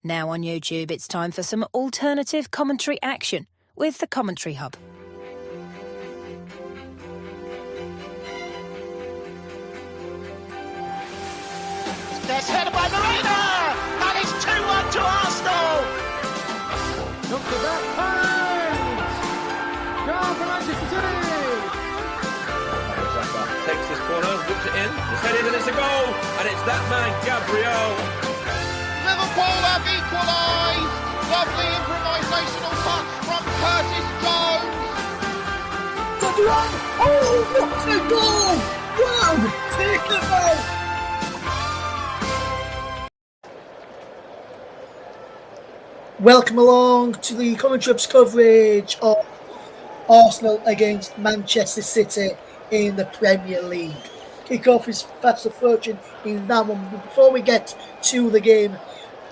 Now on YouTube, it's time for some alternative commentary action with the Commenttary Hub. There's headed by Morena, and it's 2-1 to Arsenal. Look at that pass! Goal for Manchester City! Takes this corner, whips it in, it's headed and it's a goal, and it's that man, Gabriel. Liverpool have equalised. Lovely improvisational touch from Curtis Jones. Oh, what a goal! Wow, take it out! Welcome along to the Commenttary Hub's coverage of Arsenal against Manchester City in the Premier League. Kick-off is fast approaching in that one. But before we get to the game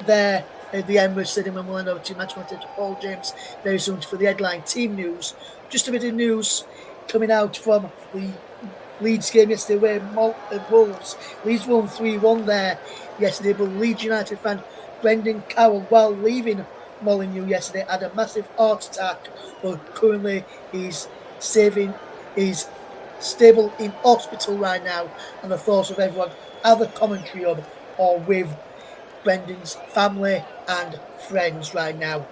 there at the Emirates Stadium, and we'll hand over to match commentator Paul James very soon for the headline team news. Just a bit of news coming out from the Leeds game yesterday where Wolves, Leeds won 3-1 there yesterday, but Leeds United fan Brendan Cowell, while leaving Molineux yesterday, had a massive heart attack, but currently he's stable in hospital right now, and the thoughts of everyone at the Commenttary Hub are with Brendan's family and friends right now.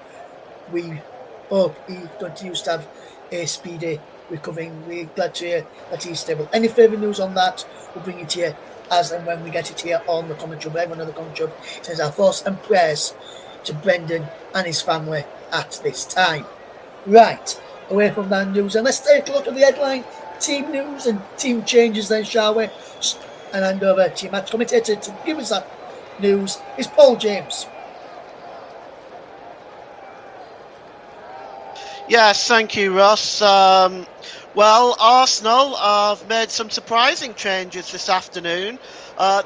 We hope he continues to have a speedy recovery. We're glad to hear that he's stable. Any further news on that, we'll bring it to you as and when we get it here on the Commenttary Hub. Everyone on the Commenttary Hub sends our thoughts and prayers to Brendan and his family at this time. Right, away from that news, and let's take a look at the headline team news and team changes then, shall we? And hand over to your match commentator to give us that news is Paul James. Yes, thank you, Ross. Well, Arsenal have made some surprising changes this afternoon.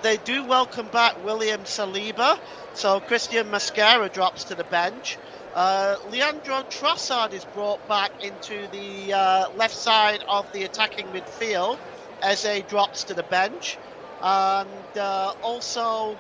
They do welcome back William Saliba, so Christian Mascara drops to the bench. Leandro Trossard is brought back into the left side of the attacking midfield. Eze drops to the bench. And also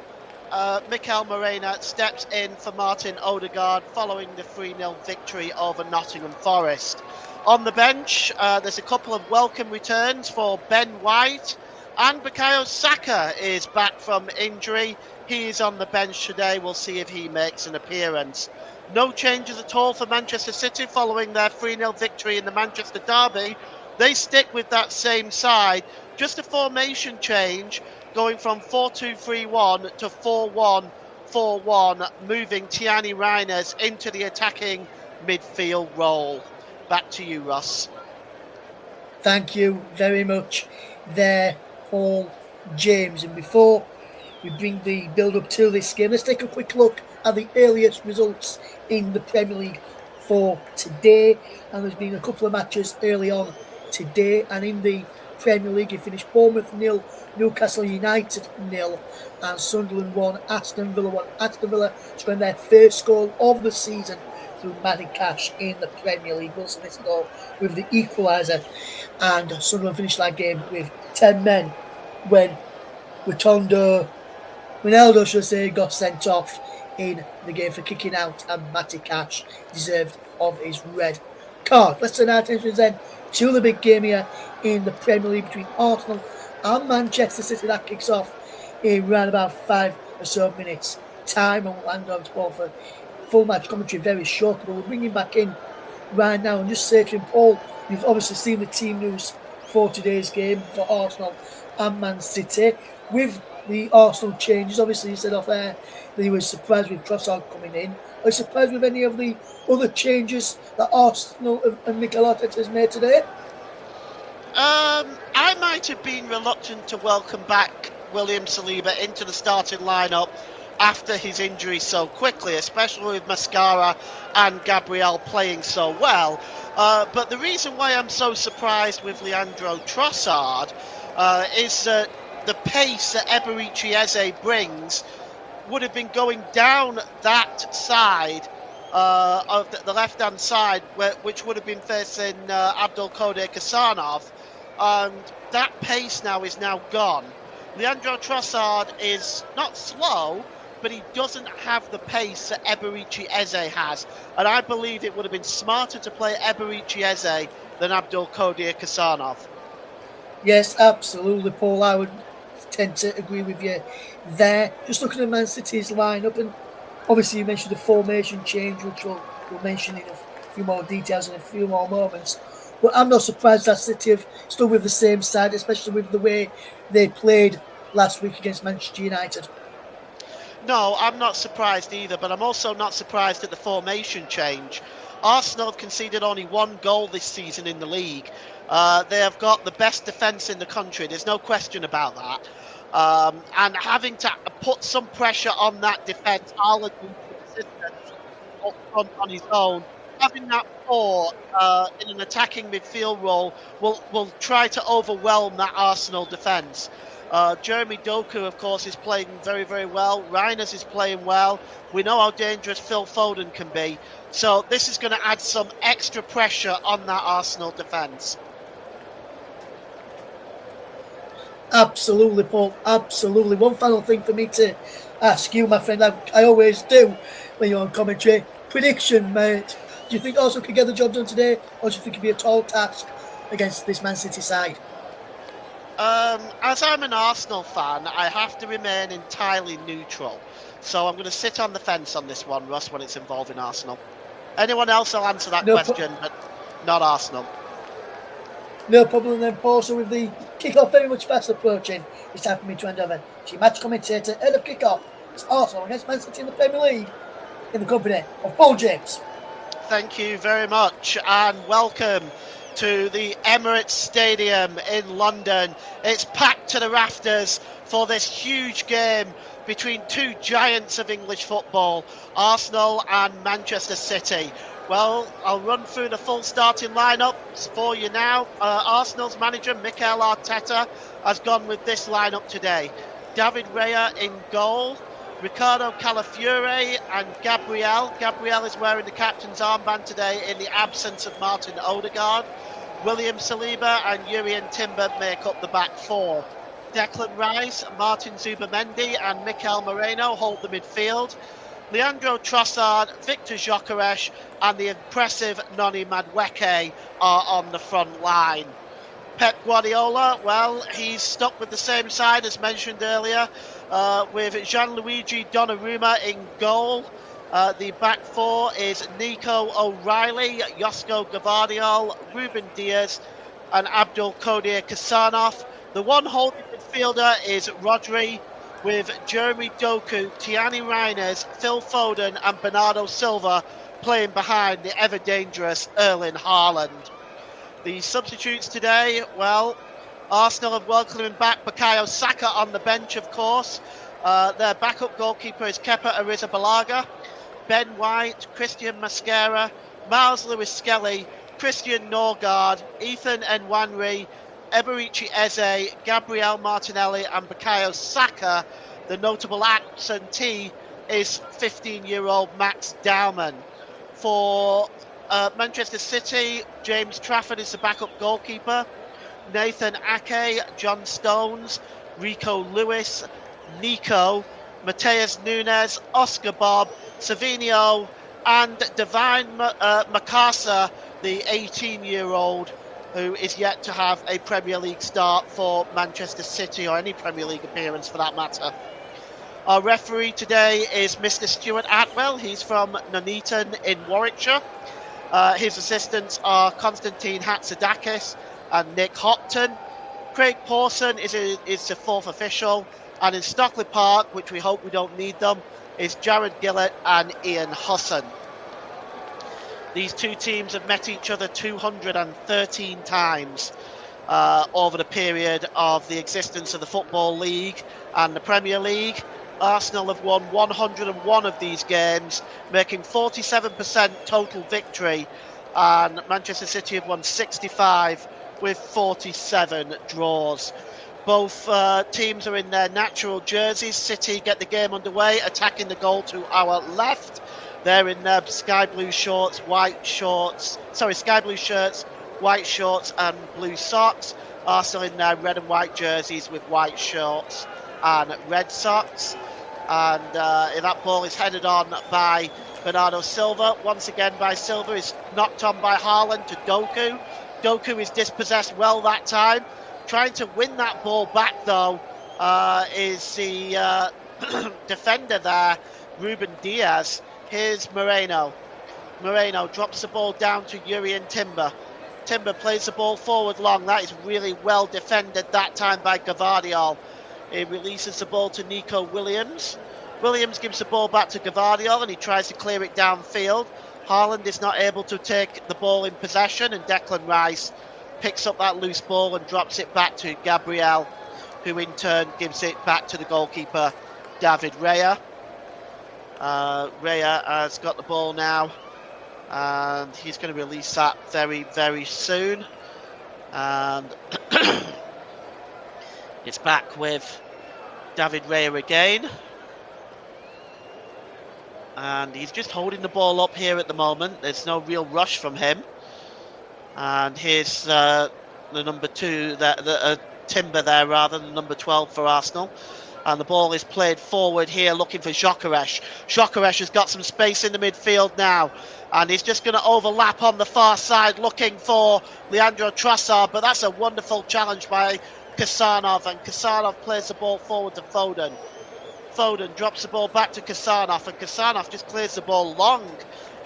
Mikel Morena steps in for Martin Odegaard following the 3-0 victory over Nottingham Forest. On the bench, there's a couple of welcome returns for Ben White, and Bukayo Saka is back from injury. He is on the bench today. We'll see if he makes an appearance. No changes at all for Manchester City following their 3-0 victory in the Manchester derby. They stick with that same side. Just a formation change, going from 4-2-3-1 to 4-1-4-1, moving Tierney Reijers into the attacking midfield role. Back to you, Ross. Thank you very much there, Paul James. And before we bring the build-up to this game, let's take a quick look at the earliest results in the Premier League for today. And there's been a couple of matches early on today. And in the Premier League, it finished Bournemouth 0, Newcastle United 0, and Sunderland 1, Aston Villa 1. Aston Villa scored their first goal of the season through Matty Cash in the Premier League. Wilson missed a goal with the equalizer, and Sunderland finished that game with 10 men when Ronaldo should I say, got sent off in the game for kicking out, and Matty Cash deserved of his red card. Let's turn our attention then to the big game here in the Premier League between Arsenal and Manchester City. That kicks off in around about 5 or so minutes time, and we'll hand over to Paul for full match commentary very short, but we'll bring him back in right now and just say to him, Paul, you've obviously seen the team news for today's game for Arsenal and Man City. With the Arsenal changes, obviously you said off air that he was surprised with Trossard coming in. Are you surprised with any of the other changes that Arsenal and Mikel Arteta has made today? I might have been reluctant to welcome back William Saliba into the starting lineup after his injury so quickly, especially with Mascara and Gabriel playing so well. But the reason why I'm so surprised with Leandro Trossard is that the pace that Eberici Eze brings would have been going down that side of the left-hand side, which would have been facing Abdulkadir Kasanov, and that pace now is gone. Leandro Trossard is not slow, but he doesn't have the pace that Eberechi Eze has. And I believe it would have been smarter to play Eberechi Eze than Abdul Qadir Kasanov. Yes, absolutely, Paul. I would tend to agree with you there. Just looking at Man City's lineup, and obviously you mentioned the formation change, which we'll mention in a few more details in a few more moments. But I'm not surprised that City have stuck with the same side, especially with the way they played last week against Manchester United. No, I'm not surprised either, but I'm also not surprised at the formation change. Arsenal have conceded only 1 goal this season in the league. They have got the best defence in the country, there's no question about that. And having to put some pressure on that defence, Haaland up front on his own, having that 4 in an attacking midfield role will try to overwhelm that Arsenal defence. Jeremy Doku, of course, is playing very, very well. Reiners is playing well. We know how dangerous Phil Foden can be. So this is going to add some extra pressure on that Arsenal defence. Absolutely, Paul. Absolutely. One final thing for me to ask you, my friend, I always do when you're on commentary. Prediction, mate. Do you think Arsenal can get the job done today, or do you think it'll be a tall task against this Man City side? As I'm an Arsenal fan, I have to remain entirely neutral. So I'm going to sit on the fence on this one, Russ, when it's involving Arsenal. Anyone else will answer that question, but not Arsenal. No problem then, Paul. So with the kick-off very much fast approaching, it's time for me to hand over to match commentator ahead of kick-off. It's Arsenal against Man City in the Premier League in the company of Paul James. Thank you very much, and welcome to the Emirates Stadium in London. It's packed to the rafters for this huge game between 2 giants of English football, Arsenal and Manchester City. Well, I'll run through the full starting lineup for you now. Arsenal's manager, Mikel Arteta, has gone with this lineup today. David Raya in goal, Ricardo Calafiore and Gabriel. Gabriel is wearing the captain's armband today in the absence of Martin Odegaard. William Saliba and Jurrien Timber make up the back 4. Declan Rice, Martin Zubamendi and Mikel Moreno hold the midfield. Leandro Trossard, Victor Gyökeres and the impressive Noni Madueke are on the front line. Pep Guardiola, well, he's stuck with the same side as mentioned earlier, with Gianluigi Donnarumma in goal. The back 4 is Nico O'Reilly, Josko Gvardiol, Ruben Diaz and Abdul Qadir Kasanov. The one holding midfielder is Rodri, with Jeremy Doku, Tiani Reiners, Phil Foden and Bernardo Silva playing behind the ever-dangerous Erling Haaland. The substitutes today, well, Arsenal have welcomed back Bukayo Saka on the bench, of course. Their backup goalkeeper is Kepa Arrizabalaga. Ben White, Christian Mascara, Miles Lewis-Skelly, Christian Norgard, Ethan Nwaneri, Eberechi Eze, Gabriel Martinelli and Bukayo Saka. The notable absentee is 15-year-old Max Dowman. For Manchester City, James Trafford is the backup goalkeeper. Nathan Ake, John Stones, Rico Lewis, Nico, Mateus Nunes, Oscar Bob, Savinio and Divine Makasa, the 18-year-old who is yet to have a Premier League start for Manchester City or any Premier League appearance for that matter. Our referee today is Mr. Stuart Atwell. He's from Nuneaton in Warwickshire. His assistants are Konstantin Hatzidakis and Nick Hopton. Craig Pawson is the 4th official. And in Stockley Park, which we hope we don't need them, is Jared Gillett and Ian Husson. These 2 teams have met each other 213 times over the period of the existence of the Football League and the Premier League. Arsenal have won 101 of these games, making 47% total victory, and Manchester City have won 65 with 47 draws. Both teams are in their natural jerseys. City get the game underway, attacking the goal to our left. They're in their sky blue shirts, white shorts and blue socks. Arsenal in their red and white jerseys with white shorts and red socks. and that ball is headed on by Bernardo Silva. Once again by Silva, is knocked on by Haaland to Doku. Doku is dispossessed well that time. Trying to win that ball back though is the defender there, Ruben Diaz. Here's Moreno. Moreno drops the ball down to Jurrien Timber. Timber plays the ball forward long. That is really well defended that time by Gvardiol. He releases the ball to Nico Williams. Williams gives the ball back to Gvardiol and he tries to clear it downfield. Haaland is not able to take the ball in possession, and Declan Rice picks up that loose ball and drops it back to Gabriel, who in turn gives it back to the goalkeeper, David Raya. Raya has got the ball now, and he's going to release that very, very soon. And it's back with David Raya again. And he's just holding the ball up here at the moment. There's no real rush from him. And here's the number 2, Timber there rather than number 12 for Arsenal. And the ball is played forward here looking for Gyökeres. Gyökeres has got some space in the midfield now. And he's just going to overlap on the far side looking for Leandro Trossard. But that's a wonderful challenge by Kasanov. And Kasanov plays the ball forward to Foden. Foden drops the ball back to Kasanov. And Kasanov just clears the ball long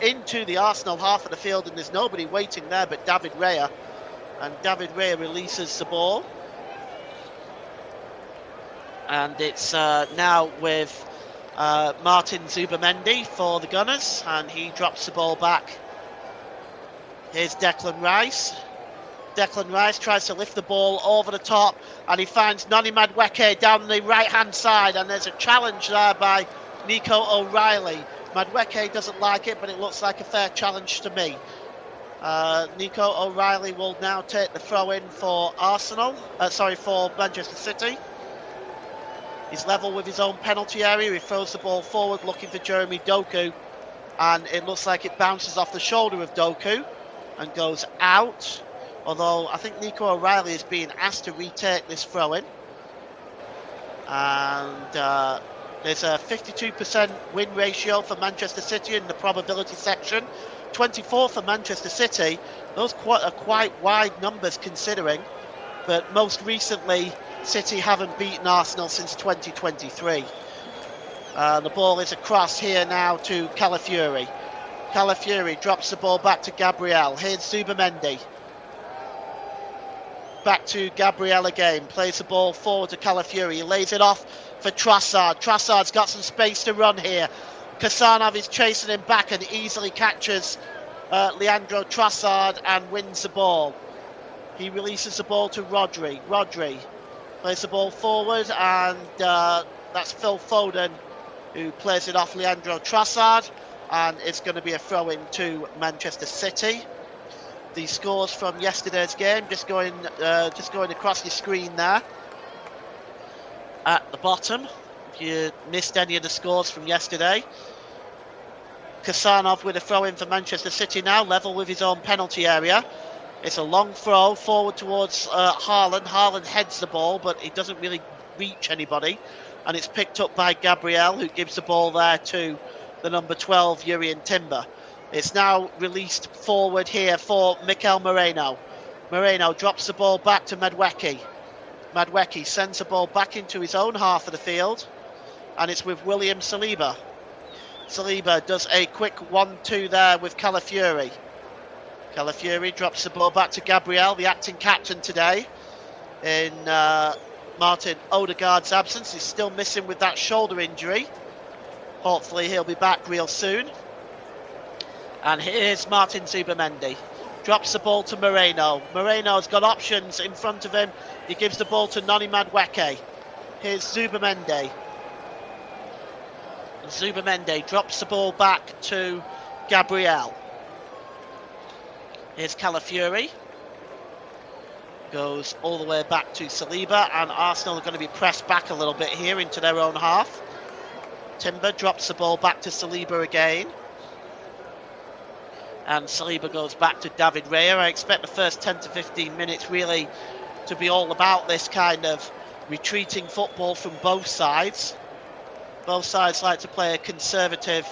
into the Arsenal half of the field. And there's nobody waiting there but David Raya. And David Raya releases the ball. And it's now with Martin Zubamendi for the Gunners, and he drops the ball back. Here's Declan Rice. Declan Rice tries to lift the ball over the top, and he finds Noni Madueke down the right-hand side, and there's a challenge there by Nico O'Reilly. Madueke doesn't like it, but it looks like a fair challenge to me. Nico O'Reilly will now take the throw-in for for Manchester City. He's level with his own penalty area. He throws the ball forward looking for Jeremy Doku, and it looks like it bounces off the shoulder of Doku and goes out, although I think Nico O'Reilly is being asked to retake this throw-in. And there's a 52% win ratio for Manchester City in the probability section, 24 for Manchester City. Those are quite wide numbers considering, but most recently City haven't beaten Arsenal since 2023. The ball is across here now to Calafiori. Calafiori drops the ball back to Gabriel. Here's Zubamendi. Back to Gabriel again. Plays the ball forward to Calafiori. He lays it off for Trossard. Trossard's got some space to run here. Kasanov is chasing him back and easily catches Leandro Trossard and wins the ball. He releases the ball to Rodri. Rodri plays the ball forward, and that's Phil Foden who plays it off Leandro Trossard, and it's going to be a throw-in to Manchester City. The scores from yesterday's game just going across your screen there at the bottom. If you missed any of the scores from yesterday, Kasanov with a throw-in for Manchester City now, level with his own penalty area. It's a long throw forward towards Haaland. Haaland heads the ball, but he doesn't really reach anybody. And it's picked up by Gabriel, who gives the ball there to the number 12, Jurrien Timber. It's now released forward here for Mikel Moreno. Moreno drops the ball back to Madueke. Madueke sends the ball back into his own half of the field. And it's with William Saliba. Saliba does a quick 1-2 there with Calafiori. Calafiori drops the ball back to Gabriel, the acting captain today, in Martin Odegaard's absence. He's still missing with that shoulder injury. Hopefully he'll be back real soon. And here's Martin Zubamendi. Drops the ball to Moreno. Moreno's got options in front of him. He gives the ball to Noni Madueke. Here's Zubamendi. Zubamendi drops the ball back to Gabriel. Here's Calafiori. Goes all the way back to Saliba, and Arsenal are going to be pressed back a little bit here into their own half. Timber drops the ball back to Saliba again. And Saliba goes back to David Raya. I expect the first 10 to 15 minutes really to be all about this kind of retreating football from both sides. Both sides like to play a conservative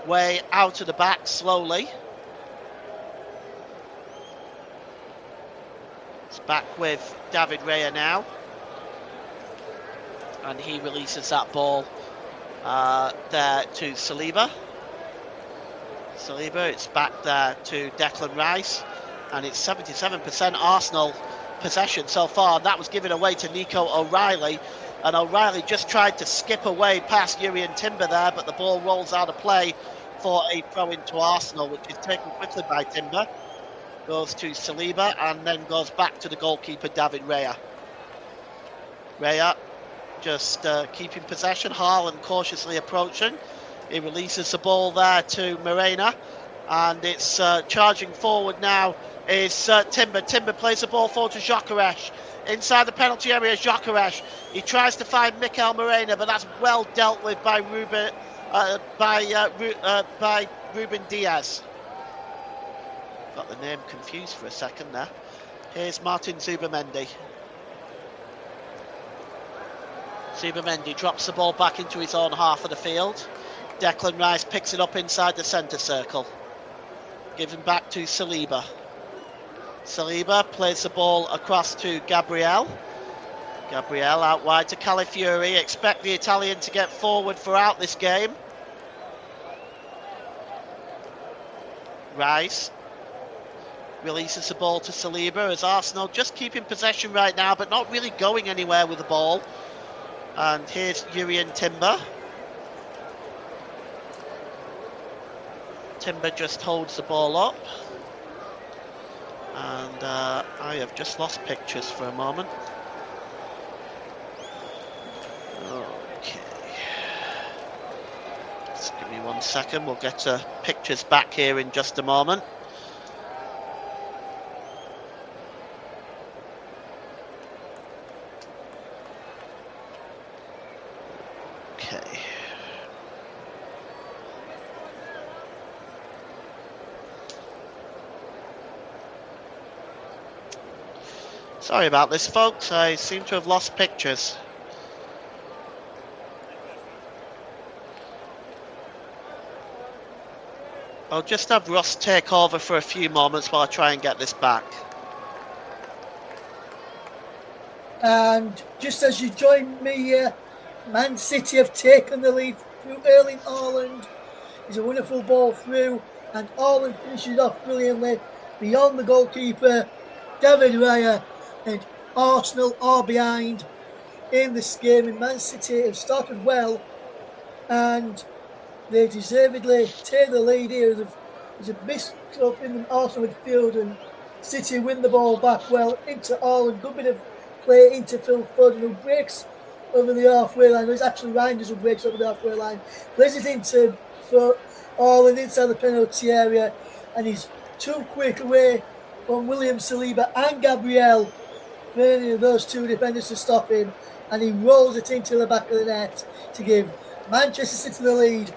way out of the back slowly. It's back with David Raya now. And he releases that ball there to Saliba. Saliba, it's back there to Declan Rice. And it's 77% Arsenal possession so far. That was given away to Nico O'Reilly. And O'Reilly just tried to skip away past Jurrien Timber there, but the ball rolls out of play for a throw into Arsenal, which is taken quickly by Timber. Goes to Saliba and then goes back to the goalkeeper, David Raya. Raya just keeping possession. Haaland cautiously approaching. He releases the ball there to Morena. And it's charging forward now is Timber. Timber plays the ball forward to Gyökeres. Inside the penalty area, Gyökeres. He tries to find Mikel Morena, but that's well dealt with by Ruben Diaz. Got the name confused for a second there. Here's Martin Zubamendi. Zubamendi drops the ball back into his own half of the field. Declan Rice picks it up inside the centre circle. Given back to Saliba. Saliba plays the ball across to Gabriel. Gabriel out wide to Calafiori. Expect the Italian to get forward throughout this game. Rice releases the ball to Saliba as Arsenal just keeping possession right now, but not really going anywhere with the ball. And here's Jurrien Timber. Timber just holds the ball up. And I have just lost pictures for a moment. Okay. Just give me 1 second. We'll get pictures back here in just a moment. Okay. Sorry about this, folks. I seem to have lost pictures. I'll just have Russ take over for a few moments while I try and get this back. And just as you join me here, Man City have taken the lead through Erling Haaland. It's a wonderful ball through, and Haaland finishes off brilliantly beyond the goalkeeper, David Raya. And Arsenal are behind in this game, and Man City have started well, and they deservedly take the lead here. There's a mix-up in the Arsenal midfield, and City win the ball back well into Haaland. Good bit of play into Phil Foden, who breaks over the halfway line. It's actually Reinders who breaks over the halfway line. Plays it into Haaland inside the penalty area, and he's too quick away from William Saliba and Gabriel. Those two defenders to stop him, and he rolls it into the back of the net to give Manchester City the lead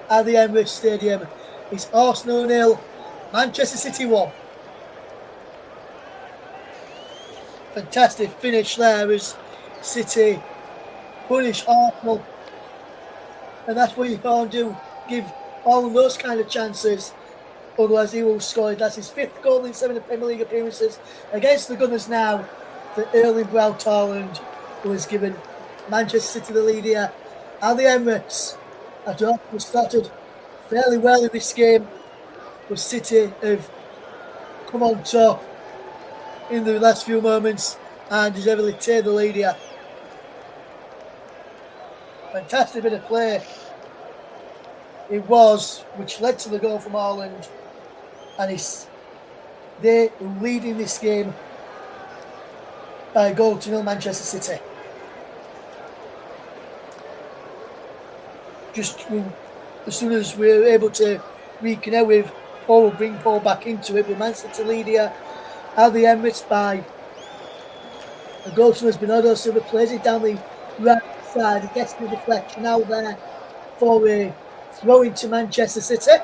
at the Emirates Stadium. It's Arsenal 0, Manchester City 1. Fantastic finish there as City punish Arsenal, and that's what you can't do. Give all of those kind of chances, otherwise he will score. That's his 5th goal in 7 Premier League appearances against the Gunners now. For Erling Braut Haaland, who has given Manchester City the lead here at the Emirates. After Arsenal started fairly well in this game, but City have come on top in the last few moments and deservedly take the lead here. Fantastic bit of play it was, which led to the goal from Haaland, and they're leading this game by a goal to 0 Manchester City. Just as soon as we're able to reconnect with Paul, we'll bring Paul back into it. But Man City lead here at the Emirates by a goal to Bernardo Silva. Plays it down the right side. It gets the deflection out there for a throw into Manchester City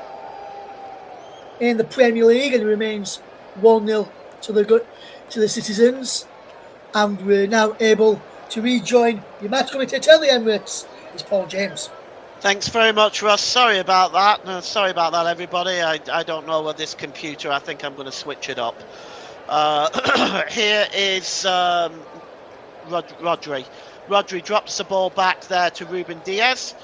in the Premier League, and it remains 1-0 to the Citizens. And we're now able to rejoin your match commentator at the Emirates. It's Paul James. Thanks very much, Russ. Sorry about that. Sorry about that, everybody. I don't know with this computer. I think I'm going to switch it up. Here is Rodri. Rodri drops the ball back there to Ruben Diaz.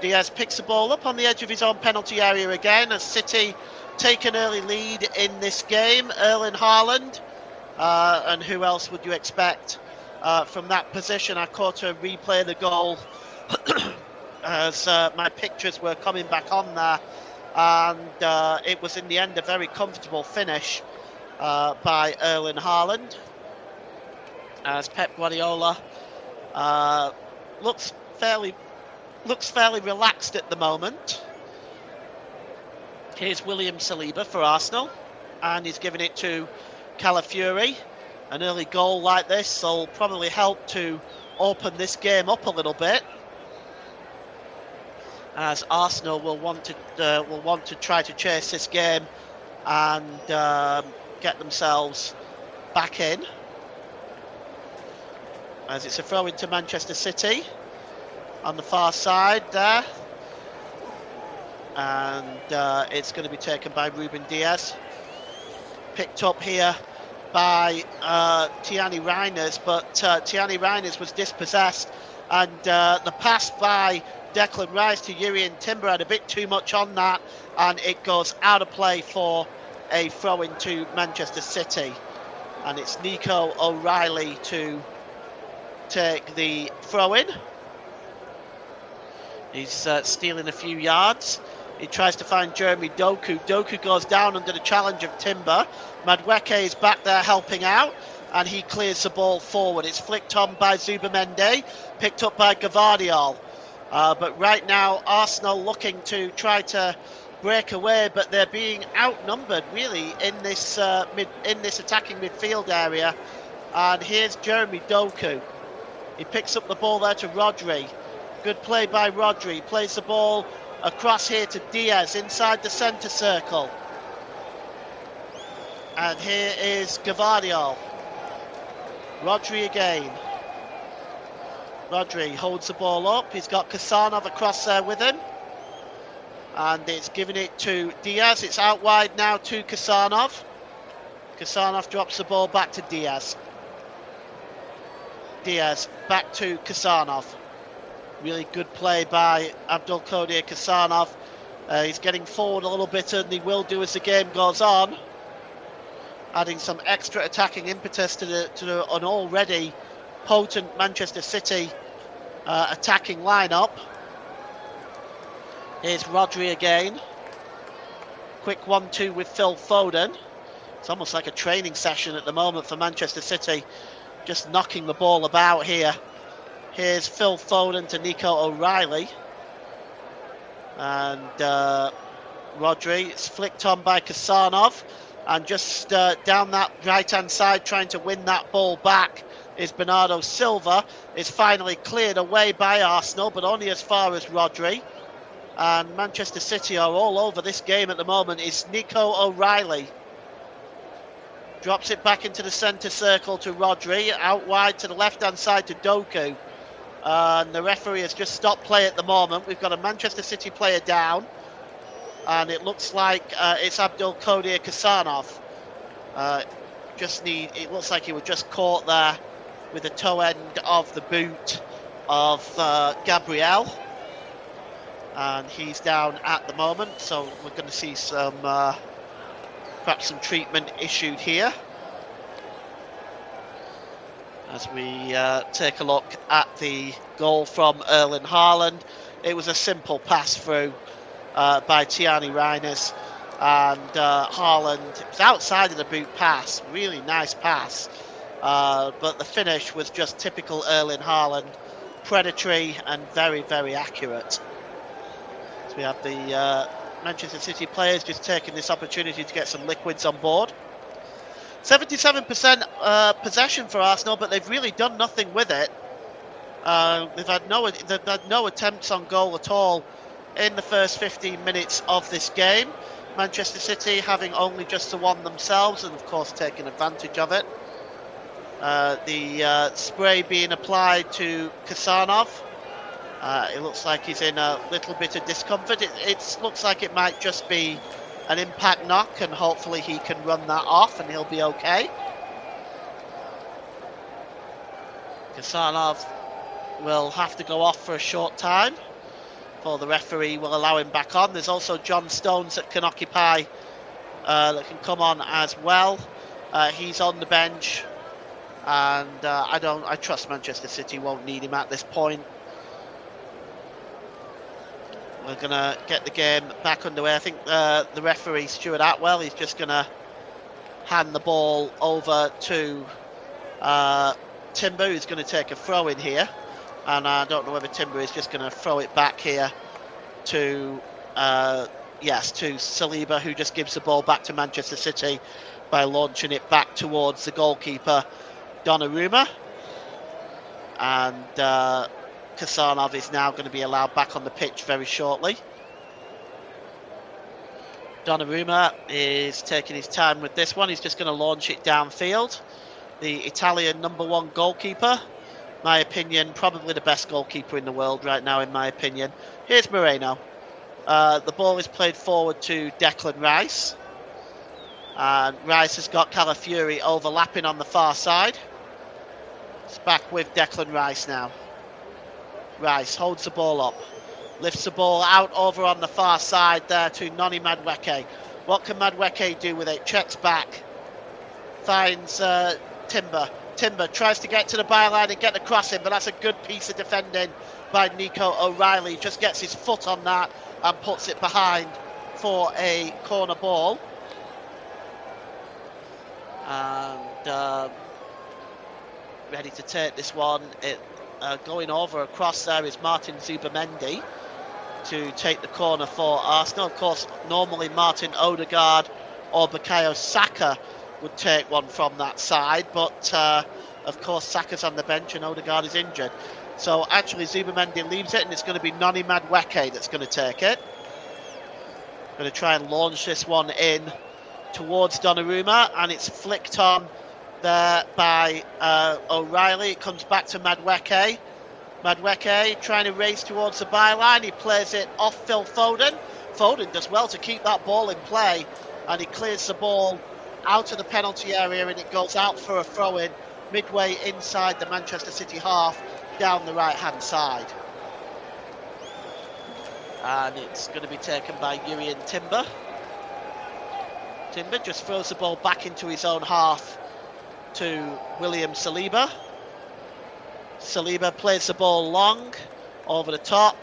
Diaz picks the ball up on the edge of his own penalty area again as City take an early lead in this game. Erling Haaland. And who else would you expect from that position? I caught a replay of the goal as my pictures were coming back on there, and it was in the end a very comfortable finish by Erling Haaland, as Pep Guardiola looks fairly relaxed at the moment. Here's William Saliba for Arsenal, and he's giving it to Calafiori. An early goal like this will probably help to open this game up a little bit, as Arsenal will want to try to chase this game and get themselves back in. As it's a throw into Manchester City on the far side there, and it's going to be taken by Ruben Diaz. Picked up here by Tiani Reinders, but Tiani Reinders was dispossessed, and the pass by Declan Rice to Jurrien Timber had a bit too much on that, and it goes out of play for a throw into Manchester City, and it's Nico O'Reilly to take the throw in. He's stealing a few yards. He tries to find Jeremy Doku. Doku goes down under the challenge of Timber. Madueke is back there helping out, and he clears the ball forward. It's flicked on by Zubamende, picked up by Gvardiol. But right now, Arsenal looking to try to break away, but they're being outnumbered really in this attacking midfield area. And here's Jeremy Doku. He picks up the ball there to Rodri. Good play by Rodri. Plays the ball across here to Diaz inside the centre circle. And here is Gvardiol. Rodri again. Rodri holds the ball up. He's got Kasanov across there with him. And it's giving it to Diaz. It's out wide now to Kasanov. Kasanov drops the ball back to Diaz. Diaz back to Kasanov. Really good play by Abdulkadir Kasanov. He's getting forward a little bit, and he will do as the game goes on, adding some extra attacking impetus to an already potent Manchester City attacking lineup. Here's Rodri again. Quick 1-2 with Phil Foden. It's almost like a training session at the moment for Manchester City, just knocking the ball about here. Here's Phil Foden to Nico O'Reilly. And Rodri, it's flicked on by Kasanov. And just down that right-hand side, trying to win that ball back, is Bernardo Silva. It's finally cleared away by Arsenal, but only as far as Rodri. And Manchester City are all over this game at the moment. It's Nico O'Reilly. Drops it back into the centre circle to Rodri. Out wide to the left-hand side to Doku. And the referee has just stopped play at the moment. We've got a Manchester City player down, and it looks like it's Abdulkadir Kasanov. It looks like he was just caught there with the toe end of the boot of Gabriel, and he's down at the moment. So we're going to see some perhaps some treatment issued here. As we take a look at the goal from Erling Haaland, it was a simple pass through by Tiani Reinders, and Haaland, it was outside of the boot pass, really nice pass, but the finish was just typical Erling Haaland, predatory and very, very accurate. So we have the Manchester City players just taking this opportunity to get some liquids on board. 77% possession for Arsenal, but they've really done nothing with it. They've had no attempts on goal at all in the first 15 minutes of this game. Manchester City having only just the one themselves, and of course taking advantage of it. The spray being applied to Kasanov, It looks like he's in a little bit of discomfort. It looks like it might just be an impact knock, and hopefully he can run that off and he'll be okay. Kasanov will have to go off for a short time before the referee will allow him back on. There's also John Stones that can occupy, that can come on as well. He's on the bench, and I trust Manchester City won't need him at this point. We're going to get the game back underway. I think the referee, Stuart Atwell, is just going to hand the ball over to Timber, who's going to take a throw in here. And I don't know whether Timber is just going to throw it back here to, to Saliba, who just gives the ball back to Manchester City by launching it back towards the goalkeeper, Donnarumma. And Kasanov is now going to be allowed back on the pitch very shortly. Donnarumma is taking his time with this one. He's just going to launch it downfield. The Italian #1 goalkeeper, my opinion, probably the best goalkeeper in the world right now, in my opinion. Here's Moreno. The ball is played forward to Declan Rice. And Rice has got Calafiori overlapping on the far side. It's back with Declan Rice now. Rice holds the ball up, lifts the ball out over on the far side there to Noni Madueke. What can Madueke do with it? Checks back, finds Timber. Timber tries to get to the byline and get the crossing, but that's a good piece of defending by Nico O'Reilly. Just gets his foot on that and puts it behind for a corner ball. And ready to take this one. Going over across there is Martin Zubamendi to take the corner for Arsenal. Of course, normally Martin Odegaard or Bukayo Saka would take one from that side, but of course Saka's on the bench and Odegaard is injured. So actually Zubamendi leaves it, and it's going to be Noni Madueke that's going to take it. Going to try and launch this one in towards Donnarumma, and it's flicked on there by O'Reilly. It comes back to Madueke. Madueke trying to race towards the byline. He plays it off Phil Foden. Foden does well to keep that ball in play, and he clears the ball out of the penalty area, and it goes out for a throw-in midway inside the Manchester City half down the right-hand side. And it's going to be taken by Jurrien Timber. Timber just throws the ball back into his own half to William Saliba. Saliba plays the ball long over the top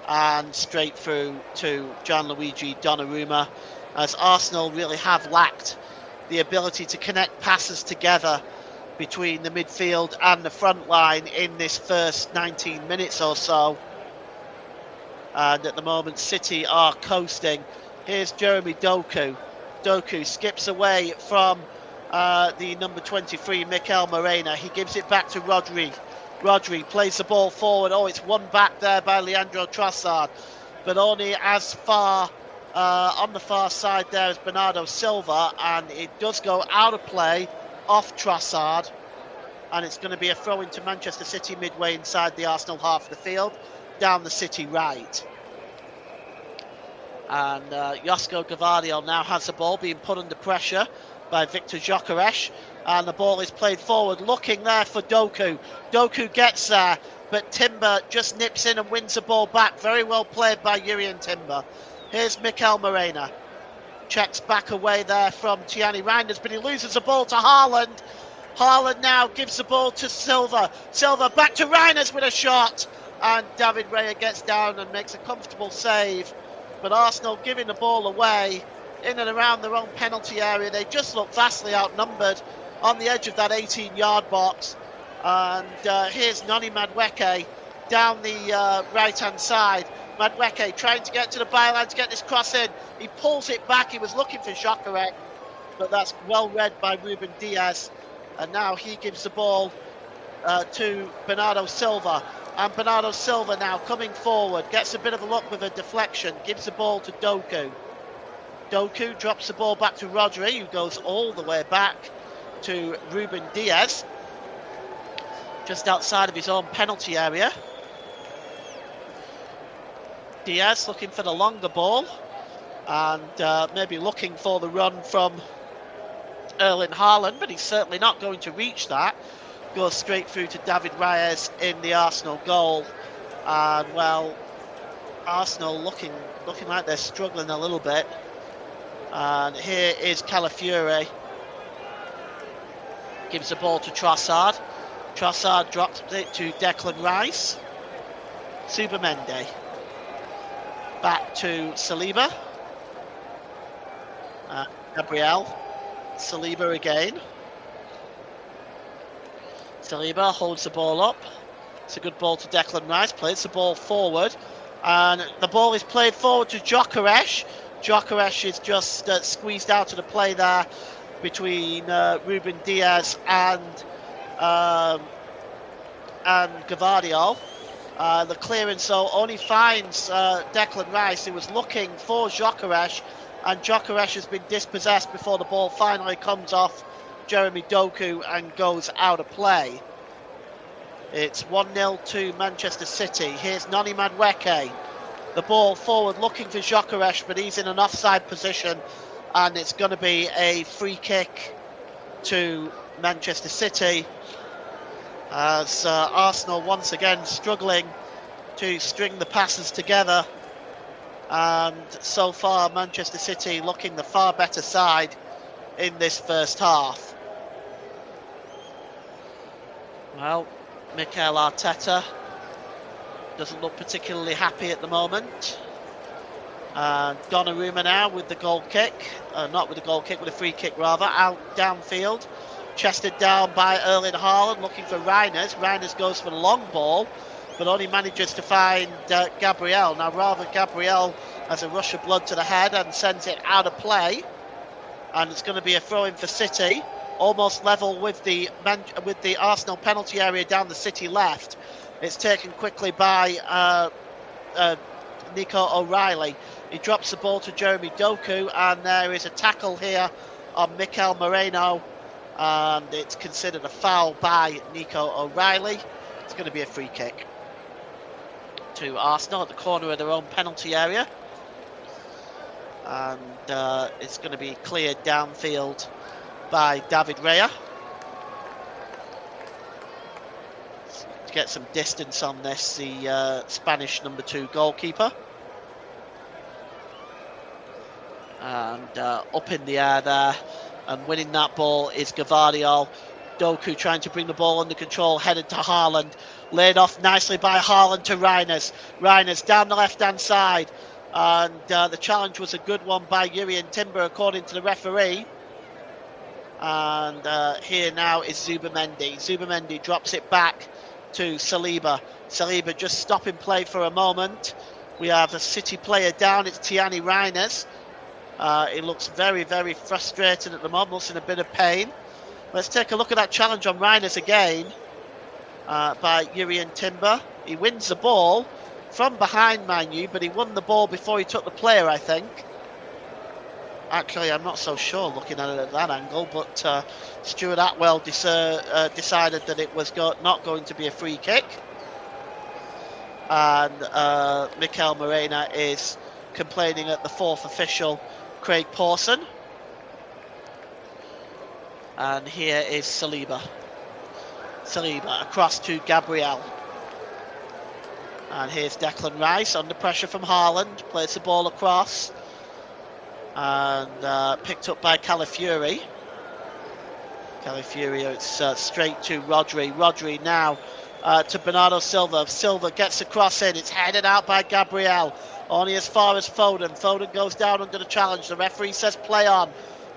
and straight through to Gianluigi Donnarumma, as Arsenal really have lacked the ability to connect passes together between the midfield and the front line in this first 19 minutes or so. And at the moment City are coasting. Here's Jeremy Doku. Doku skips away from the number 23, Mikel Morena. He gives it back to Rodri. Rodri plays the ball forward. Oh, it's won back there by Leandro Trossard, but only as far on the far side there as Bernardo Silva, and it does go out of play off Trossard, and it's going to be a throw into Manchester City midway inside the Arsenal half of the field, down the City right. And Josko Gvardiol now has the ball, being put under pressure by Victor Gyökeres, and the ball is played forward, looking there for Doku. Doku gets there, but Timber just nips in and wins the ball back. Very well played by Jurrien Timber. Here's Mikel Morena. Checks back away there from Tiani Reinders, but he loses the ball to Haaland. Haaland now gives the ball to Silva. Silva back to Reinders with a shot, and David Raya gets down and makes a comfortable save. But Arsenal giving the ball away in and around their own penalty area. They just look vastly outnumbered on the edge of that 18-yard box. And here's Noni Madueke down the right-hand side. Madueke trying to get to the byline to get this cross in. He pulls it back. He was looking for Gyökeres, but that's well read by Ruben Diaz. And now he gives the ball to Bernardo Silva. And Bernardo Silva now coming forward, gets a bit of a look with a deflection, gives the ball to Doku. Doku drops the ball back to Rodri, who goes all the way back to Ruben Diaz, just outside of his own penalty area. Diaz looking for the longer ball, and maybe looking for the run from Erling Haaland, but he's certainly not going to reach that. Goes straight through to David Reyes in the Arsenal goal, and well, Arsenal looking like they're struggling a little bit. And here is Calafiore, gives the ball to Trossard. Trossard drops it to Declan Rice. Zubimendi back to Saliba. Gabriel. Saliba again. Saliba holds the ball up. It's a good ball to Declan Rice. Plays the ball forward. And the ball is played forward to Gyökeres. Gyökeres is just squeezed out of the play there between Ruben Diaz and Gvardiol. The clearance though only finds Declan Rice, who was looking for Gyökeres, and Gyökeres has been dispossessed before the ball finally comes off Jeremy Doku and goes out of play. It's 1-0 to Manchester City. Here's Noni Madueke. The ball forward looking for Gyökeres, but he's in an offside position, and it's going to be a free kick to Manchester City, as Arsenal once again struggling to string the passes together, and so far Manchester City looking the far better side in this first half. Well, Mikel Arteta doesn't look particularly happy at the moment. Donnarumma now with the goal kick, not with the goal kick, with a free kick rather, out downfield. Chested down by Erling Haaland, looking for Reijers. Reijers goes for the long ball, but only manages to find Gabriel. Now rather, Gabriel has a rush of blood to the head and sends it out of play. And it's going to be a throw-in for City, almost level with the Arsenal penalty area down the City left. It's taken quickly by Nico O'Reilly. He drops the ball to Jeremy Doku, and there is a tackle here on Mikel Moreno, and it's considered a foul by Nico O'Reilly. It's going to be a free kick to Arsenal at the corner of their own penalty area, and it's going to be cleared downfield by David Raya. To get some distance on this, the Spanish number 2 goalkeeper. And up in the air there, and winning that ball is Gvardiol. Doku trying to bring the ball under control, headed to Haaland, laid off nicely by Haaland to Reijers. Reijers down the left-hand side, and the challenge was a good one by Jurrien Timber, according to the referee. And here now is Zubimendi. Zubimendi drops it back to Saliba. Saliba just stopping play for a moment. We have a City player down, it's Tiani Reijers. He looks very, very frustrated at the moment, looks in a bit of pain. Let's take a look at that challenge on Reijers again by Jurrien Timber. He wins the ball from behind, mind you, but he won the ball before he took the player, I think. Actually, I'm not so sure looking at it at that angle, but Stuart Atwell decided that it was not going to be a free kick. And Mikel Moreno is complaining at the 4th official, Craig Pawson. And here is Saliba. Saliba across to Gabriel. And here's Declan Rice under pressure from Haaland. Plays the ball across. And picked up by Calafiore. Calafiore, it's straight to Rodri. Rodri now to Bernardo Silva. Silva gets the cross in. It's headed out by Gabriel. Only as far as Foden. Foden goes down under the challenge. The referee says play on.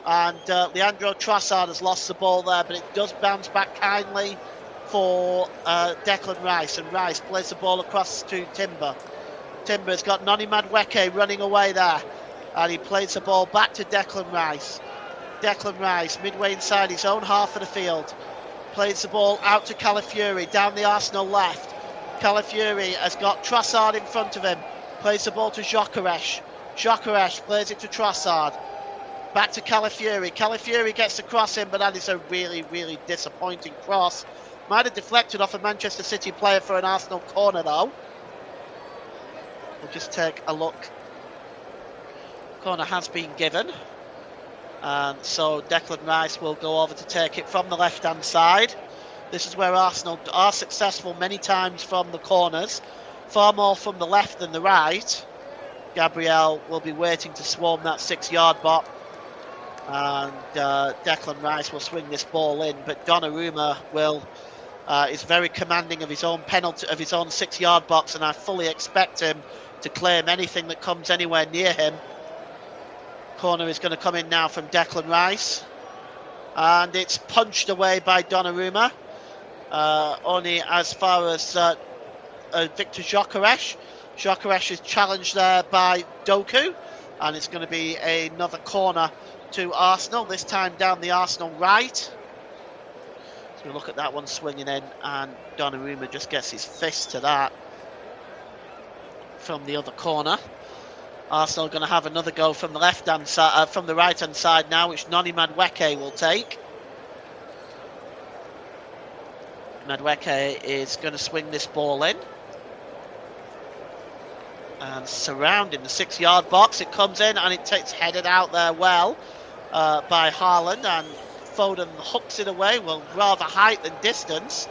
And Leandro Trossard has lost the ball there, but it does bounce back kindly for Declan Rice. And Rice plays the ball across to Timber. Timber's got Noni Madueke running away there. And he plays the ball back to Declan Rice. Declan Rice, midway inside his own half of the field. Plays the ball out to Calafiore, down the Arsenal left. Calafiore has got Trossard in front of him. Plays the ball to Gyökeres. Gyökeres plays it to Trossard. Back to Calafiore. Calafiore gets the cross in, but that is a really, really disappointing cross. Might have deflected off a Manchester City player for an Arsenal corner, though. We'll just take a look. Corner has been given. And so Declan Rice will go over to take it from the left-hand side. This is where Arsenal are successful many times from the corners. Far more from the left than the right. Gabriel will be waiting to swarm that 6-yard box. And Declan Rice will swing this ball in. But Donnarumma is very commanding of his own penalty, of his own 6-yard box. And I fully expect him to claim anything that comes anywhere near him. Corner is going to come in now from Declan Rice. And it's punched away by Donnarumma. Only as far as Victor Gyökeres. Gyökeres is challenged there by Doku. And it's going to be another corner to Arsenal. This time down the Arsenal right. So we look at that one swinging in. And Donnarumma just gets his fist to that from the other corner. Arsenal going to have another go from the left-hand side, from the right-hand side now, which Noni Madueke will take. Madueke is going to swing this ball in. And surrounding the 6-yard box, it comes in and it's headed out there well by Haaland, and Foden hooks it away, well, rather height than distance.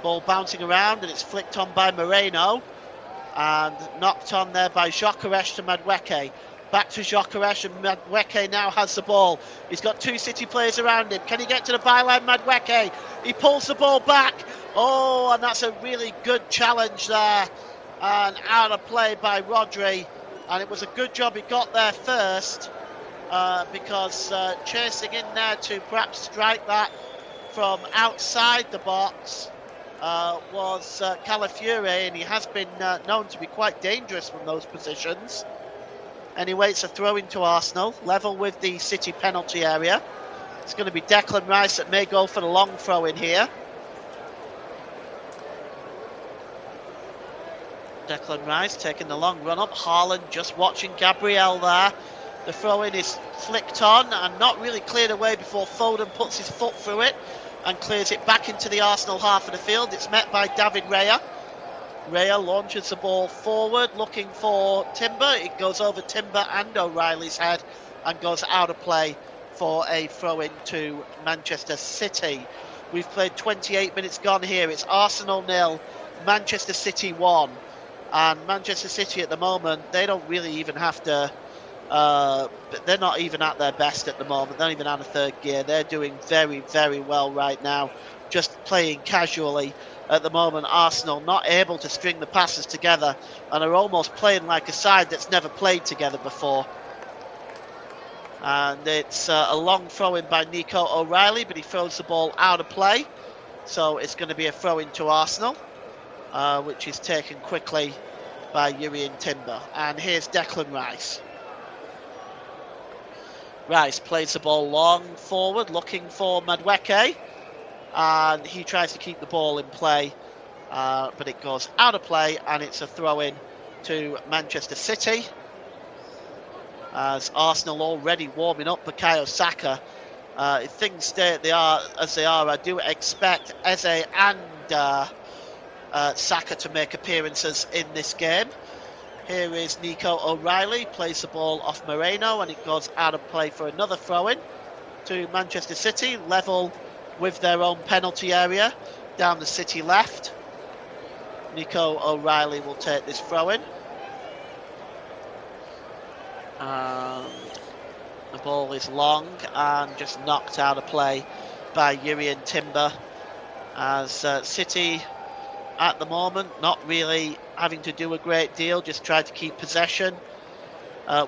Ball bouncing around and it's flicked on by Moreno. And knocked on there by Gyökeres to Madueke. Back to Gyökeres, and Madueke now has the ball. He's got 2 City players around him. Can he get to the byline? Madueke. He pulls the ball back. Oh, and that's a really good challenge there. And out of play by Rodri. And it was a good job he got there first. Because chasing in there to perhaps strike that from outside the box was Calafiore, and he has been known to be quite dangerous from those positions. Anyway, it's a throw into Arsenal, level with the City penalty area. It's going to be Declan Rice that may go for the long throw in here. Declan Rice taking the long run up. Haaland just watching Gabriel there. The throw in is flicked on and not really cleared away before Foden puts his foot through it and clears it back into the Arsenal half of the field. It's met by David Raya. Raya launches the ball forward, looking for Timber. It goes over Timber and O'Reilly's head and goes out of play for a throw-in to Manchester City. We've played 28 minutes gone here. It's Arsenal 0, Manchester City 1. And Manchester City at the moment, they don't really even have to... they're not even at their best at the moment. They're not even out of third gear. They're doing very, very well right now. Just playing casually at the moment. Arsenal not able to string the passes together and are almost playing like a side that's never played together before. And it's a long throw in by Nico O'Reilly, but he throws the ball out of play. So it's going to be a throw in to Arsenal, which is taken quickly by Jurrien Timber. And here's Declan Rice. Rice plays the ball long forward, looking for Madueke, and he tries to keep the ball in play, but it goes out of play, and it's a throw-in to Manchester City. As Arsenal already warming up Bukayo Saka. If things stay as they are, I do expect Eze and Saka to make appearances in this game. Here is Nico O'Reilly, plays the ball off Moreno, and it goes out of play for another throw-in to Manchester City, level with their own penalty area, down the City left. Nico O'Reilly will take this throw-in. And the ball is long and just knocked out of play by Jurrien Timber, as City at the moment not really having to do a great deal, just try to keep possession.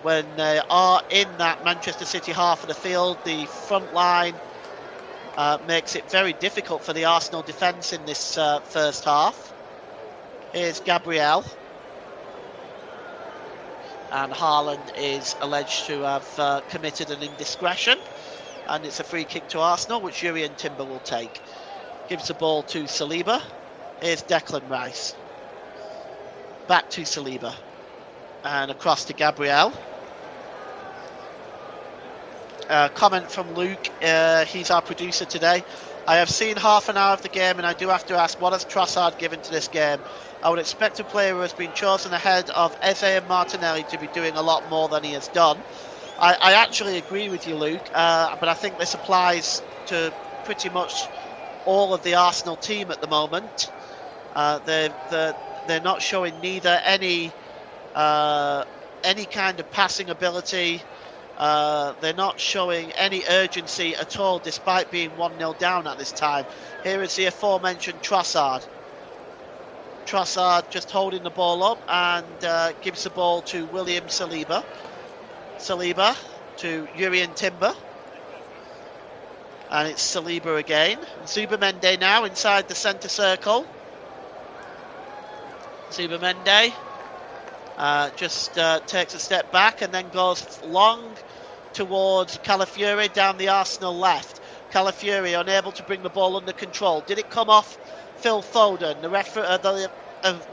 When they are in that Manchester City half of the field, the front line makes it very difficult for the Arsenal defence in this first half. Here's Gabriel. And Haaland is alleged to have committed an indiscretion. And it's a free kick to Arsenal, which Jurrien Timber will take. Gives the ball to Saliba. Here's Declan Rice. Back to Saliba. And across to Gabriel. Comment from Luke. He's our producer today. I have seen half an hour of the game, and I do have to ask, what has Trossard given to this game? I would expect a player who has been chosen ahead of Eze and Martinelli to be doing a lot more than he has done. I actually agree with you, Luke, but I think this applies to pretty much all of the Arsenal team at the moment. They're not showing neither any kind of passing ability. They're not showing any urgency at all, despite being 1-0 down at this time. Here is the aforementioned Trossard. Trossard just holding the ball up and gives the ball to William Saliba. Saliba to Jurrien Timber. And it's Saliba again. Zubamende now inside the centre circle. Zubamende just takes a step back and then goes long towards Calafiori down the Arsenal left. Calafiori unable to bring the ball under control. Did it come off Phil Foden? The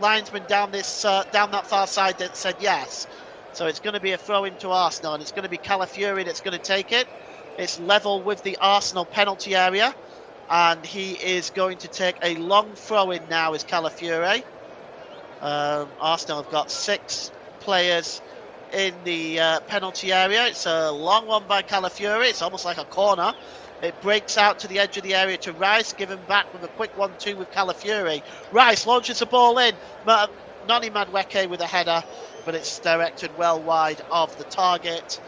linesman down that far side that said yes. So it's going to be a throw into Arsenal, and it's going to be Calafiori that's going to take it. It's level with the Arsenal penalty area, and he is going to take a long throw in now as Calafiori. Arsenal have got 6 players in the penalty area. It's a long one by Calafiori. It's almost like a corner. It breaks out to the edge of the area to Rice, given back with a quick 1-2 with Calafiori. Rice launches the ball in. Noni Madueke with a header, but it's directed well wide of the target.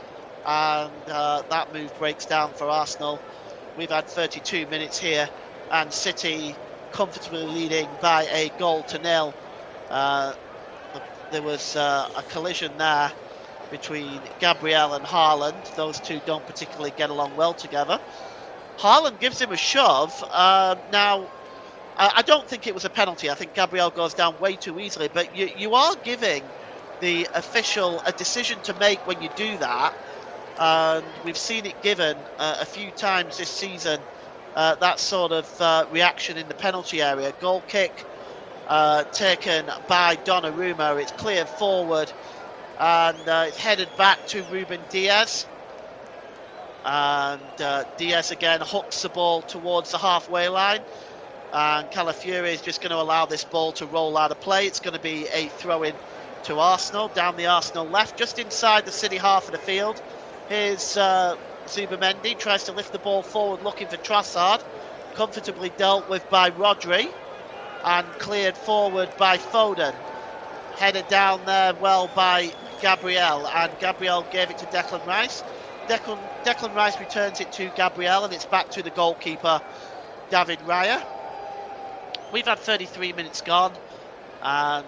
And that move breaks down for Arsenal. We've had 32 minutes here, and City comfortably leading by a 1-0. There was a collision there between Gabriel and Haaland. Those two don't particularly get along well together. Haaland gives him a shove. Now, I don't think it was a penalty. I think Gabriel goes down way too easily, but you are giving the official a decision to make when you do that. And we've seen it given a few times this season, that sort of reaction in the penalty area. Goal kick taken by Donnarumma. It's cleared forward, and it's headed back to Ruben Diaz. And Diaz again hooks the ball towards the halfway line. And Calafiori is just going to allow this ball to roll out of play. It's going to be a throw-in to Arsenal, down the Arsenal left, just inside the City half of the field. Here's Zubamendi, tries to lift the ball forward, looking for Trossard. Comfortably dealt with by Rodri, and cleared forward by Foden. Headed down there well by Gabriel, and Gabriel gave it to Declan Rice. Declan Rice returns it to Gabriel, and it's back to the goalkeeper, David Raya. We've had 33 minutes gone, and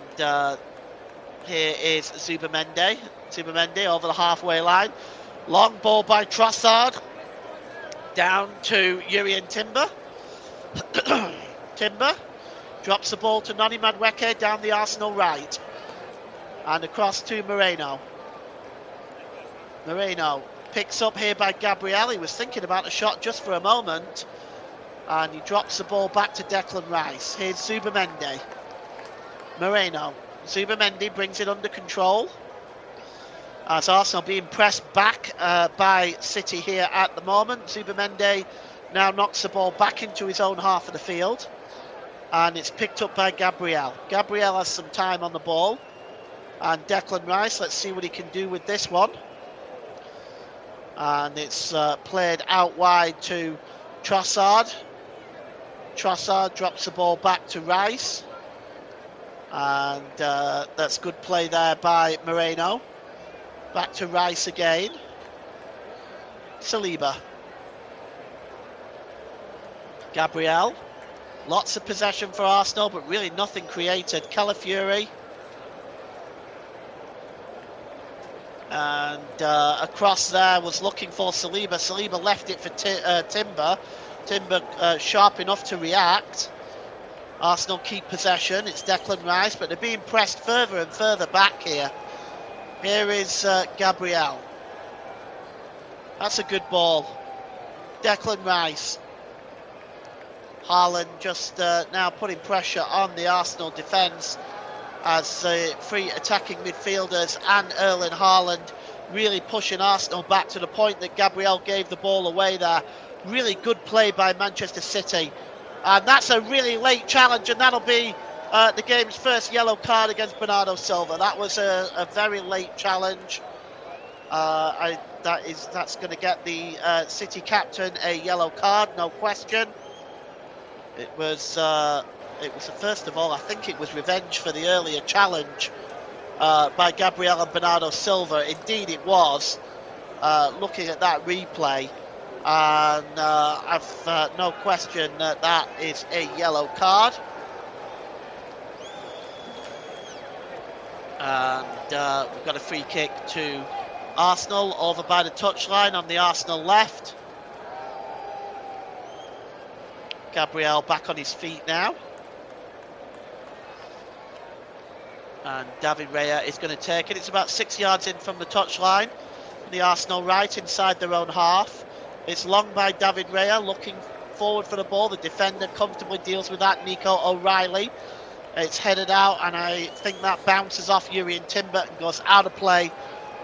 here is Zubamendi. Zubamendi over the halfway line. Long ball by Trossard. Down to Jurrien Timber. Timber drops the ball to Noni Madueke down the Arsenal right. And across to Moreno. Moreno picks up here by Gabriel. He was thinking about a shot just for a moment. And he drops the ball back to Declan Rice. Here's Zubamendi. Moreno. Zubamendi brings it under control. As Arsenal being pressed back by City here at the moment. Zubamendi now knocks the ball back into his own half of the field. And it's picked up by Gabriel. Gabriel has some time on the ball. And Declan Rice, let's see what he can do with this one. And it's played out wide to Trossard. Trossard drops the ball back to Rice. And that's good play there by Moreno. Back to Rice again. Saliba. Gabriel. Lots of possession for Arsenal, but really nothing created. Calafiori. And across there was looking for Saliba. Saliba left it for Timber. Timber sharp enough to react. Arsenal keep possession. It's Declan Rice, but they're being pressed further and further back here. Here is Gabriel. That's a good ball. Declan Rice. Haaland just now putting pressure on the Arsenal defence as the three attacking midfielders and Erling Haaland really pushing Arsenal back to the point that Gabriel gave the ball away there. really good play by Manchester City. And that's a really late challenge, and that'll be the game's first yellow card against Bernardo Silva. That was a very late challenge. That's going to get the City captain a yellow card, no question. It was first of all, I think it was revenge for the earlier challenge by Gabriel and Bernardo Silva. Indeed, it was. Looking at that replay, and I've no question that is a yellow card. And we've got a free kick to Arsenal over by the touchline on the Arsenal left. Gabriel back on his feet now. And David Raya is going to take it. It's about 6 yards in from the touchline. The Arsenal right inside their own half. It's long by David Raya looking forward for the ball. The defender comfortably deals with that, Nico O'Reilly. It's headed out, and I think that bounces off Jurrien Timber and goes out of play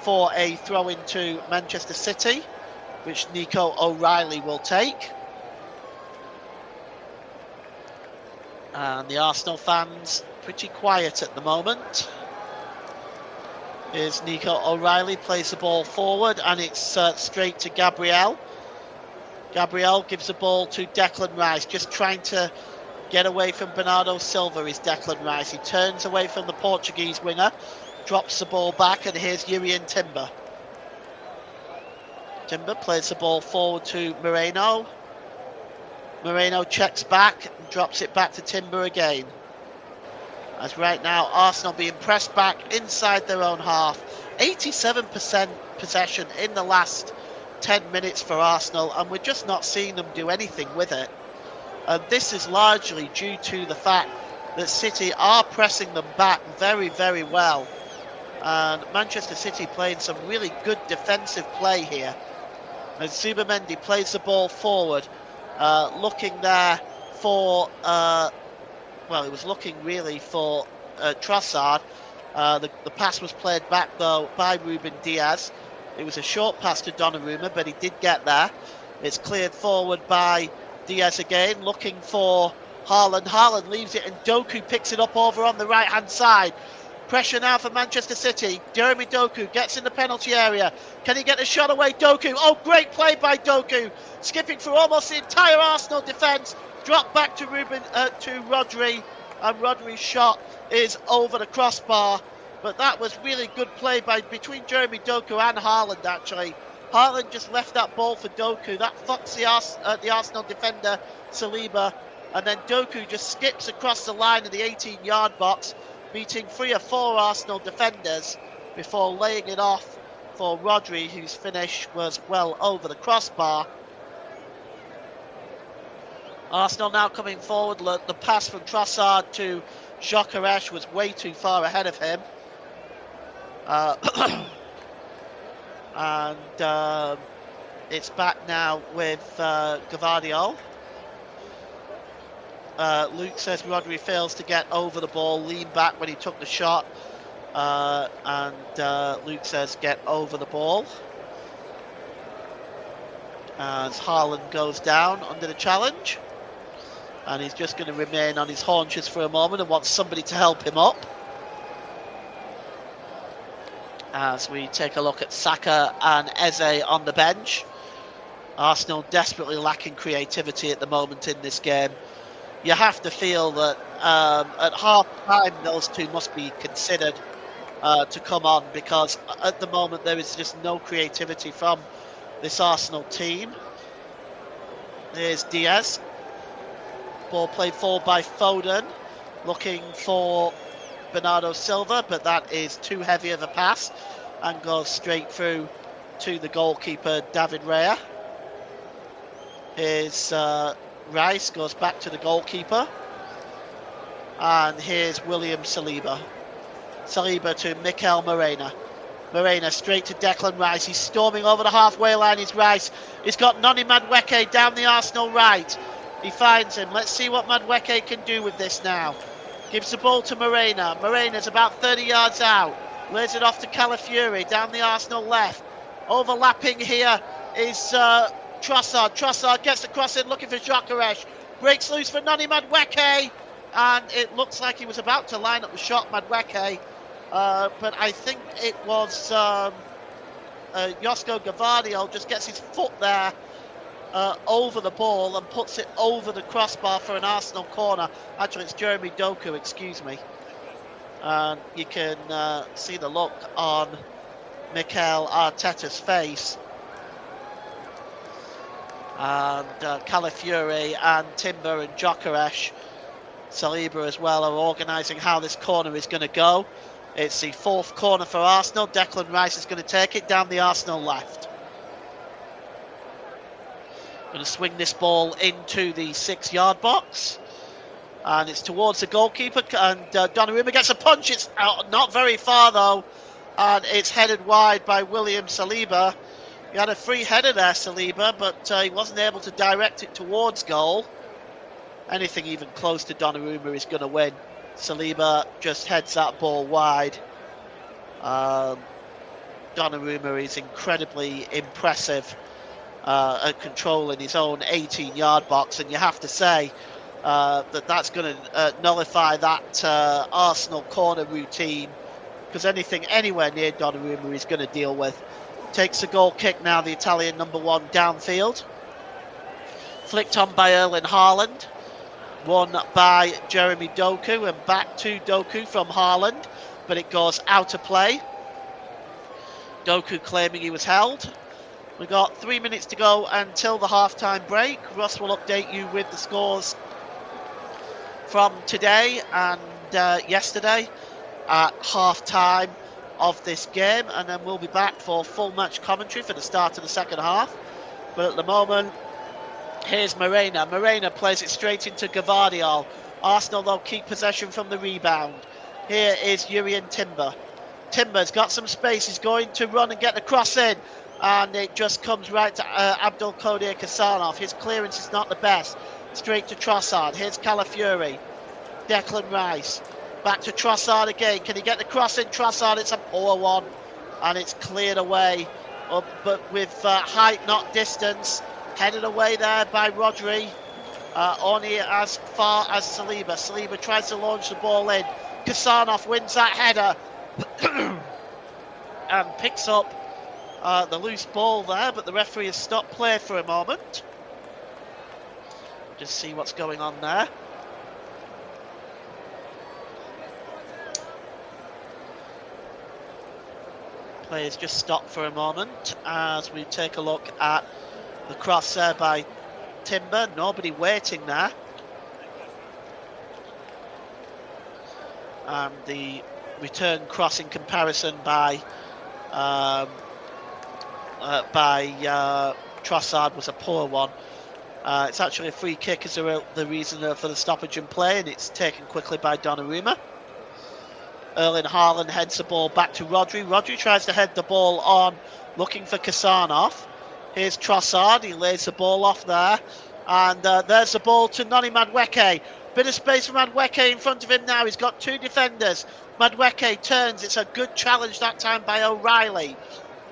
for a throw into Manchester City, which Nico O'Reilly will take. And the Arsenal fans pretty quiet at the moment. Here's Nico O'Reilly, plays the ball forward, and it's straight to Gabriel. Gabriel gives the ball to Declan Rice, just trying to get away from Bernardo Silva is Declan Rice. He turns away from the Portuguese winger, drops the ball back, and here's Jurrien Timber. Timber plays the ball forward to Moreno. Moreno checks back and drops it back to Timber again. As right now, Arsenal being pressed back inside their own half. 87% possession in the last 10 minutes for Arsenal, and we're just not seeing them do anything with it. And this is largely due to the fact that City are pressing them back very, very well. And Manchester City playing some really good defensive play here. As Zubimendi plays the ball forward, looking there for... well, he was looking really for Trossard. The pass was played back, though, by Ruben Diaz. It was a short pass to Donnarumma, but he did get there. It's cleared forward by Diaz again, looking for Haaland. Haaland leaves it, and Doku picks it up over on the right-hand side. Pressure now for Manchester City. Jeremy Doku gets in the penalty area. Can he get the shot away? Doku. Oh, great play by Doku. Skipping through almost the entire Arsenal defence. Drop back to Rodri, and Rodri's shot is over the crossbar. But that was really good play between Jeremy Doku and Haaland, actually. Haaland just left that ball for Doku. That fucks the Arsenal defender, Saliba. And then Doku just skips across the line of the 18-yard box, beating 3 or 4 Arsenal defenders before laying it off for Rodri, whose finish was well over the crossbar. Arsenal now coming forward. The pass from Trossard to Gyökeres was way too far ahead of him. And it's back now with Gvardiol. Luke says Rodri fails to get over the ball, lean back when he took the shot. And Luke says get over the ball. As Haaland goes down under the challenge. And he's just going to remain on his haunches for a moment and wants somebody to help him up. As we take a look at Saka and Eze on the bench. Arsenal desperately lacking creativity at the moment in this game. You have to feel that at half time those two must be considered to come on, because at the moment there is just no creativity from this Arsenal team. There's Diaz. Ball played forward by Foden, looking for Bernardo Silva, but that is too heavy of a pass and goes straight through to the goalkeeper, David Raya. Here's Rice, goes back to the goalkeeper. And here's William Saliba. Saliba to Mikel Morena. Morena straight to Declan Rice. He's storming over the halfway line. Is Rice. He's got Noni Madueke down the Arsenal right. He finds him. Let's see what Madueke can do with this now. Gives the ball to Morena. Morena's about 30 yards out. Lays it off to Calafiori down the Arsenal left. Overlapping here is Trossard. Trossard gets the cross in, looking for Gyökeres. Breaks loose for Noni Madueke. And it looks like he was about to line up the shot, Madueke. But I think it was Josko Gvardiol just gets his foot there over the ball and puts it over the crossbar for an Arsenal corner. Actually, it's Jeremy Doku, excuse me. And you can see the look on Mikel Arteta's face. And Calafiori and Timber and Gyökeres, Saliba as well, are organising how this corner is going to go. It's the fourth corner for Arsenal. Declan Rice is going to take it down the Arsenal left. Going to swing this ball into the 6-yard box. And it's towards the goalkeeper. And Donnarumma gets a punch. It's out, not very far though. And it's headed wide by William Saliba. He had a free header there, Saliba, but he wasn't able to direct it towards goal. Anything even close to Donnarumma is going to win. Saliba just heads that ball wide. Donnarumma is incredibly impressive at controlling his own 18-yard box, and you have to say that's going to nullify that Arsenal corner routine, because anything anywhere near Donnarumma is going to deal with. Takes a goal kick now, the Italian number 1 downfield. Flicked on by Erling Haaland. Won by Jeremy Doku, and back to Doku from Haaland, but it goes out of play. Doku claiming he was held. We've got 3 minutes to go until the half-time break. Russ will update you with the scores from today and yesterday at half-time of this game, and then we'll be back for full match commentary for the start of the second half. But at the moment, here's Morena. Morena plays it straight into Gvardiol. Arsenal, though, keep possession from the rebound. Here is Jurrien Timber. Timber's got some space. He's going to run and get the cross in. And it just comes right to Abdulkadir Kasanov. His clearance is not the best. Straight to Trossard. Here's Calafiori. Declan Rice. Back to Trossard again. Can he get the cross in? Trossard, it's a poor one. And it's cleared away. But with height, not distance. Headed away there by Rodri. Only as far as Saliba. Saliba tries to launch the ball in. Kasanov wins that header. And picks up the loose ball there. But the referee has stopped play for a moment. Just see what's going on there. Players just stop for a moment as we take a look at the cross there by Timber. Nobody waiting there. And the return cross in comparison by Trossard was a poor one. It's actually a free kick as the reason for the stoppage in play, and it's taken quickly by Donnarumma. Erling Haaland heads the ball back to Rodri. Rodri tries to head the ball on, looking for Kasanov. Here's Trossard. He lays the ball off there. And there's the ball to Noni Madueke. Bit of space for Madueke in front of him now. He's got 2 defenders. Madueke turns. It's a good challenge that time by O'Reilly.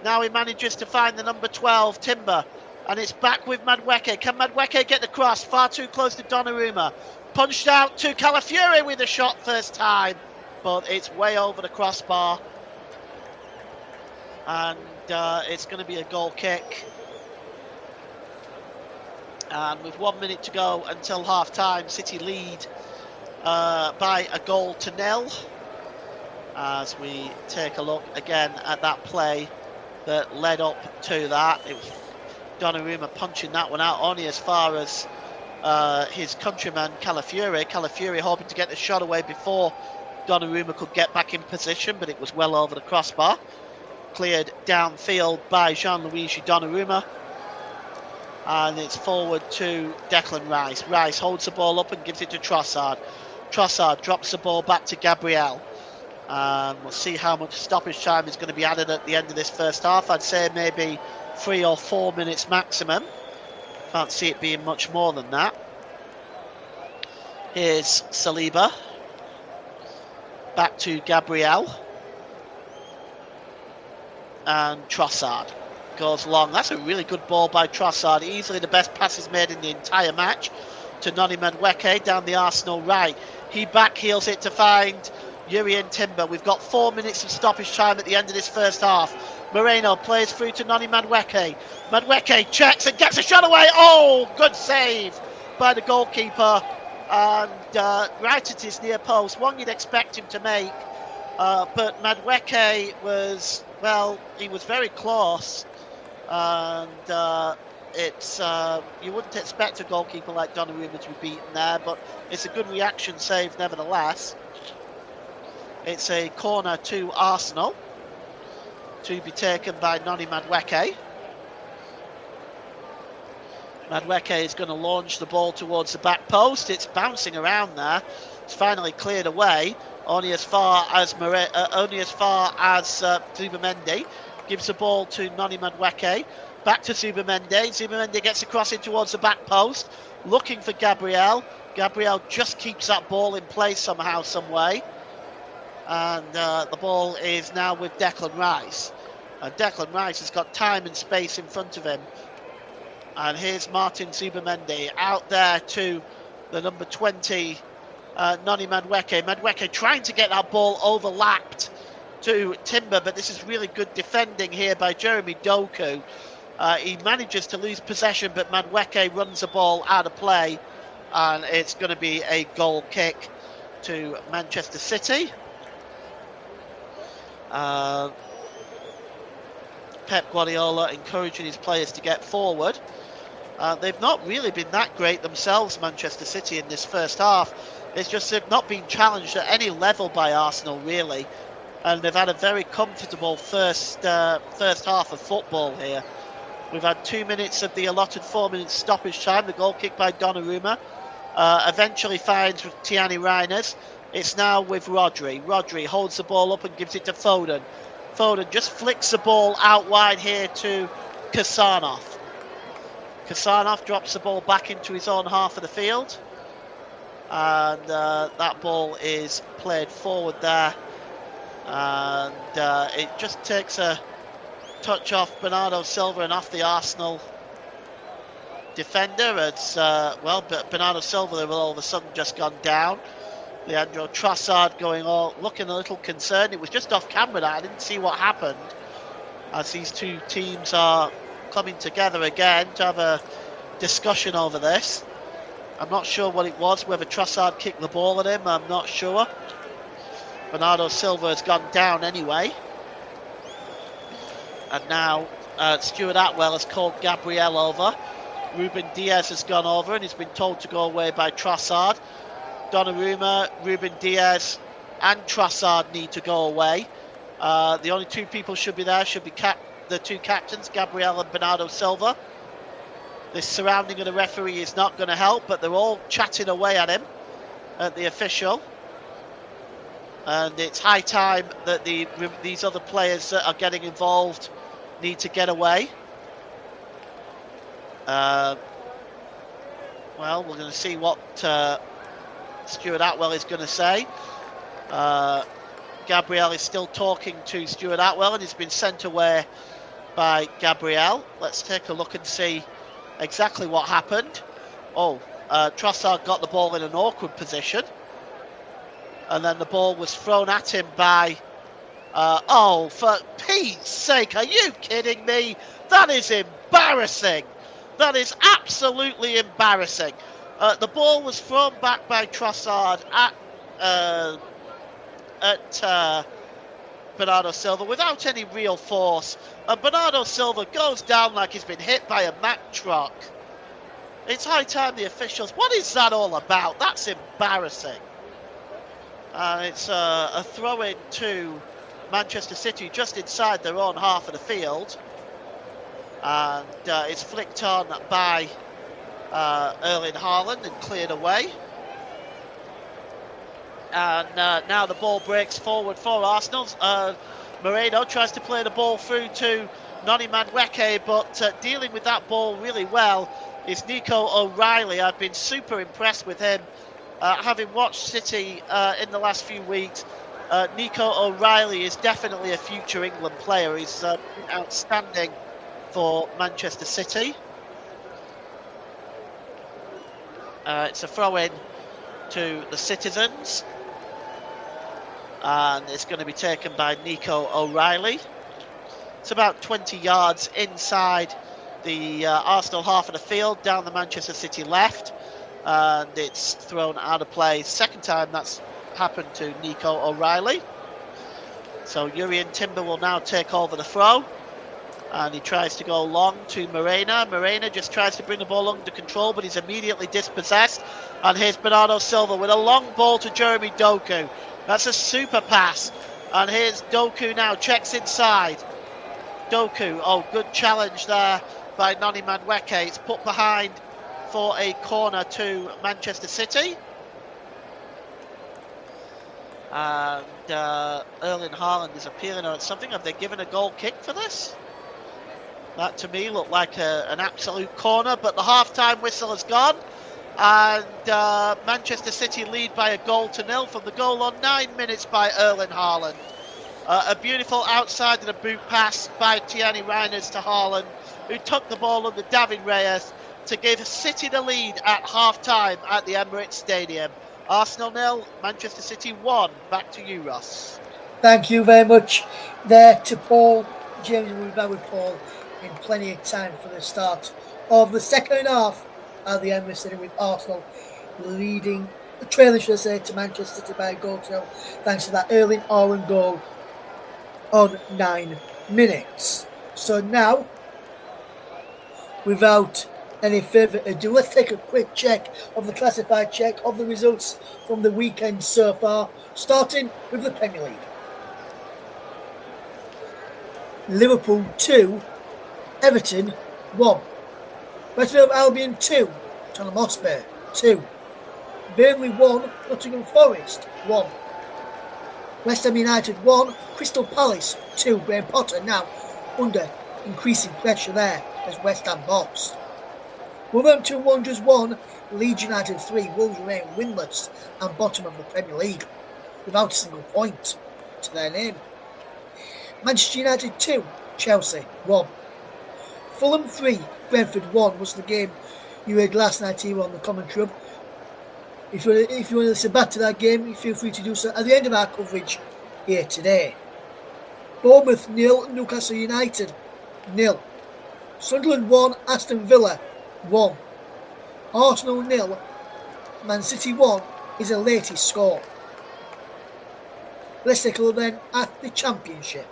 Now he manages to find the number 12, Timber. And it's back with Madueke. Can Madueke get the cross? Far too close to Donnarumma. Punched out to Calafiori with a shot first time. But it's way over the crossbar. And it's going to be a goal kick. And with 1 minute to go until half-time, City lead by a goal to nil. As we take a look again at that play that led up to that. It was Donnarumma punching that one out only as far as his countryman Calafiori. Calafiori hoping to get the shot away before Donnarumma could get back in position, but it was well over the crossbar. Cleared downfield by Gianluigi Donnarumma. And it's forward to Declan Rice. Rice holds the ball up and gives it to Trossard. Trossard drops the ball back to Gabriel. And we'll see how much stoppage time is going to be added at the end of this first half. I'd say maybe 3 or 4 minutes maximum. Can't see it being much more than that. Here's Saliba. Back to Gabriel. And Trossard. goes long. That's a really good ball by Trossard. Easily the best passes made in the entire match to Noni Madueke down the Arsenal right. He backheels it to find Jurrien Timber. We've got 4 minutes of stoppage time at the end of this first half. Moreno plays through to Noni Madueke. Madueke checks and gets a shot away. Oh, good save by the goalkeeper. And right at his near post, one you'd expect him to make. But Madueke was, well, he was very close. And it's you wouldn't expect a goalkeeper like Donnarumma to be beaten there, but it's a good reaction save nevertheless. It's a corner to Arsenal to be taken by Noni Madueke. Madueke is going to launch the ball towards the back post. It's bouncing around there. It's finally cleared away, only as far as Zubamendi gives the ball to Noni Madueke. Back to Zubamendi. Zubamendi gets across it towards the back post, looking for Gabriel. Gabriel just keeps that ball in place somehow, some way. And the ball is now with Declan Rice. And Declan Rice has got time and space in front of him. And here's Martin Zubamendi out there to the number 20, Noni Madueke. Madueke trying to get that ball overlapped to Timber, but this is really good defending here by Jeremy Doku. He manages to lose possession, but Madueke runs the ball out of play, and it's going to be a goal kick to Manchester City. Pep Guardiola encouraging his players to get forward. They've not really been that great themselves, Manchester City, in this first half. It's just they've not been challenged at any level by Arsenal, really. And they've had a very comfortable first half of football here. We've had 2 minutes of the allotted 4 minutes stoppage time. The goal kick by Donnarumma eventually finds Tiani Reiners. It's now with Rodri. Rodri holds the ball up and gives it to Foden. Foden just flicks the ball out wide here to Kasanov. Kasanov drops the ball back into his own half of the field. And that ball is played forward there. And it just takes a touch off Bernardo Silva and off the Arsenal defender. It's but Bernardo Silva have all of a sudden just gone down. Leandro Trossard looking a little concerned. It was just off camera that I didn't see what happened, as these two teams are coming together again to have a discussion over this. I'm not sure what it was, whether Trossard kicked the ball at him, I'm not sure. Bernardo Silva has gone down anyway. And now Stuart Atwell has called Gabriel over. Ruben Diaz has gone over and he's been told to go away by Trossard. Donnarumma, Ruben Diaz and Trossard need to go away. The only two people should be there should be the two captains, Gabriel and Bernardo Silva. This surrounding of the referee is not going to help, but they're all chatting away at him, at the official. And it's high time that these other players that are getting involved need to get away. Well, we're going to see what Stuart Atwell is going to say. Gabriel is still talking to Stuart Atwell and he's been sent away by Gabriel. Let's take a look and see exactly what happened. Trossard got the ball in an awkward position. And then the ball was thrown at him by... for Pete's sake, are you kidding me? That is embarrassing. That is absolutely embarrassing. The ball was thrown back by Trossard at Bernardo Silva without any real force. And Bernardo Silva goes down like he's been hit by a Mack truck. It's high time the officials... What is that all about? That's embarrassing. It's a throw-in to Manchester City just inside their own half of the field. And it's flicked on by Erling Haaland and cleared away. And now the ball breaks forward for Arsenal. Moreno tries to play the ball through to Noni Madueke, but dealing with that ball really well is Nico O'Reilly. I've been super impressed with him. Having watched City in the last few weeks, Nico O'Reilly is definitely a future England player. He's outstanding for Manchester City. It's a throw-in to the Citizens, and it's going to be taken by Nico O'Reilly. It's about 20 yards inside the Arsenal half of the field, down the Manchester City left, and it's thrown out of play. Second time that's happened to Nico O'Reilly. So Jurrien Timber will now take over the throw, and he tries to go long to Morena. Morena just tries to bring the ball under control, but he's immediately dispossessed. And here's Bernardo Silva with a long ball to Jeremy Doku. That's a super pass. And here's Doku now, checks inside. Doku, oh, good challenge there by Noni Madueke. It's put behind for a corner to Manchester City. And Erling Haaland is appealing on something. Have they given a goal kick for this? That to me looked like an absolute corner, but the half-time whistle has gone. And Manchester City lead by 1-0 from the goal on 9 minutes by Erling Haaland. A beautiful outside of the boot pass by Thierry Reiners to Haaland, who took the ball under David Reyes to give City the lead at half-time at the Emirates Stadium. Arsenal 0, Manchester City 1. Back to you, Ross. Thank you very much there to Paul. James will be back with Paul in plenty of time for the start of the second half at the Emirates Stadium, with Arsenal leading, trailing, should I say, to Manchester City by a goal to nil, thanks to that Erling Haaland goal on 9 minutes. So now, without any further ado, let's take a quick check of the classified check of the results from the weekend so far, starting with the Premier League. Liverpool 2, Everton 1. Brighton Hove Albion 2, Tottenham Hotspur 2. Burnley 1, Nottingham Forest 1. West Ham United 1, Crystal Palace 2. Graham Potter now under increasing pressure there as West Ham boss. Wolverhampton Wanderers 1, Leeds United 3. Wolves remain winless and bottom of the Premier League without a single point to their name. Manchester United 2, Chelsea 1. Fulham 3, Brentford 1 was the game you heard last night here on the Commenttary Hub. If you want to listen back to that game, you feel free to do so at the end of our coverage here today. Bournemouth 0, Newcastle United 0. Sunderland 1, Aston Villa 1. Arsenal 0, Man City 1 is the latest score. Let's take a look then at the Championship.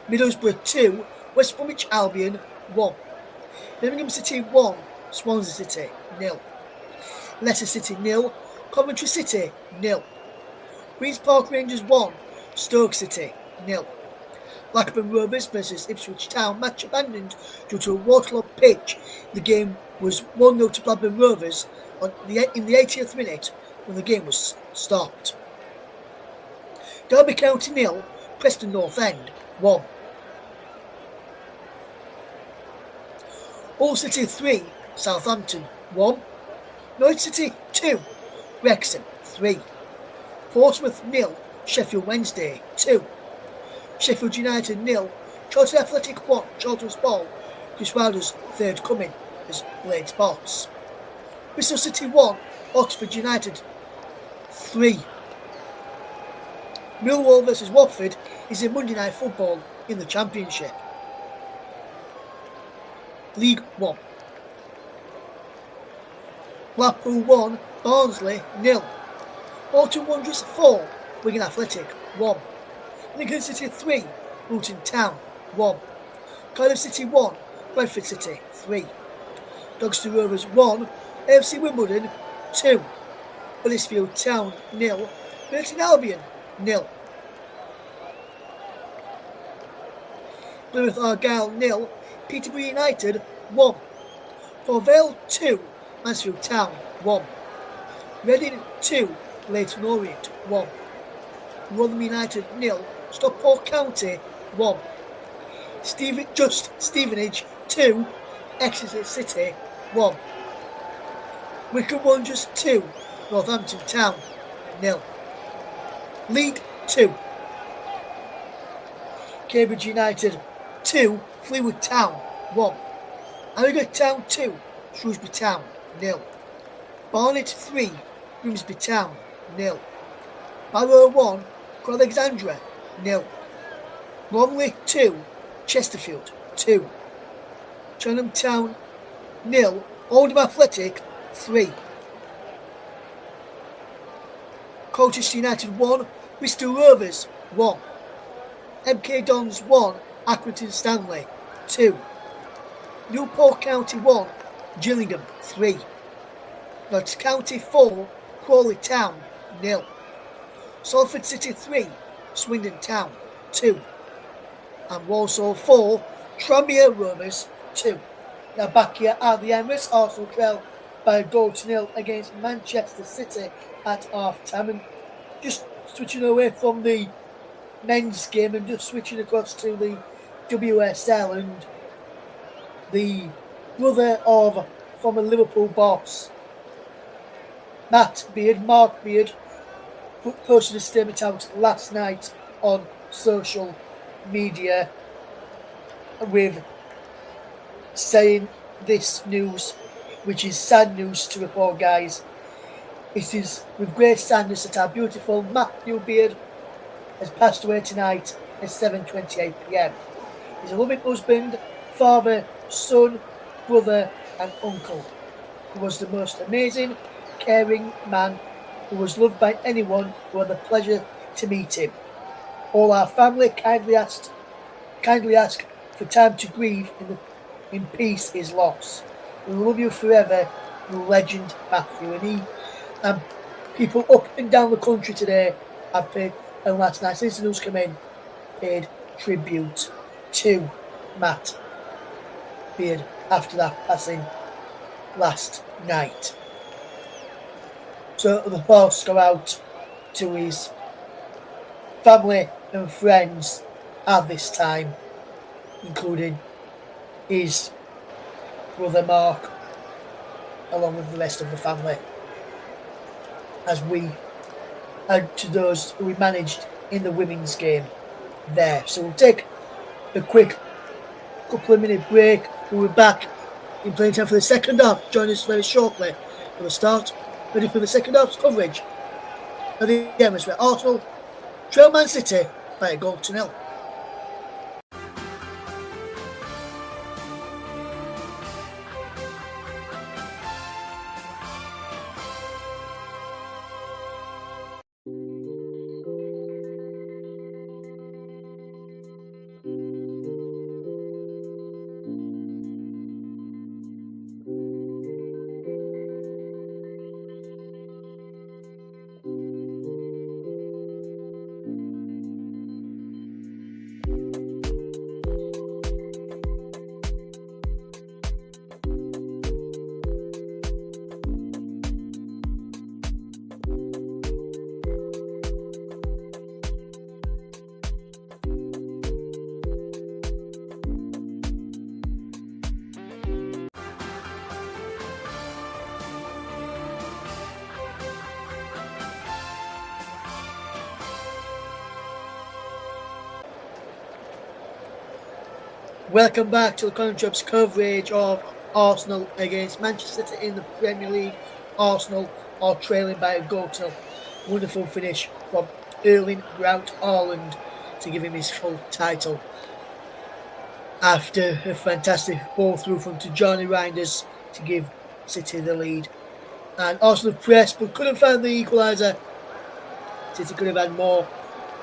Middlesbrough 2, West Bromwich Albion 1. Birmingham City 1, Swansea City 0. Leicester City 0, Coventry City 0. Queen's Park Rangers 1, Stoke City 0. Blackburn Rovers versus Ipswich Town, match abandoned due to a waterlogged pitch. The game was 1-0 to Blackburn Rovers in the 80th minute when the game was stopped. Derby County 0, Preston North End 1. Hull City 3, Southampton 1. Norwich City 2, Wrexham 3. Portsmouth 0, Sheffield Wednesday 2. Sheffield United 0, Charlton Athletic 1, Charlton's ball, Chris Wilder's third coming as Blades boss. Bristol City 1, Oxford United 3. Millwall versus Watford is a Monday Night Football in the Championship. League 1. Blackpool 1, Barnsley 0. Bolton Wanderers 4, Wigan Athletic 1. Lincoln City 3, Luton Town 1. Cardiff City 1, Bradford City 3. Doncaster Rovers 1, AFC Wimbledon 2. Huddersfield Town 0, Burton Albion 0. Plymouth Argyle 0, Peterborough United 1. Port Vale 2, Mansfield Town 1. Reading 2, Leyton Orient 1. Rotherham United 0, Stockport County 1. Stevenage 2, Exeter City 1. Wycombe Wanderers 2, Northampton Town 0. League 2. Cambridge United 2, Fleetwood Town 1. Harrogate Town 2, Shrewsbury Town 0. Barnet 3, Grimsby Town 0. Barrow 1, Alexandra 0. Bromley 2, Chesterfield 2. Cheltenham Town 0, Oldham Athletic 3. Colchester United 1, Bristol Rovers 1. MK Dons 1, Accrington Stanley 2. Newport County 1, Gillingham 3. Notts County 4, Crawley Town 0. Salford City 3, Swindon Town 2. And Walsall 4, Tranmere Rovers 2. Now back here at the Emirates, Arsenal trail by a goal to 0 against Manchester City at half time. And just switching away from the men's game and just switching across to the WSL, and the brother of former Liverpool boss Mark Beard, posted a statement out last night on social media with saying this news, which is sad news to report, guys. It is with great sadness that our beautiful Matthew Beard has passed away tonight at 7:28 p.m. He's a loving husband, father, son, brother and uncle. He was the most amazing, caring man who was loved by anyone who had the pleasure to meet him. All our family kindly ask for time to grieve in peace his loss. We will love you forever, you legend Matthew. And he and people up and down the country today have paid, and last night since the news came in, paid tribute to Matt Beard after that passing last night. So the thoughts go out to his family and friends at this time, including his brother Mark, along with the rest of the family, as we add to those who we managed in the women's game there. So we'll take a quick couple of minute break. We'll be back in playing time for the second half. Join us very shortly for the start. Ready for the second half's coverage of the Emirates, where Arsenal trail Man City by a goal to 0. Welcome back to the Commenttary Hub's coverage of Arsenal against Manchester City in the Premier League. Arsenal are trailing by a goal to 0. Wonderful finish from Erling Braut Haaland to give him his full title after a fantastic ball through from Tijani Reinders to give City the lead. And Arsenal pressed but couldn't find the equaliser. City could have had more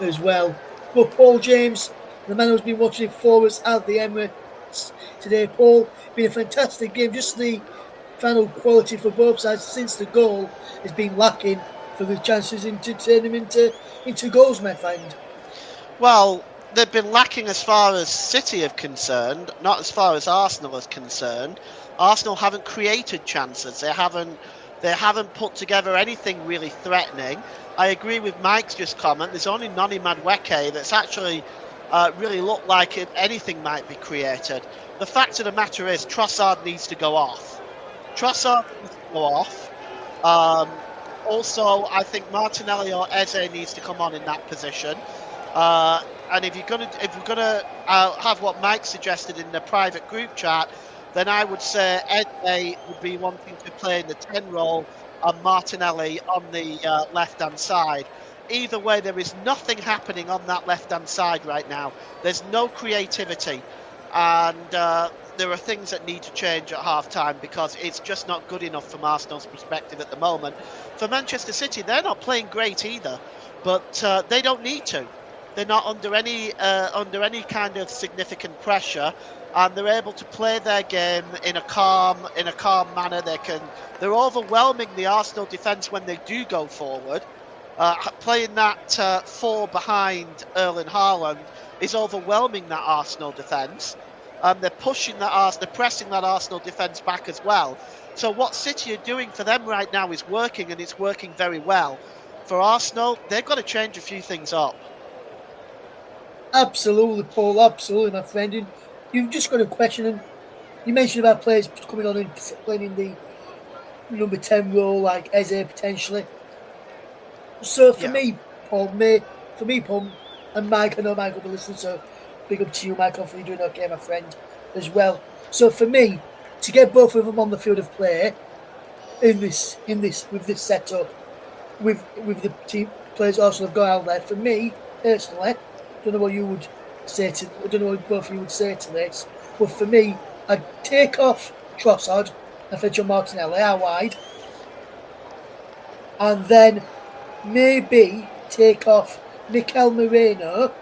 as well. But Paul James, the man who's been watching it for us at the Emirates today, Paul, been a fantastic game. Just the final quality for both sides since the goal has been lacking for the chances to turn them into goals, my friend. Well, they've been lacking as far as City are concerned, not as far as Arsenal is concerned. Arsenal haven't created chances. They haven't put together anything really threatening. I agree with Mike's just comment. There's only Noni Madueke that's actually really looked like anything might be created. The fact of the matter is Trossard needs to go off. Also, I think Martinelli or Eze needs to come on in that position. And if you're gonna have what Mike suggested in the private group chat, then I would say Eze would be wanting to play in the 10 role and Martinelli on the left-hand side. Either way, there is nothing happening on that left-hand side right now. There's no creativity, and there are things that need to change at half-time because it's just not good enough from Arsenal's perspective at the moment. For Manchester City, they're not playing great either, but they don't need to. They're not under any kind of significant pressure, and they're able to play their game in a calm manner. They're overwhelming the Arsenal defence when they do go forward. Playing that 4 behind Erling Haaland is overwhelming that Arsenal defence. They're pressing that Arsenal defence back as well. So what City are doing for them right now is working, and it's working very well. For Arsenal, they've got to change a few things up. Absolutely, Paul. Absolutely, my friend. And you've just got a question. And you mentioned about players coming on and playing in the number 10 role, like Eze potentially. So for me, Paul, and Mike, I know Mike will be listening, so big up to you, Mike. Hopefully you're doing okay, my friend, as well. So for me, to get both of them on the field of play with this setup, with the team players also have got out there, for me personally, I don't know what you would say to. I don't know what both of you would say to this, but for me, I'd take off Trossard and feature Martinelli out wide, and then maybe take off Mikel Merino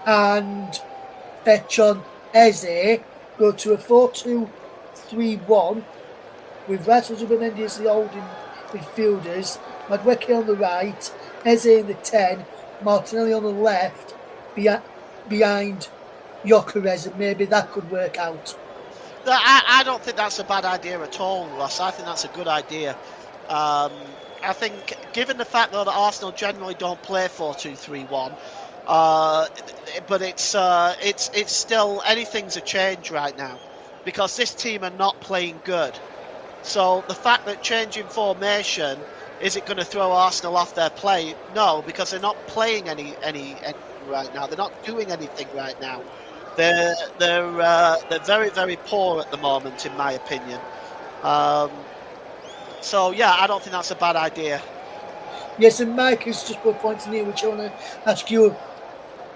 and fetch on Eze, go to a 4-2-3-1 with Rasmus Zubimendi as the holding midfielders, Madueke on the right, Eze in the 10, Martinelli on the left, behind Gyökeres, and maybe that could work out. I don't think that's a bad idea at all, Ross. I think that's a good idea. I think, given the fact that Arsenal generally don't play 4-2-3-1, but it's still, anything's a change right now because this team are not playing good. So the fact that changing formation, is it going to throw Arsenal off their play? No, because they're not playing any right now. They're not doing anything right now. They're very, very poor at the moment, in my opinion. So yeah, I don't think that's a bad idea. Yes, and Mike has just put a point in here which I want to ask you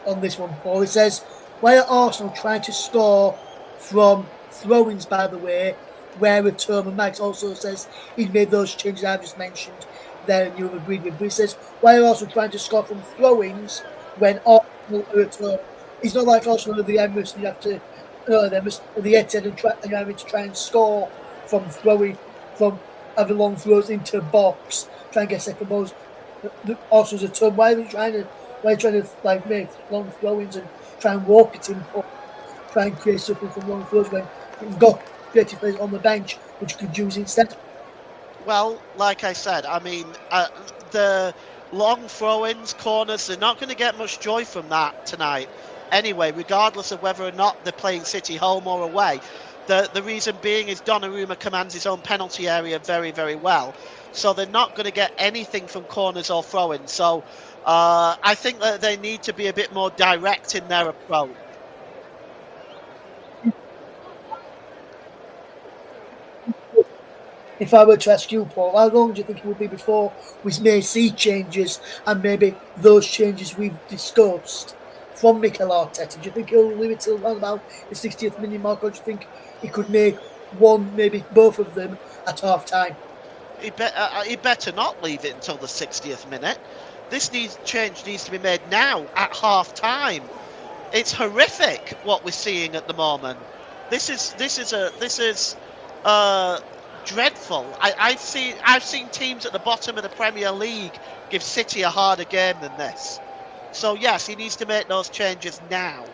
on this one, Paul. It says, why are Arsenal trying to score from throw-ins, by the way, where a term, and Mike also says he's made those changes I've just mentioned there and you've agreed with, but he says, why are Arsenal trying to score from throw-ins when Arsenal are at home? It's not like Arsenal are the Emirates and you have to, the Etihad and having to try and score from throwing, from having long throws into a box, try and get second balls. Arsenal's a turn. Why are they trying to like make long throw-ins and try and walk it in, try and create something from long throws when you've got creative players on the bench which you could use instead? Well, like I said, I mean, the long throw-ins, corners, they're not going to get much joy from that tonight. Anyway, regardless of whether or not they're playing City home or away. The reason being is Donnarumma commands his own penalty area very, very well. So they're not going to get anything from corners or throw-ins. So I think that they need to be a bit more direct in their approach. If I were to ask you, Paul, how long do you think it will be before we may see changes, and maybe those changes we've discussed from Mikel Arteta? Do you think he'll leave it till around about the 60th minute mark, or do you think he could make one, maybe both of them at half time? He better not leave it until the 60th minute. This change needs to be made now at half time. It's horrific what we're seeing at the moment. This is dreadful. I've seen teams at the bottom of the Premier League give City a harder game than this. So yes, he needs to make those changes now.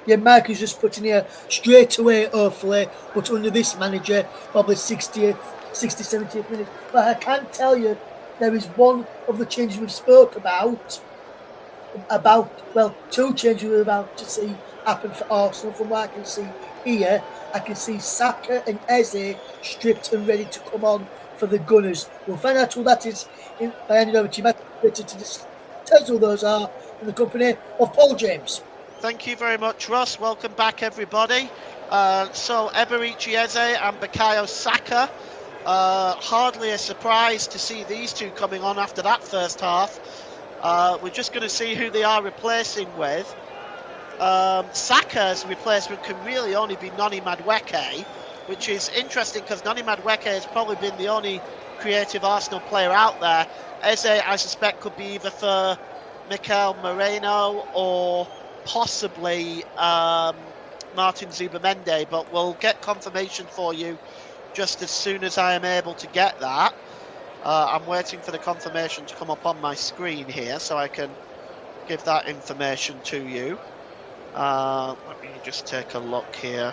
Yeah, Mike is just putting here straight away, hopefully, but under this manager, probably 60th, 70th minute. But I can tell you, there is one of the changes we've spoke about, two changes we're about to see happen for Arsenal. From what I can see here, I can see Saka and Eze stripped and ready to come on for the Gunners. We'll find out who that is by handing over to you, Matt, to tell us who those are. in the company of Paul James. Thank you very much, Ross. Welcome back, everybody. So Eberici Eze and Bukayo Saka. Hardly a surprise to see these two coming on after that first half. We're just going to see who they are replacing with. Saka's replacement can really only be Noni Madueke, which is interesting because Noni Madueke has probably been the only creative Arsenal player out there. Eze, I suspect, could be either for Mikel Moreno or possibly Martin Zubamende, but we'll get confirmation for you just as soon as I am able to get that. I'm waiting for the confirmation to come up on my screen here so I can give that information to you. Let me just take a look here.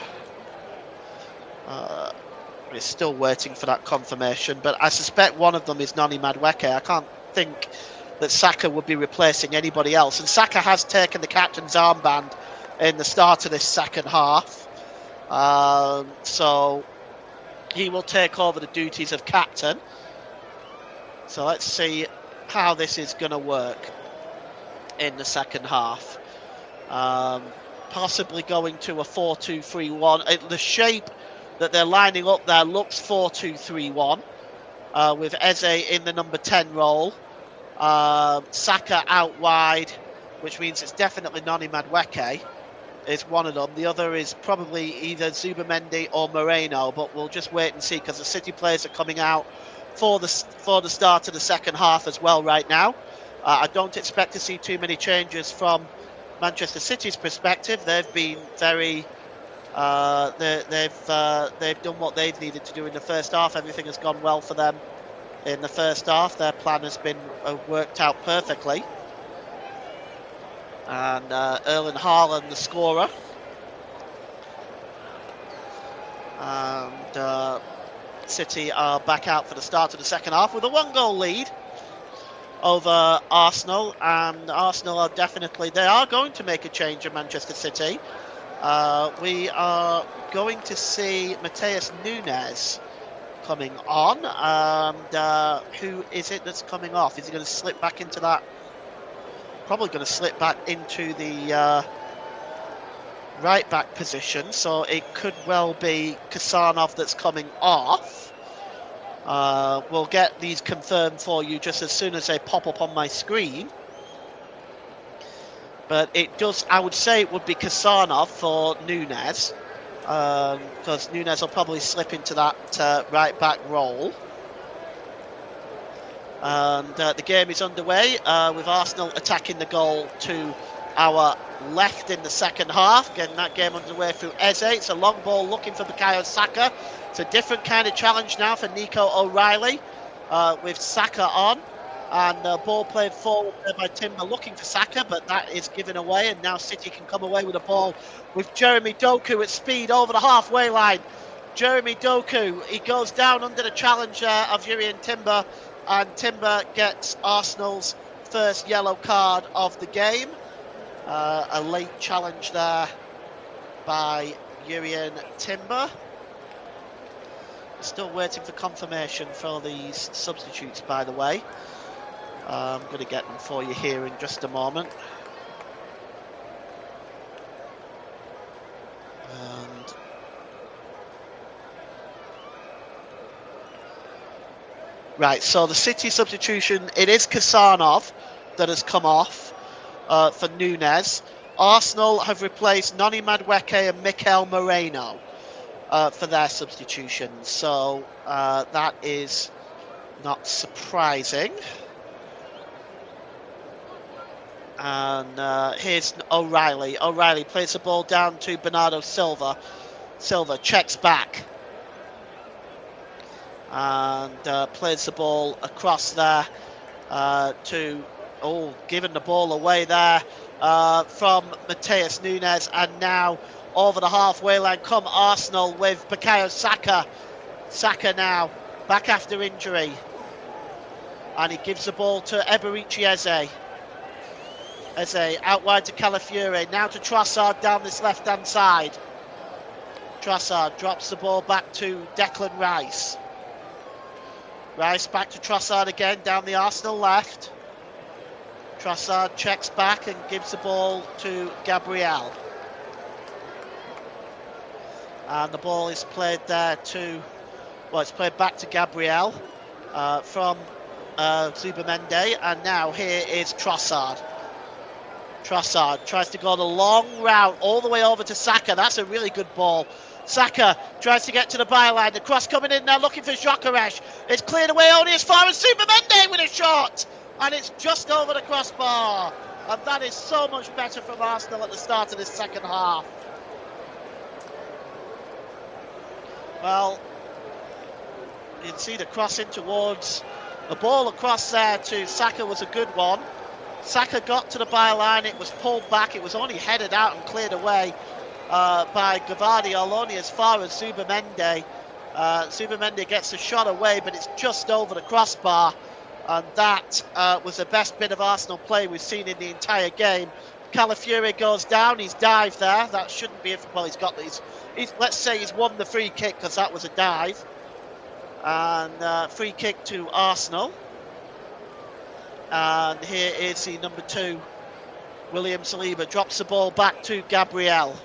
We're still waiting for that confirmation, but I suspect one of them is Noni Madueke. I can't think that Saka would be replacing anybody else. And Saka has taken the captain's armband in the start of this second half. So he will take over the duties of captain. So let's see how this is going to work in the second half. Possibly going to a 4-2-3-1. The shape that they're lining up there looks 4-2-3-1 with Eze in the number 10 role. Saka out wide, which means it's definitely Noni Madueke is one of them. The other is probably either Zubamendi or Moreno, but we'll just wait and see because the City players are coming out for the start of the second half as well right now. I don't expect to see too many changes from Manchester City's perspective. They've been very they've done what they've needed to do in the first half. Everything has gone well for them in the first half. Their plan has been worked out perfectly. And Erling Haaland, the scorer. And City are back out for the start of the second half with a 1-goal lead over Arsenal. And Arsenal are they are going to make a change in Manchester City. We are going to see Matheus Nunes coming on. And who is it that's coming off? Is he going to slip back into that? Probably going to slip back into the right back position, so it could well be Kasanov that's coming off. We'll get these confirmed for you just as soon as they pop up on my screen. But it does, I would say it would be Kasanov for Nunes, because Nunes will probably slip into that right back role. And the game is underway with Arsenal attacking the goal to our left in the second half, getting that game underway through Eze. It's a long ball looking for Bukayo Saka. It's a different kind of challenge now for Nico O'Reilly with Saka on. And ball played forward there by Timber looking for Saka, but that is given away. And now City can come away with a ball with Jeremy Doku at speed over the halfway line. Jeremy Doku, he goes down under the challenge of Jurrien Timber. And Timber gets Arsenal's first yellow card of the game. A late challenge there by Jurrien Timber. Still waiting for confirmation for these substitutes, by the way. I'm going to get them for you here in just a moment. And right, so the City substitution, it is Kasanov that has come off for Nunes. Arsenal have replaced Noni Madueke and Mikel Moreno for their substitutions. So that is not surprising. And here's O'Reilly. O'Reilly plays the ball down to Bernardo Silva. Silva checks back. And plays the ball across there to, giving the ball away there from Matheus Nunes. And now over the halfway line come Arsenal with Bukayo Saka. Saka now back after injury. And he gives the ball to Eberici Eze. Eze out wide to Calafiore. Now to Trossard down this left-hand side. Trossard drops the ball back to Declan Rice. Rice back to Trossard again down the Arsenal left. Trossard checks back and gives the ball to Gabriel. And the ball is played there to, well, it's played back to Gabriel from Zubamende. And now here is Trossard. Trossard tries to go the long route all the way over to Saka. That's a really good ball. Saka tries to get to the byline. The cross coming in there looking for Gyökeres. It's cleared away only as far as Zubamende with a shot. And it's just over the crossbar. And that is so much better from Arsenal at the start of this second half. Well, you can see the cross in towards the ball across there to Saka was a good one. Saka got to the byline, it was pulled back, it was only headed out and cleared away by Gvardiol, only as far as Zubamende. Zubamende gets the shot away, but it's just over the crossbar, and that was the best bit of Arsenal play we've seen in the entire game. Calafiori goes down, he's dived there, that shouldn't be, well, he's got these. Let's say he's won the free kick because that was a dive. And free kick to Arsenal. And here is the number 2, William Saliba, drops the ball back to Gabriel.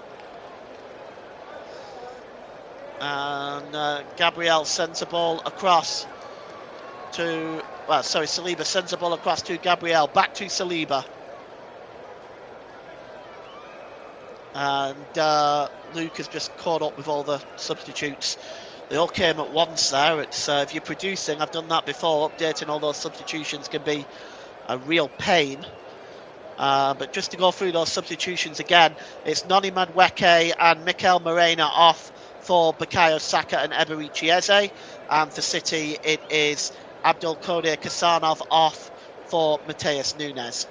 And Gabriel sends the ball across to, well, sorry, Saliba sends the ball across to Gabriel, back to Saliba. And Luke has just caught up with all the substitutes. They all came at once there. It's if you're producing, I've done that before, updating all those substitutions can be a real pain. But just to go through those substitutions again, it's Noni Madueke and Mikel Morena off for Bukayo Saka and Eberechi Eze. And for City, it is Abdulkadir Kasanov off for Mateus Nunes.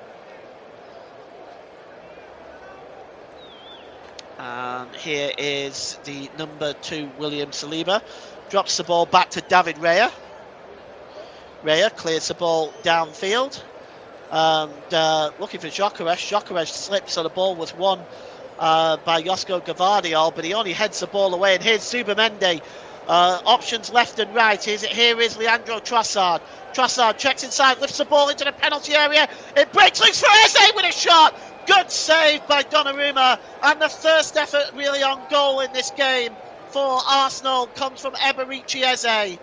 And here is the number 2, William Saliba. Drops the ball back to David Raya. Raya clears the ball downfield. And looking for Gyökeres. Gyökeres slips, so the ball was won by Josko Gvardiol, but he only heads the ball away. And here's Zubamende. Options left and right. Here is Leandro Trossard. Trossard checks inside, lifts the ball into the penalty area. It breaks loose for Eze with a shot. Good save by Donnarumma, and the first effort really on goal in this game for Arsenal comes from Eberechi Eze,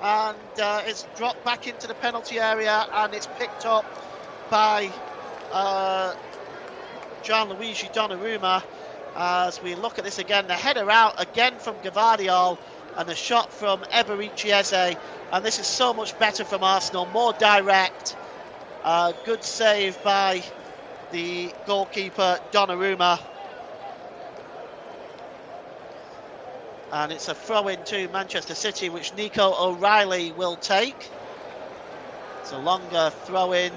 and it's dropped back into the penalty area and it's picked up by Gianluigi Donnarumma. As we look at this again, the header out again from Gvardiol and the shot from Eberechi Eze, and this is so much better from Arsenal, more direct. Good save by the goalkeeper Donnarumma, and it's a throw-in to Manchester City, which Nico O'Reilly will take. It's a longer throw-in,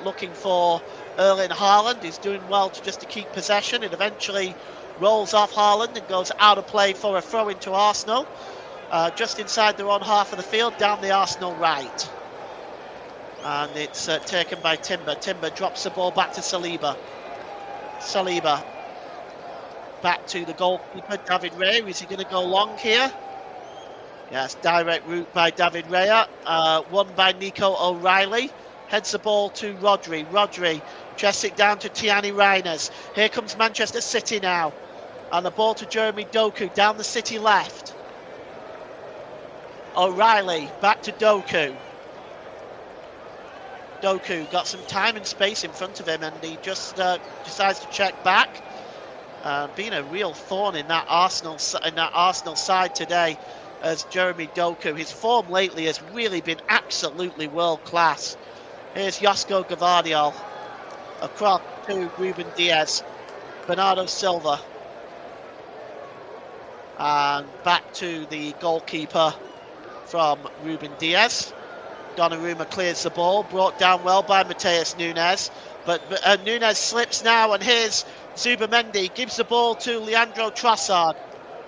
looking for Erling Haaland. He's doing well just to keep possession. It eventually rolls off Haaland and goes out of play for a throw-in to Arsenal, just inside their own half of the field, down the Arsenal right. And it's taken by Timber. Timber drops the ball back to Saliba. Saliba back to the goalkeeper, David Raya. Is he going to go long here? Yes, direct route by David Raya. Won by Nico O'Reilly. Heads the ball to Rodri. Rodri chests it down to Tiani Reiners. Here comes Manchester City now. And the ball to Jeremy Doku down the City left. O'Reilly back to Doku. Doku got some time and space in front of him, and he just decides to check back. Being a real thorn in that Arsenal side today, as Jeremy Doku. His form lately has really been absolutely world class. Here's Josko Gvardiol across to Ruben Diaz, Bernardo Silva, and back to the goalkeeper from Ruben Diaz. Donnarumma clears the ball, brought down well by Mateus Nunes, but Nunes slips now, and here's Zubamendi, gives the ball to Leandro Trossard.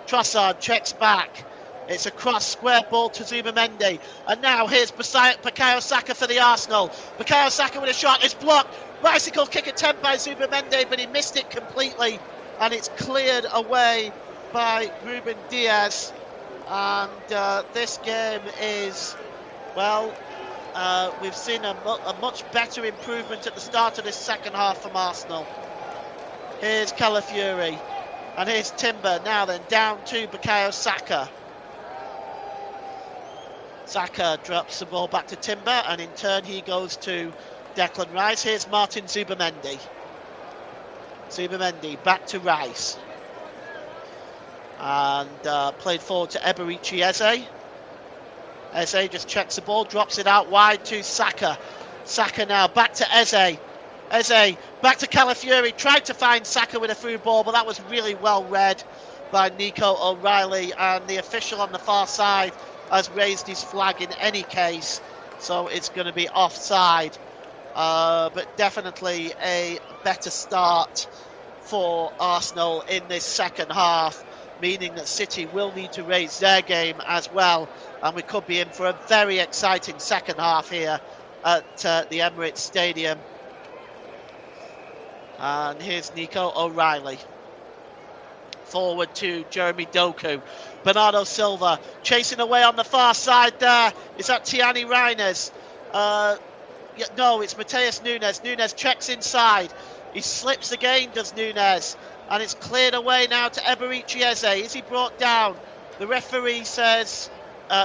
Trossard checks back. It's a cross square ball to Zubamendi, and now here's Bukayo Saka for the Arsenal. Bukayo Saka with a shot, it's blocked. Bicycle kick attempt by Zubamendi, but he missed it completely, and it's cleared away by Ruben Diaz. And this game is, well, we've seen a much better improvement at the start of this second half from Arsenal. Here's Calafiori, and here's Timber. Now then, down to Bukayo Saka. Saka drops the ball back to Timber, and in turn he goes to Declan Rice. Here's Martin Zubamendi. Zubamendi back to Rice. And played forward to Eberici Eze. Eze just checks the ball, drops it out wide to Saka. Saka now back to Eze. Eze back to Calafiori. Tried to find Saka with a through ball, but that was really well read by Nico O'Reilly. And the official on the far side has raised his flag in any case, so it's going to be offside. But definitely a better start for Arsenal in this second half, meaning that City will need to raise their game as well, and we could be in for a very exciting second half here at the Emirates Stadium. And here's Nico O'Reilly. Forward to Jeremy Doku. Bernardo Silva chasing away on the far side there. Is that Tiani Reiners? No, it's Mateus Nunes. Nunes checks inside. He slips again, does Nunes. And it's cleared away now to Eberici Eze. Is he brought down? The referee says,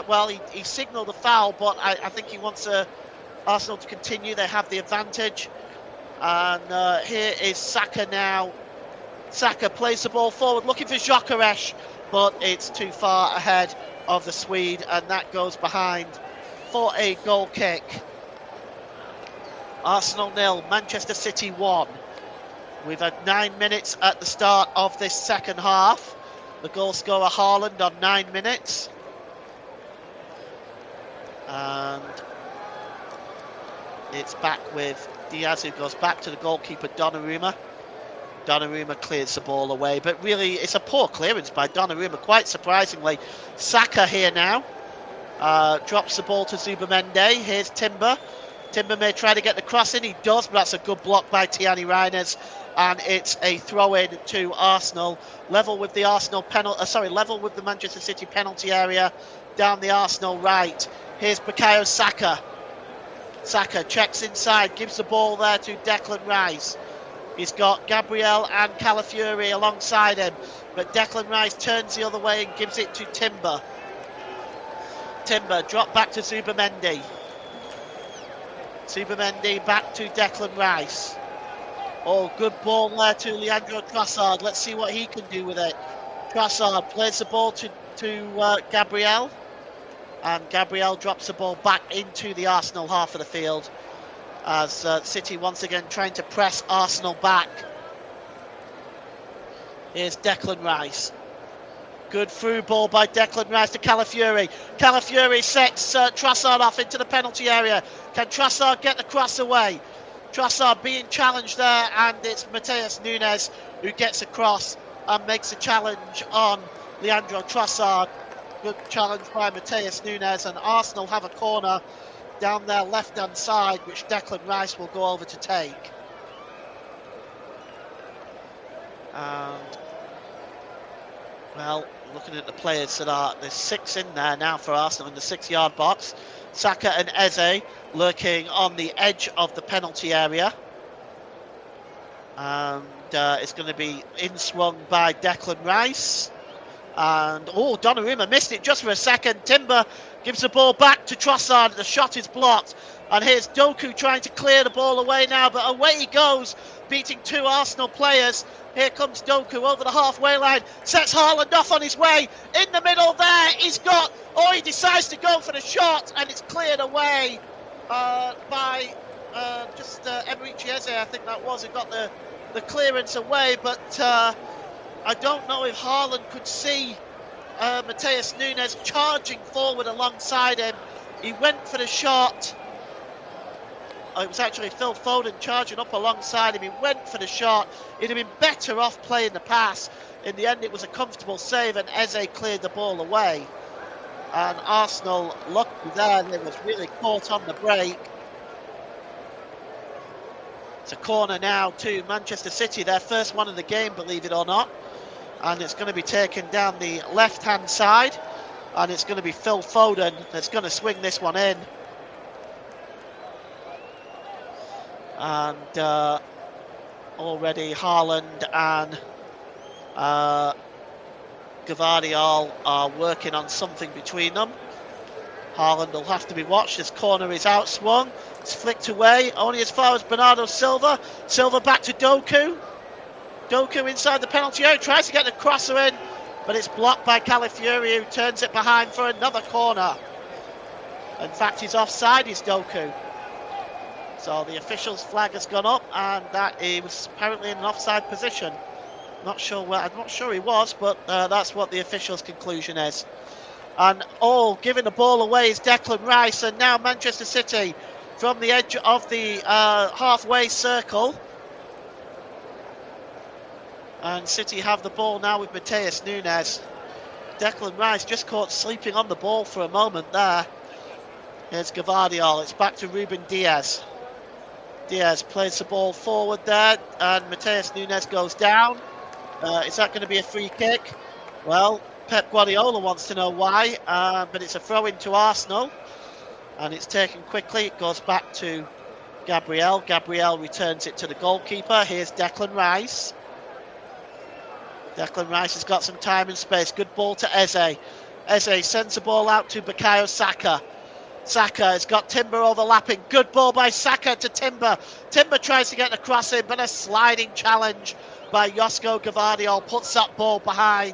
well, he signalled a foul, but I think he wants Arsenal to continue. They have the advantage. And here is Saka now. Saka plays the ball forward, looking for Gyökeres, but it's too far ahead of the Swede, and that goes behind for a goal kick. Arsenal 0, Manchester City 1. We've had 9 minutes at the start of this second half. The goal scorer Haaland on 9 minutes. And it's back with Diaz, who goes back to the goalkeeper Donnarumma. Donnarumma clears the ball away, but really it's a poor clearance by Donnarumma, quite surprisingly. Saka here now. Drops the ball to Zubamendi. Here's Timber. Timber may try to get the cross in. He does, but that's a good block by Tiani Reiners. And it's a throw-in to Arsenal. Level with the level with the Manchester City penalty area down the Arsenal right. Here's Bukayo Saka. Saka checks inside, gives the ball there to Declan Rice. He's got Gabriel and Calafiori alongside him, but Declan Rice turns the other way and gives it to Timber. Timber drop back to Zubamendi. Zubamendi back to Declan Rice. Oh, good ball there to Leandro Trossard. Let's see what he can do with it. Trossard plays the ball to Gabriel. And Gabriel drops the ball back into the Arsenal half of the field, as City once again trying to press Arsenal back. Here's Declan Rice. Good through ball by Declan Rice to Calafiori. Calafiori sets Trossard off into the penalty area. Can Trossard get the cross away? Trossard being challenged there, and it's Mateus Nunes who gets across and makes a challenge on Leandro Trossard. Good challenge by Mateus Nunes, and Arsenal have a corner down their left-hand side, which Declan Rice will go over to take. And, well, looking at the players there's 6 in there now for Arsenal in the 6-yard box. Saka and Eze lurking on the edge of the penalty area. And it's going to be in-swung by Declan Rice. And, oh, Donnarumma missed it just for a second. Timber gives the ball back to Trossard. The shot is blocked. And here's Doku trying to clear the ball away now. But away he goes, beating 2 Arsenal players. Here comes Doku over the halfway line. Sets Haaland off on his way. In the middle there, he decides to go for the shot. And it's cleared away by Eberici Eze, I think that was. He got the clearance away. But I don't know if Haaland could see Mateus Nunes charging forward alongside him. He went for the shot. It was actually Phil Foden charging up alongside him. He went for the shot. He'd have been better off playing the pass. In the end, it was a comfortable save, and Eze cleared the ball away. And Arsenal, lucky there, they was really caught on the break. It's a corner now to Manchester City, their first one of the game, believe it or not. And it's going to be taken down the left-hand side. And it's going to be Phil Foden that's going to swing this one in. And already Haaland and Gvardiol are working on something between them. Haaland will have to be watched. This corner is outswung. It's flicked away, only as far as Bernardo Silva. Silva back to Doku. Doku inside the penalty area, tries to get the crosser in, but it's blocked by Calafiori, who turns it behind for another corner. In fact, he's offside, is Doku. So the official's flag has gone up, and that he was apparently in an offside position. Not sure where, I'm not sure he was, but that's what the official's conclusion is. And giving the ball away is Declan Rice, and now Manchester City from the edge of the halfway circle. And City have the ball now with Mateus Nunes. Declan Rice just caught sleeping on the ball for a moment there. Here's Gvardiol, it's back to Ruben Diaz. Diaz plays the ball forward there, and Mateus Nunes goes down. Is that going to be a free kick? Well, Pep Guardiola wants to know why, but it's a throw into Arsenal, and it's taken quickly. It goes back to Gabriel. Gabriel returns it to the goalkeeper. Here's Declan Rice. Declan Rice has got some time and space. Good ball to Eze. Eze sends the ball out to Bukayo Saka. Saka has got Timber overlapping. Good ball by Saka to Timber. Timber tries to get the cross in, but a sliding challenge by Josko Gvardiol puts that ball behind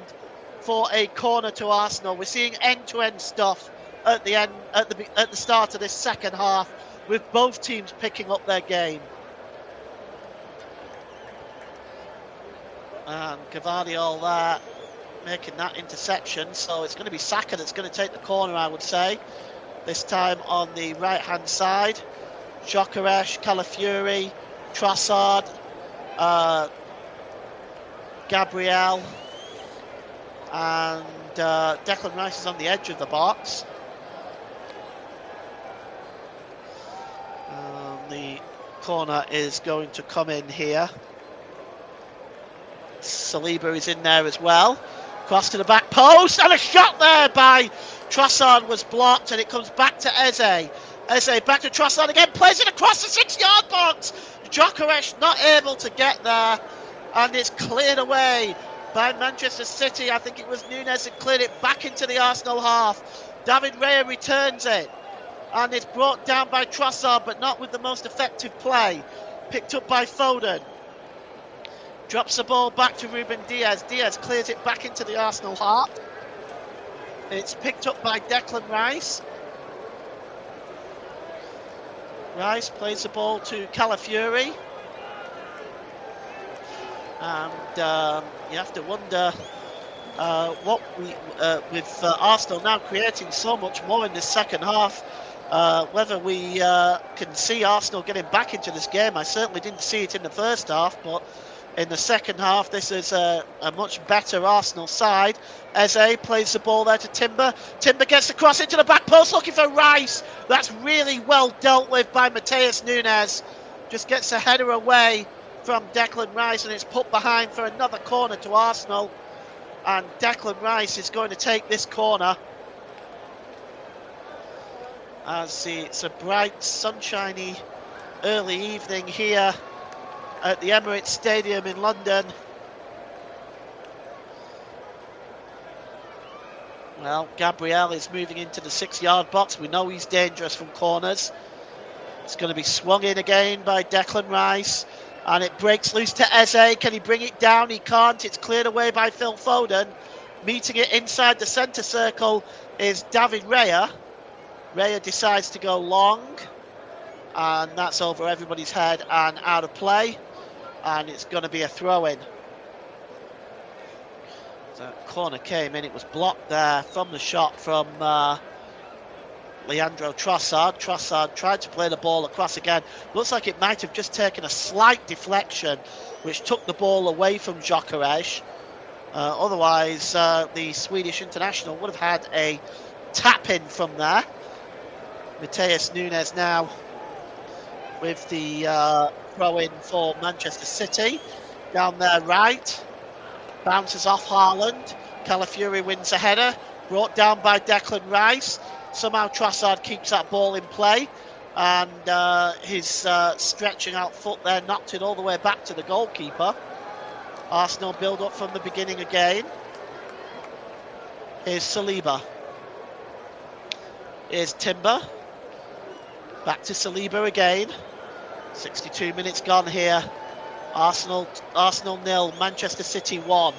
for a corner to Arsenal. We're seeing end-to-end stuff at the end, at the start of this second half, with both teams picking up their game. And Gvardiol there making that interception, so it's going to be Saka that's going to take the corner, I would say. This time on the right-hand side. Gyökeres, Calafiori, Trossard, Gabriel, and Declan Rice is on the edge of the box. The corner is going to come in here. Saliba is in there as well. Cross to the back post, and a shot there by Trossard was blocked, and it comes back to Eze. Eze back to Trossard again, plays it across the 6-yard box. Gyökeres not able to get there, and it's cleared away by Manchester City. I think it was Nunes that cleared it back into the Arsenal half. David Raya returns it, and it's brought down by Trossard, but not with the most effective play. Picked up by Foden. Drops the ball back to Ruben Diaz. Diaz clears it back into the Arsenal half. It's picked up by Declan Rice. Rice plays the ball to Calafiori. And you have to wonder what with Arsenal now creating so much more in this second half, whether we can see Arsenal getting back into this game. I certainly didn't see it in the first half, but in the second half, this is a much better Arsenal side. Eze plays the ball there to Timber. Timber gets the cross into the back post, looking for Rice. That's really well dealt with by Mateus Nunes. Just gets a header away from Declan Rice, and it's put behind for another corner to Arsenal. And Declan Rice is going to take this corner. As it's a bright, sunshiny, early evening here at the Emirates Stadium in London. Well, Gabriel is moving into the 6-yard box. We know he's dangerous from corners. It's going to be swung in again by Declan Rice, and it breaks loose to Eze. Can he bring it down? He can't. It's cleared away by Phil Foden. Meeting it inside the centre circle is David Raya. Raya decides to go long, and that's over everybody's head and out of play. And it's going to be a throw-in. The corner came in. It was blocked there from the shot from Leandro Trossard. Trossard tried to play the ball across again. Looks like it might have just taken a slight deflection, which took the ball away from Gyökeres. Otherwise, the Swedish international would have had a tap-in from there. Mateus Nunes now with the throw-in for Manchester City. Down there right. Bounces off Haaland. Calafiori wins a header. Brought down by Declan Rice. Somehow Trossard keeps that ball in play. and his stretching out foot there knocked it all the way back to the goalkeeper. Arsenal build up from the beginning again. Here's Saliba. Here's Timber. Back to Saliba again. 62 minutes gone here. Arsenal 0, Manchester City 1.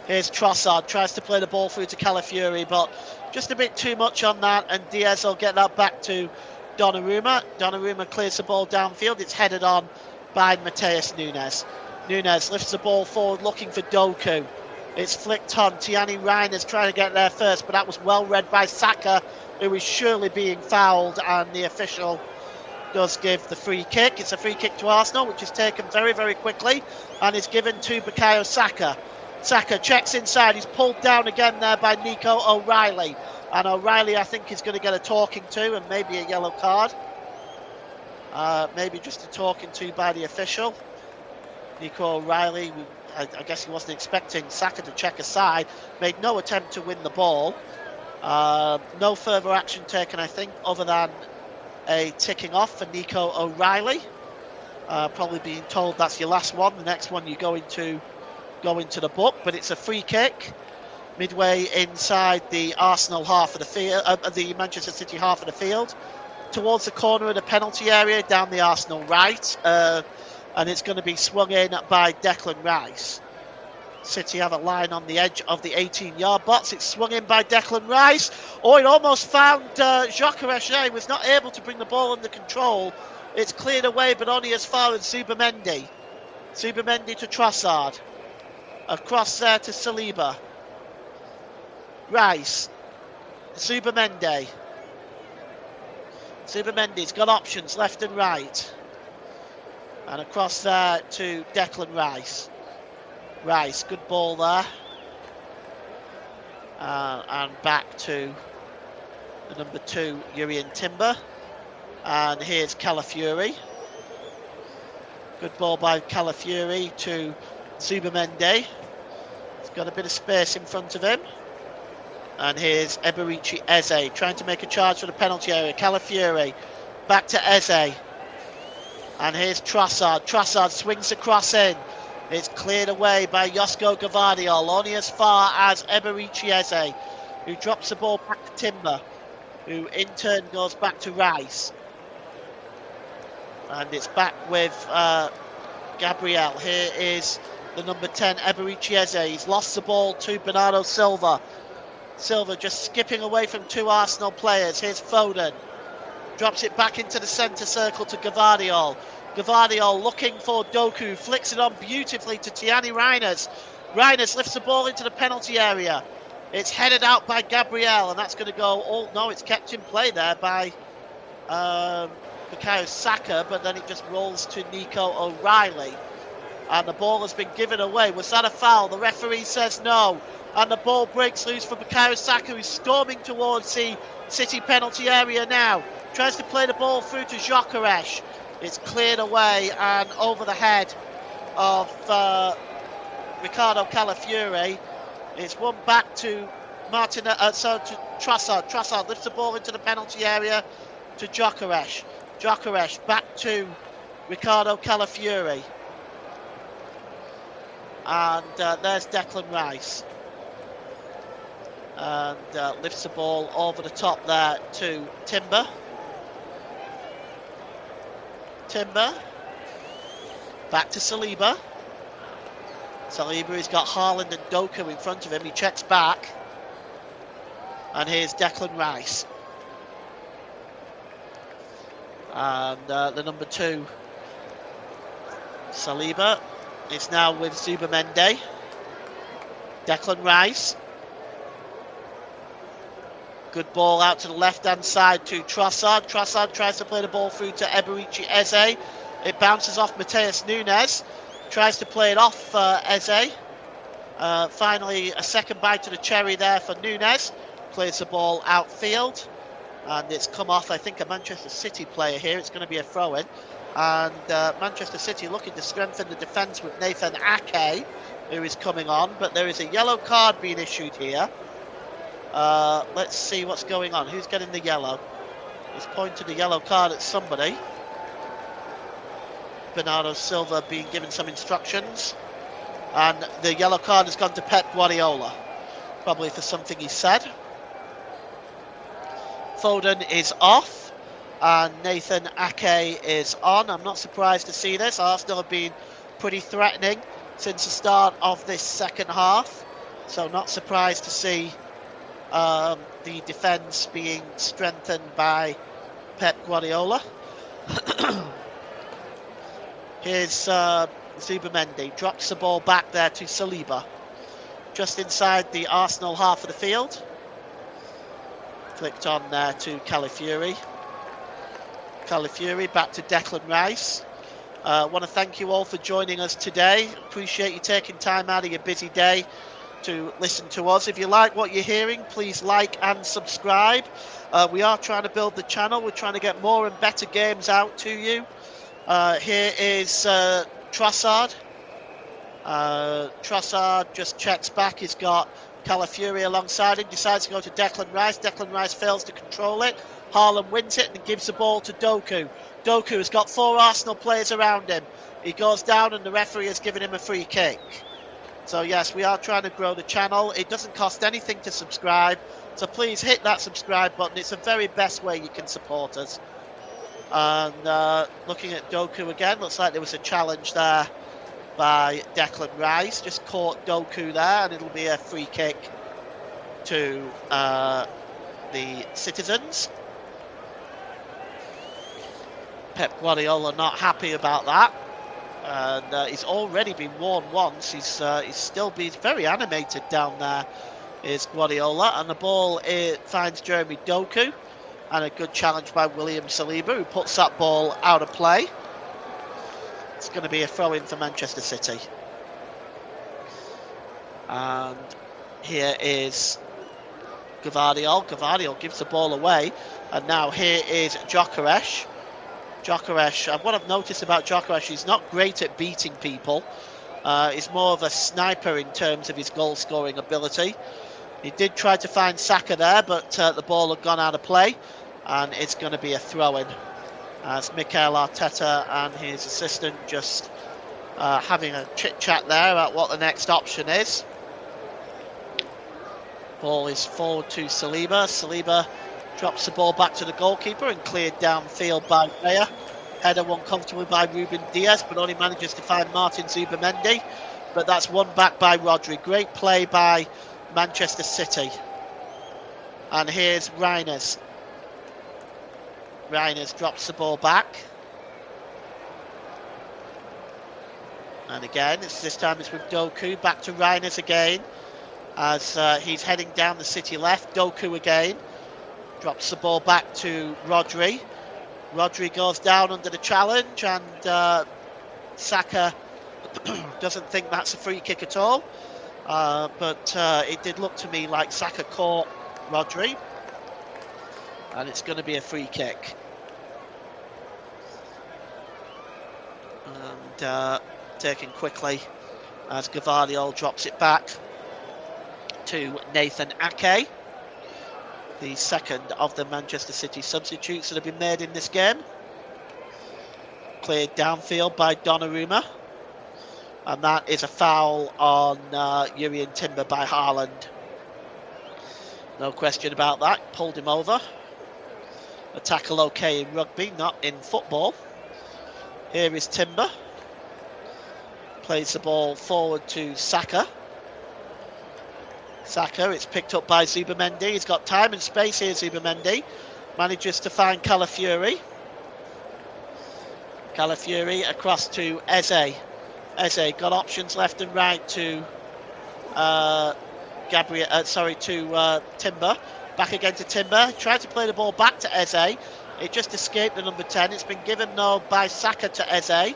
Here's Trossard, tries to play the ball through to Calafiori, but just a bit too much on that, and Diaz will get that back to Donnarumma. Donnarumma clears the ball downfield. It's headed on by Mateus Nunes. Nunes lifts the ball forward looking for Doku. It's flicked on. Tiani Reiners trying to get there first, but that was well read by Saka, who is surely being fouled, and the official does give the free kick. It's a free kick to Arsenal, which is taken very, very quickly and is given to Bukayo Saka. Saka checks inside. He's pulled down again there by Nico O'Reilly. And O'Reilly, I think, is going to get a talking to and maybe a yellow card. Maybe just a talking to by the official. Nico O'Reilly, I guess he wasn't expecting Saka to check aside. Made no attempt to win the ball. No further action taken, I think, other than a ticking off for Nico O'Reilly. Probably being told that's your last one. The next one you go into the book, but it's a free kick midway inside the Arsenal half of the field, the Manchester City half of the field, towards the corner of the penalty area down the Arsenal right, and it's going to be swung in by Declan Rice. City have a line on the edge of the 18-yard box. It's swung in by Declan Rice. Oh, it almost found Gyökeres. He was not able to bring the ball under control. It's cleared away, but only as far as Zubamendi. Zubamendi to Trossard. Across there to Saliba. Rice. Zubamendi. Zubamendi's got options left and right. And across there to Declan Rice. Rice, good ball there. And back to the number 2, Jurrien Timber. And here's Calafiori. Good ball by Calafiori to Zubamendi. He's got a bit of space in front of him. And here's Eberechi Eze trying to make a charge for the penalty area. Calafiori back to Eze. And here's Trossard. Trossard swings the cross in. It's cleared away by Josko Gvardiol, only as far as Eberechi Eze, who drops the ball back to Timber, who in turn goes back to Rice. And it's back with Gabriel. Here is the number 10, Eberechi Eze. He's lost the ball to Bernardo Silva. Silva just skipping away from 2 Arsenal players. Here's Foden. Drops it back into the centre circle to Gvardiol. Gvardiol looking for Doku, flicks it on beautifully to Tiani Reiners. Reiners lifts the ball into the penalty area. It's headed out by Gabriel, and that's going to go. Oh no, it's kept in play there by Bukayo Saka, but then it just rolls to Nico O'Reilly, and the ball has been given away. Was that a foul? The referee says no, and the ball breaks loose for Bukayo Saka, who's storming towards the City penalty area now. Tries to play the ball through to Gyökeres. It's cleared away and over the head of Ricardo Calafiori. It's won back to to Trossard. Trossard lifts the ball into the penalty area to Gyökeres. Gyökeres back to Ricardo Calafiori. And there's Declan Rice. And lifts the ball over the top there to Timber. Timber. Back to Saliba. Saliba has got Haaland and Doku in front of him. He checks back. And here's Declan Rice. And the number 2, Saliba, is now with Zubamendi. Declan Rice. Good ball out to the left-hand side to Trossard. Trossard tries to play the ball through to Eberechi Eze. It bounces off Mateus Nunes. Tries to play it off Eze. Finally, a second bite to the cherry there for Nunes. Plays the ball outfield. And it's come off, I think, a Manchester City player here. It's going to be a throw-in. And Manchester City looking to strengthen the defence with Nathan Ake, who is coming on. But there is a yellow card being issued here. Let's see what's going on. Who's getting the yellow? He's pointed a yellow card at somebody. Bernardo Silva being given some instructions. And the yellow card has gone to Pep Guardiola, probably for something he said. Foden is off, and Nathan Ake is on. I'm not surprised to see this. Arsenal have been pretty threatening since the start of this second half, so not surprised to see the defence being strengthened by Pep Guardiola. Here's Zubamendi, drops the ball back there to Saliba, just inside the Arsenal half of the field. Flicked on there to Calafiori. Calafiori back to Declan Rice. Want to thank you all for joining us today. Appreciate you taking time out of your busy day to listen to us. If you like what you're hearing, please like and subscribe. We are trying to build the channel. We're trying to get more and better games out to you. Here is Trossard. Trossard just checks back. He's got Calafiori alongside him, decides to go to Declan Rice. Declan Rice fails to control it. Haaland wins it and gives the ball to Doku. Doku has got 4 Arsenal players around him. He goes down and the referee has given him a free kick. So yes, we are trying to grow the channel. It doesn't cost anything to subscribe, so please hit that subscribe button. It's the very best way you can support us. And looking at Doku again, looks like there was a challenge there by Declan Rice. Just caught Doku there, and it'll be a free kick to the Citizens. Pep Guardiola not happy about that, and he's already been warned once. He's still been very animated down there, is Guardiola, and the ball finds Jeremy Doku, and a good challenge by William Saliba, who puts that ball out of play. It's going to be a throw-in for Manchester City. And here is Gvardiol. Gvardiol gives the ball away, and now here is Gyökeres. Gyökeres, what I've noticed about Gyökeres, he's not great at beating people. He's more of a sniper in terms of his goal-scoring ability. He did try to find Saka there, but the ball had gone out of play, and it's going to be a throw-in, as Mikel Arteta and his assistant just having a chit-chat there about what the next option is. Ball is forward to Saliba. Saliba drops the ball back to the goalkeeper and cleared downfield by Raya. Header won comfortably by Ruben Diaz, but only manages to find Martin Zubamendi. But that's won back by Rodri. Great play by Manchester City. And here's Reijers. Reijers drops the ball back. And again, this time it's with Doku. Back to Reijers again, as he's heading down the City left. Doku again. Drops the ball back to Rodri. Rodri goes down under the challenge, and Saka doesn't think that's a free kick at all. But it did look to me like Saka caught Rodri, and it's going to be a free kick. And taken quickly as Gvardiol drops it back to Nathan Ake, the second of the Manchester City substitutes that have been made in this game. Cleared downfield by Donnarumma, and that is a foul on Jurrien Timber by Haaland. No question about that. Pulled him over. A tackle okay in rugby, not in football. Here is Timber. Plays the ball forward to Saka. Saka, it's picked up by Zubamendi. He's got time and space here, Zubamendi. Manages to find Calafiori. Calafiori across to Eze. Eze got options left and right to Timber. Back again to Timber. Tried to play the ball back to Eze. It just escaped the number 10. It's been given though by Saka to Eze.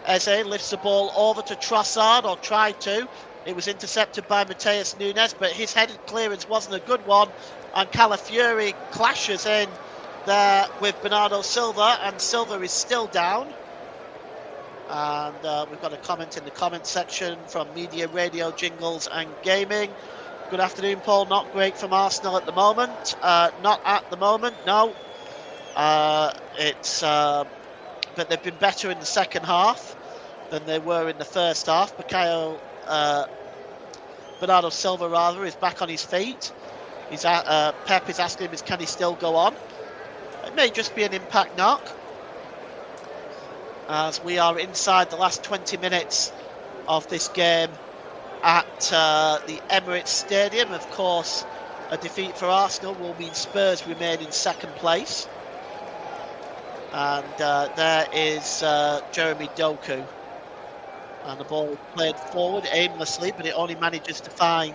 Eze lifts the ball over to Trossard, or tried to. It was intercepted by Mateus Nunes, but his headed clearance wasn't a good one, and Calafiori clashes in there with Bernardo Silva, and Silva is still down. And we've got a comment in the comment section from Media, Radio, Jingles and Gaming. Good afternoon, Paul. Not great from Arsenal at the moment. Not at the moment, no. But they've been better in the second half than they were in the first half. Bernardo Silva rather is back on his feet. Pep is asking him, can he still go on? It may just be an impact knock, as we are inside the last 20 minutes of this game at the Emirates Stadium. Of course, a defeat for Arsenal will mean Spurs remain in second place. And there is Jeremy Doku. And the ball played forward aimlessly, but it only manages to find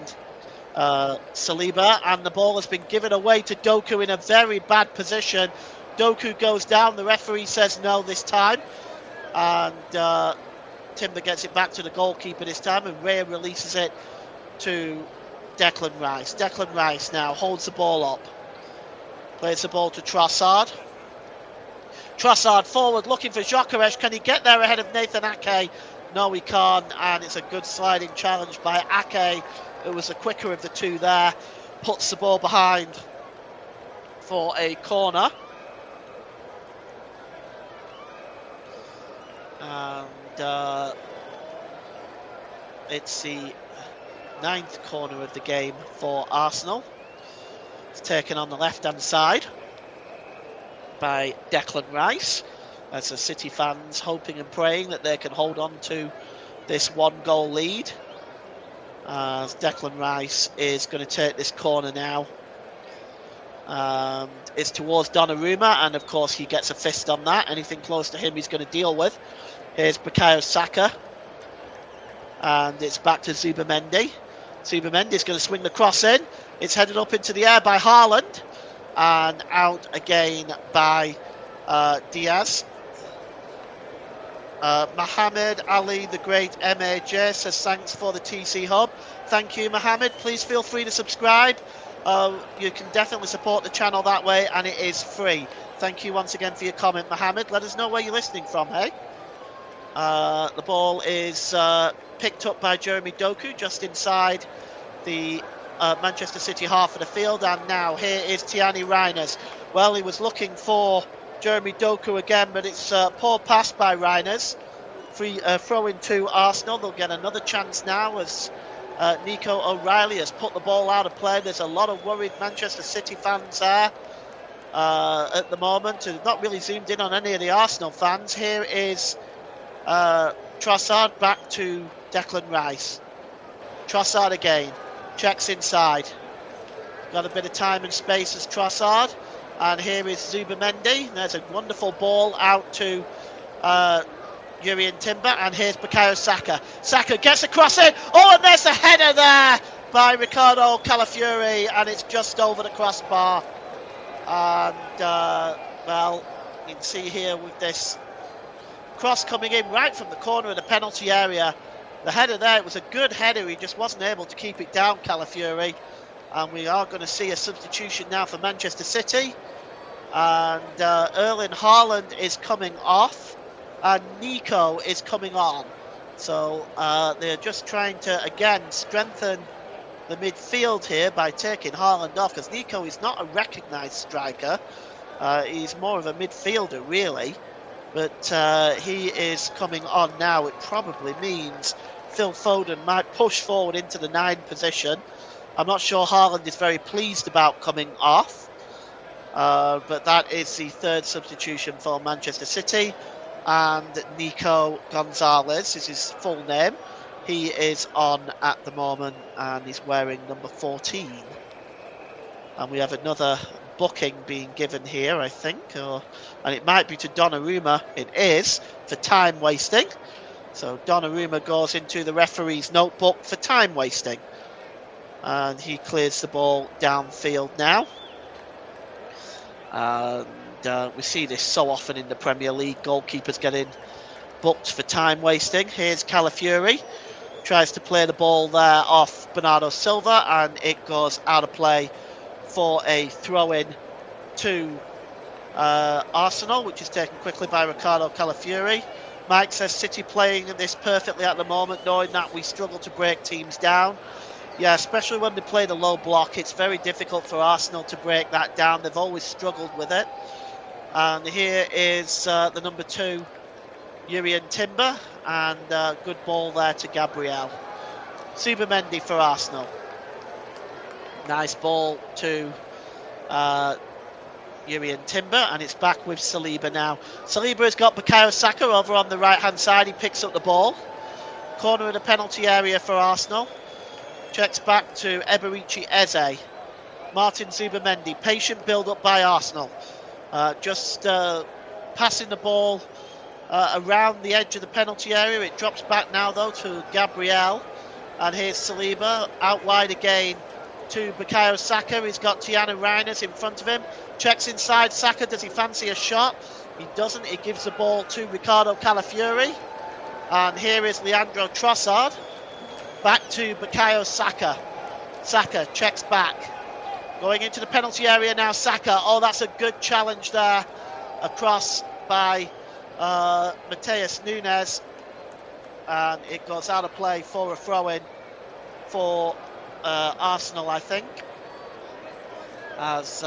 Saliba. And the ball has been given away to Doku in a very bad position. Doku goes down. The referee says no this time. And Timber gets it back to the goalkeeper this time. And Ray releases it to Declan Rice. Declan Rice now holds the ball up. Plays the ball to Trossard. Trossard forward looking for Gyökeres. Can he get there ahead of Nathan Ake? No, he can't. And it's a good sliding challenge by Ake, who was the quicker of the two there. Puts the ball behind for a corner. And it's the 9th corner of the game for Arsenal. It's taken on the left-hand side by Declan Rice, as the City fans hoping and praying that they can hold on to this 1-goal lead. As Declan Rice is going to take this corner now. It's towards Donnarumma, and of course he gets a fist on that. Anything close to him he's going to deal with. Here's Bukayo Saka. And it's back to Zubamendi. Zubamendi's going to swing the cross in. It's headed up into the air by Haaland. And out again by Diaz. Mohammed Ali, the great MAJ, says thanks for the TC Hub. Thank you, Mohammed. Please feel free to subscribe. You can definitely support the channel that way, and it is free. Thank you once again for your comment, Mohammed. Let us know where you're listening from, hey? The ball is picked up by Jeremy Doku just inside the Manchester City half of the field, and now here is Tiani Reiners. Well, he was looking for Jeremy Doku again, but it's a poor pass by Reiners. Free throw in to Arsenal. They'll get another chance now as Nico O'Reilly has put the ball out of play. There's a lot of worried Manchester City fans there at the moment, who've not really zoomed in on any of the Arsenal fans. Here is Trossard back to Declan Rice. Trossard again. Checks inside. Got a bit of time and space as Trossard. And here is Zubamendi. There's a wonderful ball out to Jurrien Timber. And here's Bukayo Saka. Saka gets across it. Oh, and there's a header there by Ricardo Calafiori. And it's just over the crossbar. And, well, you can see here with this cross coming in right from the corner of the penalty area. The header there, it was a good header. He just wasn't able to keep it down, Calafiori. And we are going to see a substitution now for Manchester City. And Erling Haaland is coming off. And Nico is coming on. So they're just trying to, again, strengthen the midfield here by taking Haaland off. Because Nico is not a recognised striker. He's more of a midfielder, really. But he is coming on now. It probably means Phil Foden might push forward into the 9 position. I'm not sure Haaland is very pleased about coming off. But that is the 3rd substitution for Manchester City. And Nico Gonzalez is his full name. He is on at the moment, and he's wearing number 14. And we have another booking being given here, I think, and it might be to Donnarumma. It is for time wasting. So Donnarumma goes into the referee's notebook for time wasting, and he clears the ball downfield now. And we see this so often in the Premier League, goalkeepers getting booked for time wasting. Here's Calafiori, tries to play the ball there off Bernardo Silva, and it goes out of play for a throw-in to Arsenal, which is taken quickly by Ricardo Calafiori. Mike says City playing this perfectly at the moment, knowing that we struggle to break teams down. Yeah, especially when they play the low block, it's very difficult for Arsenal to break that down. They've always struggled with it. And here is the number 2, Urian Timber, and good ball there to Gabriel. Subamendi for Arsenal. Nice ball to Urian Timber, and it's back with Saliba now. Saliba has got Bukayo Saka over on the right-hand side. He picks up the ball. Corner of the penalty area for Arsenal. Checks back to Eberici Eze. Martin Subamendi. Patient build-up by Arsenal. Just passing the ball around the edge of the penalty area. It drops back now, though, to Gabriel. And here's Saliba. Out wide again to Bukayo Saka. He's got Tiana Reiners in front of him. Checks inside Saka. Does he fancy a shot? He doesn't. He gives the ball to Ricardo Calafiori. And here is Leandro Trossard. Back to Bukayo Saka. Saka checks back. Going into the penalty area now, Saka. Oh, that's a good challenge there. Across by Mateus Nunes. And it goes out of play for a throw-in for Arsenal, I think. As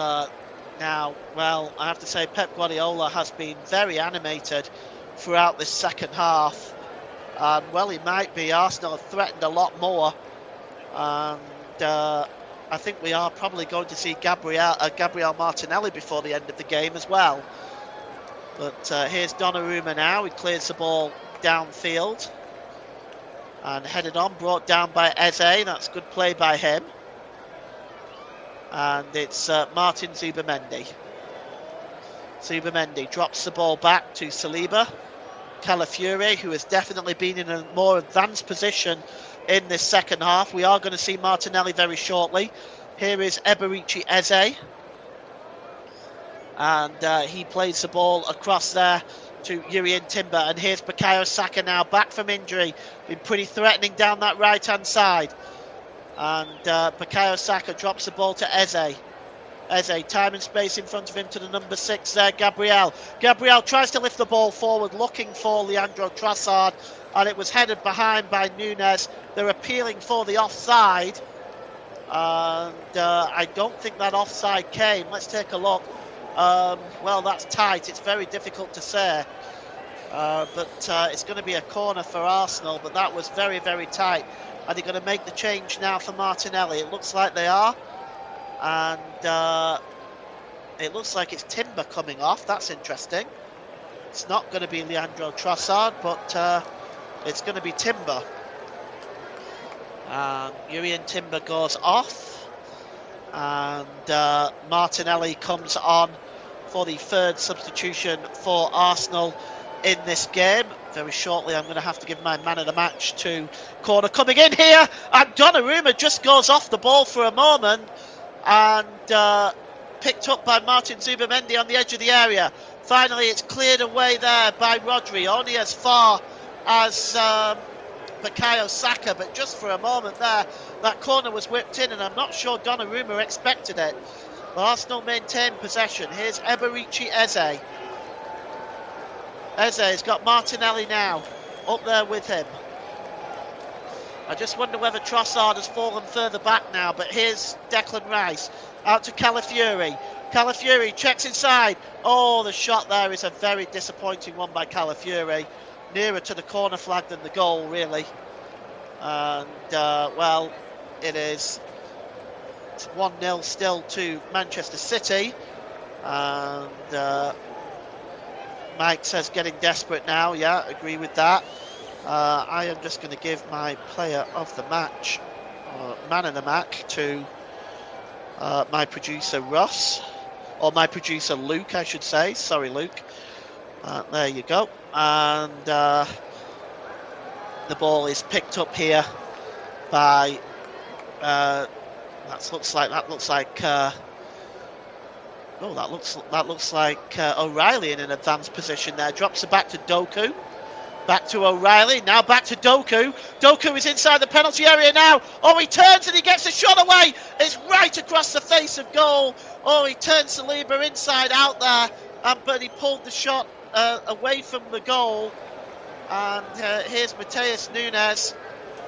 now, well, I have to say Pep Guardiola has been very animated throughout this second half. And, well, he might be. Arsenal have threatened a lot more. And I think we are probably going to see Gabriel Martinelli before the end of the game as well. But here's Donnarumma now. He clears the ball downfield. And headed on, brought down by Eze. That's good play by him. And it's Martin Subamendi. Subamendi drops the ball back to Saliba. Calafiori, who has definitely been in a more advanced position in this second half. We are going to see Martinelli very shortly. Here is Eberici Eze. And he plays the ball across there to Urian Timber, and here's Bukayo Saka now, back from injury, been pretty threatening down that right-hand side, and Bukayo Saka drops the ball to Eze. Eze, time and space in front of him to the number 6 there, Gabriel. Gabriel tries to lift the ball forward, looking for Leandro Trossard, and it was headed behind by Nunes. They're appealing for the offside, and I don't think that offside came. Let's take a look. Well, that's tight. It's very difficult to say. But it's going to be a corner for Arsenal. But that was very, very tight. Are they going to make the change now for Martinelli? It looks like they are. And it looks like it's Timber coming off. That's interesting. It's not going to be Leandro Trossard, but it's going to be Timber. Urian Timber goes off. And Martinelli comes on for the third substitution for Arsenal in this game. Very shortly, I'm going to have to give my man of the match to corner coming in here, and Donnarumma just goes off the ball for a moment, and picked up by Martin Subamendi on the edge of the area. Finally, it's cleared away there by Rodri, only as far as Bukayo Saka, but just for a moment there, that corner was whipped in, and I'm not sure Donnarumma expected it. Arsenal maintain possession. Here's Eberici Eze. Eze's got Martinelli now up there with him. I just wonder whether Trossard has fallen further back now, but here's Declan Rice out to Calafiori. Calafiori checks inside. Oh, the shot there is a very disappointing one by Calafiori. Nearer to the corner flag than the goal, really. And, well, it is 1-0 still to Manchester City. And Mike says getting desperate now. Yeah, agree with that. I am just going to give my player of the match, man of the match, to my producer Ross. Or my producer Luke, I should say. Sorry, Luke. There you go. And the ball is picked up here by that looks like O'Reilly in an advanced position there. Drops it back to Doku. Back to O'Reilly. Now back to Doku. Doku is inside the penalty area now. Oh, he turns and he gets a shot away. It's right across the face of goal. Oh, he turns Saliba inside out there, but he pulled the shot away from the goal. And here's Mateus Nunes.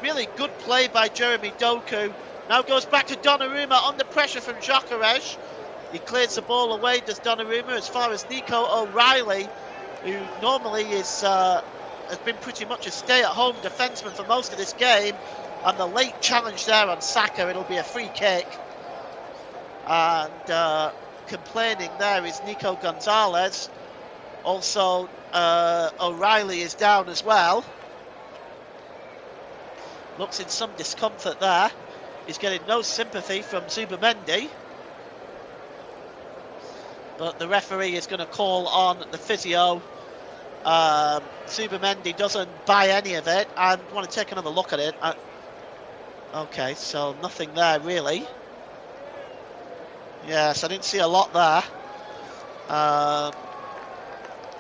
Really good play by Jeremy Doku. Now goes back to Donnarumma under pressure from Gyökeres. He clears the ball away, does Donnarumma, as far as Nico O'Reilly, who normally is has been pretty much a stay-at-home defenseman for most of this game. And the late challenge there on Saka, it'll be a free kick. And complaining there is Nico Gonzalez. Also, O'Reilly is down as well. Looks in some discomfort there. He's getting no sympathy from Zubamendi. But the referee is going to call on the physio. Zubamendi doesn't buy any of it. I want to take another look at it. Okay, so nothing there really. Yes, I didn't see a lot there.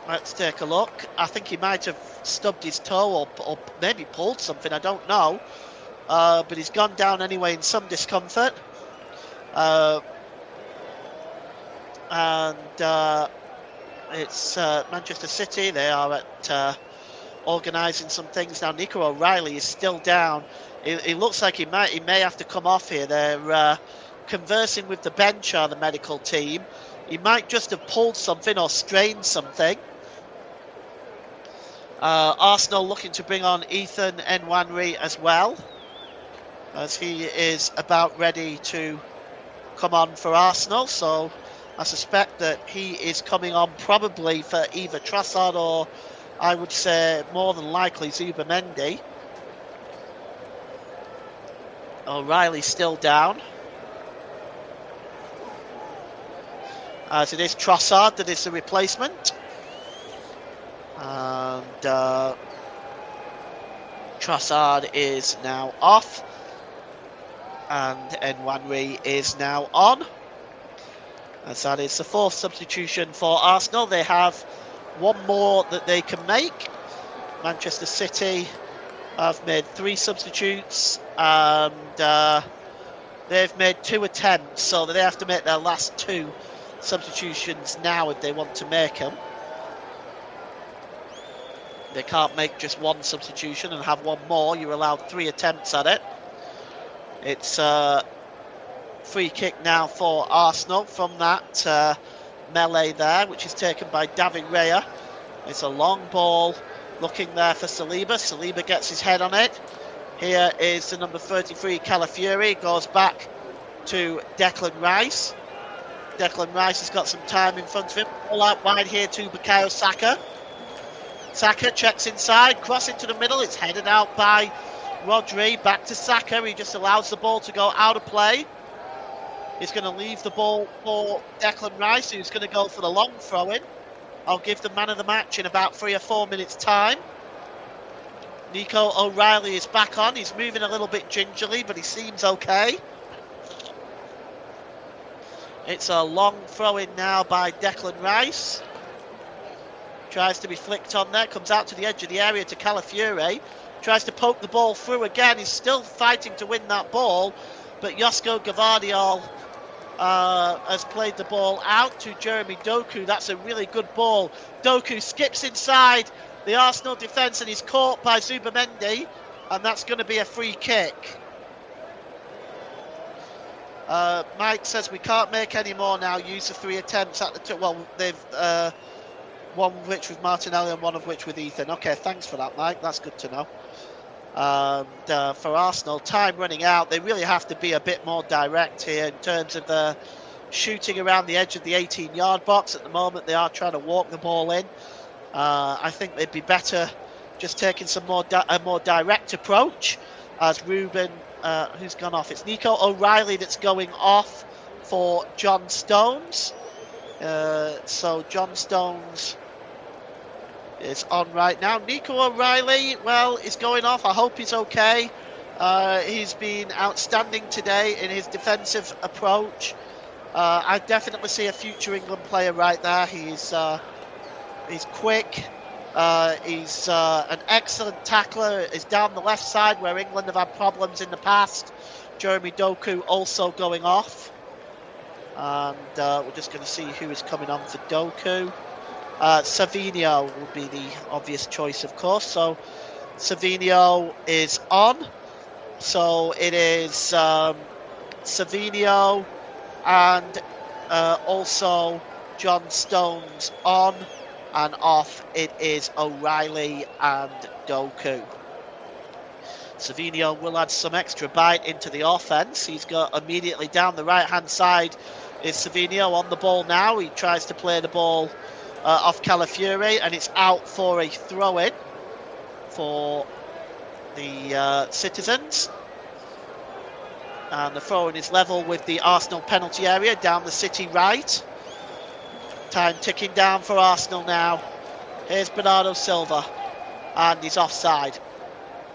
Let's take a look. I think he might have stubbed his toe or maybe pulled something, I don't know. But he's gone down anyway in some discomfort. It's Manchester City. They are at organising some things now. Nico O'Reilly is still down. It looks like he may have to come off here. They're conversing with the bench or the medical team. He might just have pulled something or strained something. Arsenal looking to bring on Ethan Nwaneri as well, as he is about ready to come on for Arsenal. So I suspect that he is coming on probably for either Trossard or, I would say, more than likely Zubamendi. O'Reilly's still down. As it is Trossard that is the replacement. And Trossard is now off. And Nwaneri is now on. As that is the fourth substitution for Arsenal. They have one more that they can make. Manchester City have made 3 substitutes. And they've made 2 attempts. So they have to make their last 2 substitutions now if they want to make them. They can't make just 1 substitution and have 1 more. You're allowed 3 attempts at it. It's a free kick now for Arsenal from that melee there, which is taken by David Raya. It's a long ball looking there for Saliba. Saliba gets his head on it. Here is the number 33, Calafiori. Goes back to Declan Rice. Declan Rice has got some time in front of him. All out wide here to Bukayo Saka. Saka checks inside, cross into the middle. It's headed out by Rodri. Back to Saka. He just allows the ball to go out of play. He's going to leave the ball for Declan Rice, who's going to go for the long throw-in. I'll give the man of the match in about 3 or 4 minutes' time. Nico O'Reilly is back on. He's moving a little bit gingerly, but he seems okay. It's a long throw-in now by Declan Rice. Tries to be flicked on there. Comes out to the edge of the area to Calafiori. Tries to poke the ball through again. He's still fighting to win that ball. But Josko Gvardiol has played the ball out to Jeremy Doku. That's a really good ball. Doku skips inside the Arsenal defence and he's caught by Zubamendi. And that's going to be a free kick. Mike says we can't make any more now. Use the 3 attempts at the well, they've one of which with Martinelli and one of which with Ethan. Okay, thanks for that, Mike. That's good to know. And for Arsenal, time running out. They really have to be a bit more direct here in terms of the shooting around the edge of the 18-yard box. At the moment, they are trying to walk the ball in. I think they'd be better just taking some a more direct approach. As Ruben, who's gone off? It's Nico O'Reilly that's going off for John Stones. So John Stones is on right now. Nico O'Reilly, well, is going off. I hope he's okay. He's been outstanding today in his defensive approach. I definitely see a future England player right there. He's quick. He's an excellent tackler. He's down the left side where England have had problems in the past. Jeremy Doku also going off. And we're just going to see who is coming on for Doku. Savinho will be the obvious choice, of course. So Savinho is on. So it is Savinho and also John Stones on, and off it is O'Reilly and Doku. Savinio will add some extra bite into the offense. He's got immediately down the right hand side is Savinio on the ball now. He tries to play the ball off Calafiori, and it's out for a throw in for the Citizens. And the throw-in is level with the Arsenal penalty area down the City right. Time ticking down for Arsenal now. Here's Bernardo Silva, and he's offside.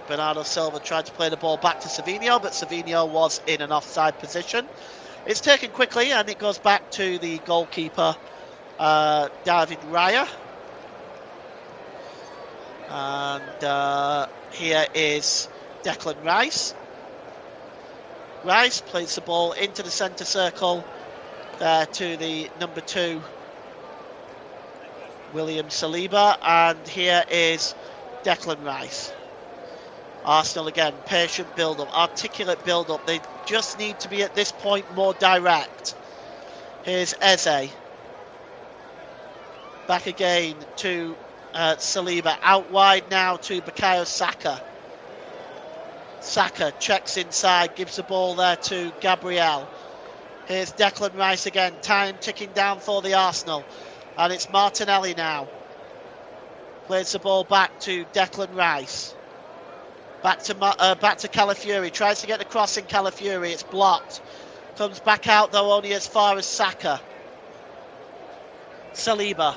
Bernardo Silva tried to play the ball back to Savinio, but Savinio was in an offside position. It's taken quickly, and it goes back to the goalkeeper, David Raya. And here is Declan Rice. Rice plays the ball into the centre circle there to the number 2, William Saliba, and here is Declan Rice. Arsenal again, patient build-up, articulate build-up. They just need to be at this point more direct. Here's Eze. Back again to Saliba, out wide now to Bukayo Saka. Saka checks inside, gives the ball there to Gabriel. Here's Declan Rice again, time ticking down for the Arsenal. And it's Martinelli now. Plays the ball back to Declan Rice. Back to Calafiori, tries to get the cross in Calafiori, it's blocked. Comes back out though only as far as Saka. Saliba.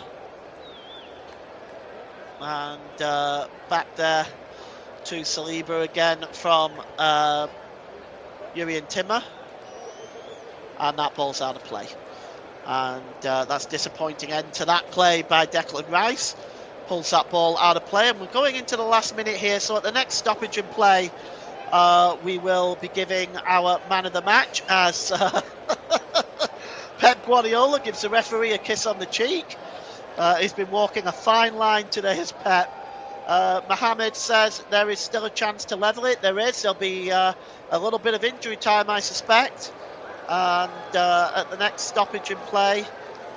And back there to Saliba again from Jurrien Timmer, and that ball's out of play, and that's disappointing end to that play by Declan Rice. Pulls that ball out of play, and we're going into the last minute here, so at the next stoppage in play we will be giving our man of the match as Pep Guardiola gives the referee a kiss on the cheek. He's been walking a fine line today as Pep. Mohamed says there is still a chance to level it. There is. There'll be a little bit of injury time, I suspect. And at the next stoppage in play,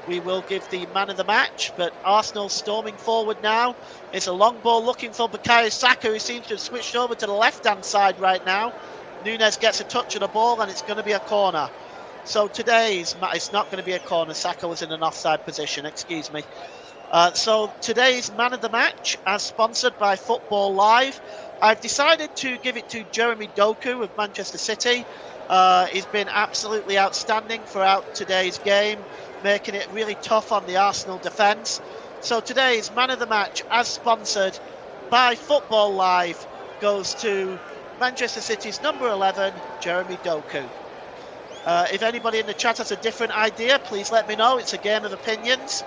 we will give the man of the match. But Arsenal storming forward now. It's a long ball looking for Bukayo Saka, who seems to have switched over to the left-hand side right now. Nunez gets a touch of the ball, and it's going to be a corner. So it's not going to be a corner. Saka was in an offside position, excuse me. So today's man of the match, as sponsored by Football Live, I've decided to give it to Jeremy Doku of Manchester City. He's been absolutely outstanding throughout today's game, making it really tough on the Arsenal defence. So today's man of the match, as sponsored by Football Live, goes to Manchester City's number 11, Jeremy Doku. If anybody in the chat has a different idea, please let me know. It's a game of opinions.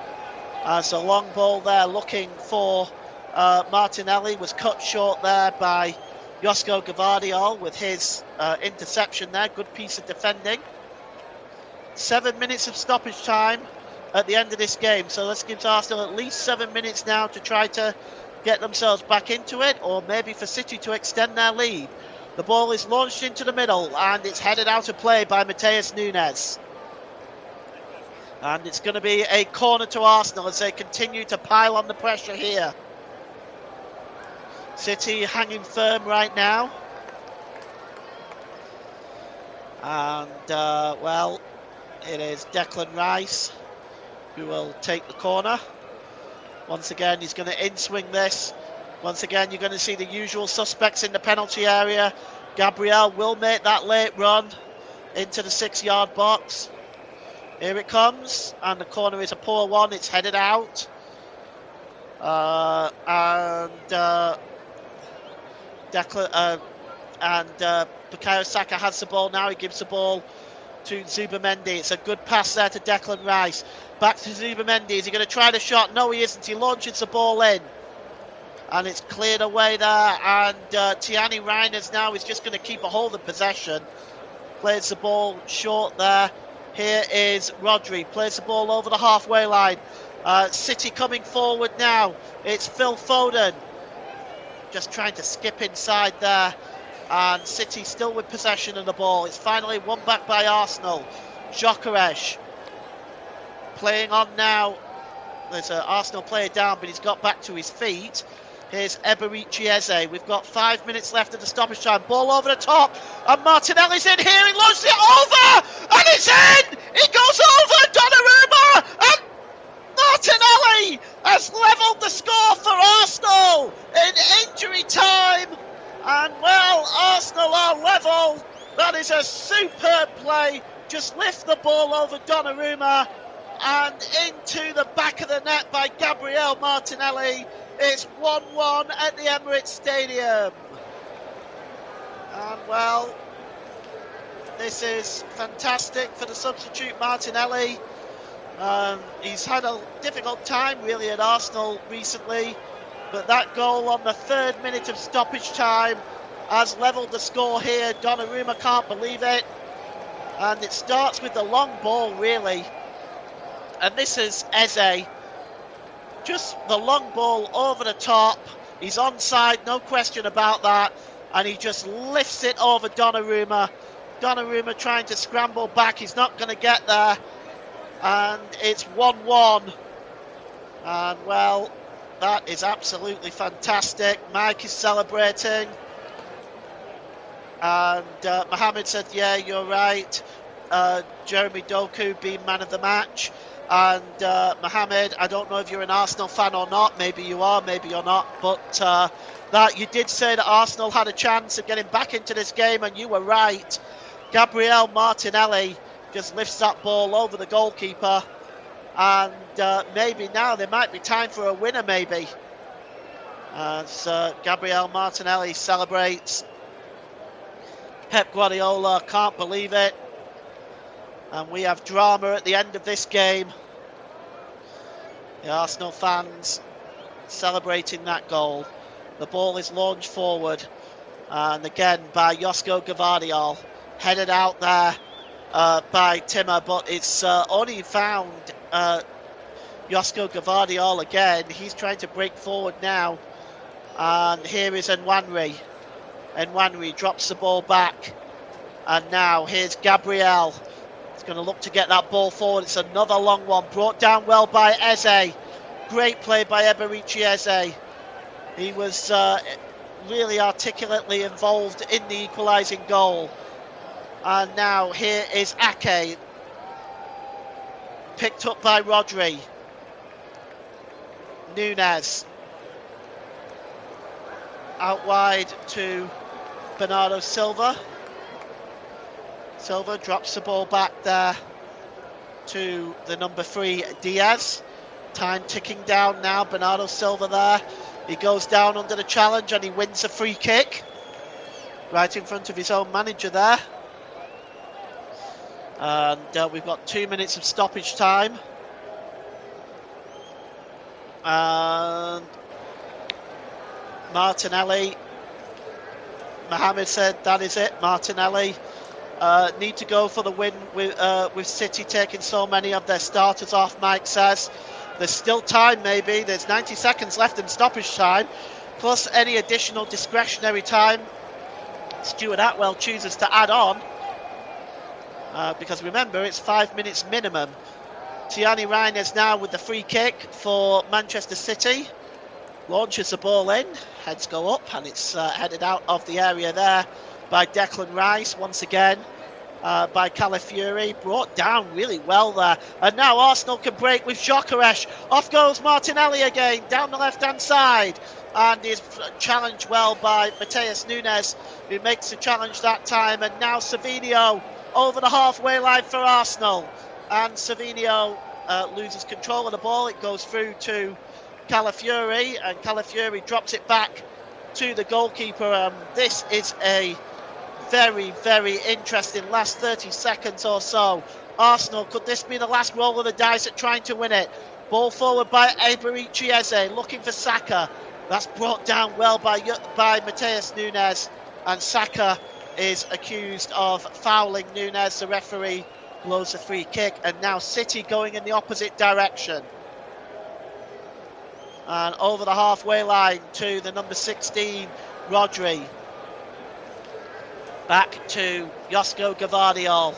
As a long ball there looking for Martinelli was cut short there by Josko Gvardiol with his interception there. Good piece of defending. 7 minutes of stoppage time at the end of this game. So let's give Arsenal at least 7 minutes now to try to get themselves back into it, or maybe for City to extend their lead. The ball is launched into the middle and it's headed out of play by Matheus Nunes. And it's going to be a corner to Arsenal as they continue to pile on the pressure here. City hanging firm right now. And, well, it is Declan Rice who will take the corner. Once again, he's going to in-swing this. Once again, you're going to see the usual suspects in the penalty area. Gabriel will make that late run into the 6-yard box. Here it comes, and the corner is a poor one. It's headed out. Bukayo Saka has the ball now. He gives the ball to Zubamendi. It's a good pass there to Declan Rice. Back to Zubamendi. Is he going to try the shot? No, he isn't. He launches the ball in. And it's cleared away there. And Tiani Reiners now is just going to keep a hold of possession. Plays the ball short there. Here is Rodri. Plays the ball over the halfway line. City coming forward now. It's Phil Foden. Just trying to skip inside there. And City still with possession of the ball. It's finally won back by Arsenal. Gyökeres playing on now. There's an Arsenal player down, but he's got back to his feet. Here's Eberici Eze. We've got 5 minutes left of the stoppage time. Ball over the top, and Martinelli's in here. He launches it over, and it's in. It goes over Donnarumma, and Martinelli has levelled the score for Arsenal in injury time. And well, Arsenal are level. That is a superb play. Just lift the ball over Donnarumma and into the back of the net by Gabriel Martinelli. It's 1-1 at the Emirates Stadium. And well, this is fantastic for the substitute Martinelli. He's had a difficult time really at Arsenal recently, but that goal on the 3rd minute of stoppage time has levelled the score here. Donnarumma can't believe it, and it starts with the long ball really, and this is Eze, just the long ball over the top. He's onside, no question about that, and he just lifts it over Donnarumma. Donnarumma trying to scramble back, he's not going to get there, and it's 1-1. And well, that is absolutely fantastic. Mike is celebrating, and Mohamed said, yeah, you're right, Jeremy Doku being man of the match. And Mohamed, I don't know if you're an Arsenal fan or not, maybe you are, maybe you're not, but that you did say that Arsenal had a chance of getting back into this game, and you were right. Gabriel Martinelli just lifts that ball over the goalkeeper, and maybe now there might be time for a winner maybe, as Gabriel Martinelli celebrates. Pep Guardiola can't believe it, and we have drama at the end of this game. The Arsenal fans celebrating that goal. The ball is launched forward, and again by Josko Gvardiol, headed out there by Timmer, but it's only found Josko Gvardiol again. He's trying to break forward now, and here is Nwanri. Nwanri drops the ball back, and now here's Gabriel. He's going to look to get that ball forward. It's another long one, brought down well by Eze. Great play by Eberici Eze. He was really articulately involved in the equalising goal. And now here is Ake, picked up by Rodri. Nunez out wide to Bernardo Silva. Silva drops the ball back there to the number 3 Diaz. Time ticking down now. Bernardo Silva there. He goes down under the challenge and he wins a free kick right in front of his own manager there. And we've got 2 minutes of stoppage time. And Martinelli, Mohamed said that is it. Martinelli need to go for the win with City taking so many of their starters off, Mike says. There's still time maybe. There's 90 seconds left in stoppage time, plus any additional discretionary time Stuart Atwell chooses to add on. Because remember, it's 5 minutes minimum. Tiani Reines now with the free kick for Manchester City. Launches the ball in, heads go up, and it's headed out of the area there by Declan Rice once again. By Calafiori, brought down really well there. And now Arsenal can break with Gyökeres. Off goes Martinelli again, down the left-hand side. And is challenged well by Mateus Nunes, who makes the challenge that time. And now Savinho over the halfway line for Arsenal. And Savinho loses control of the ball. It goes through to Calafiori, and Calafiori drops it back to the goalkeeper. This is a very, very interesting last 30 seconds or so. Arsenal, could this be the last roll of the dice at trying to win it? Ball forward by Eberici Eze, looking for Saka. That's brought down well by Mateus Nunes, and Saka is accused of fouling Nunes. The referee blows a free kick, and now City going in the opposite direction. And over the halfway line to the number 16, Rodri. Back to Josko Gvardiol.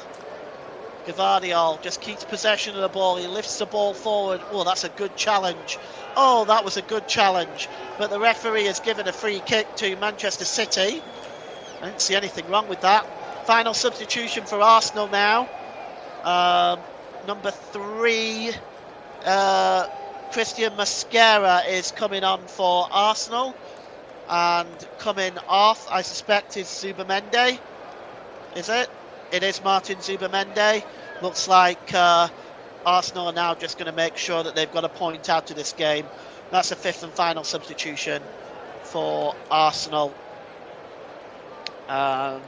Gvardiol just keeps possession of the ball. He lifts the ball forward. Oh, that's a good challenge. Oh, that was a good challenge. But the referee has given a free kick to Manchester City. I don't see anything wrong with that. Final substitution for Arsenal now. Number 3, Christian Mosquera is coming on for Arsenal. And coming off, I suspect, is Zubamendi. Is it? It is Martin Zubamendi. Looks like Arsenal are now just going to make sure that they've got a point out of this game. That's the 5th and final substitution for Arsenal. And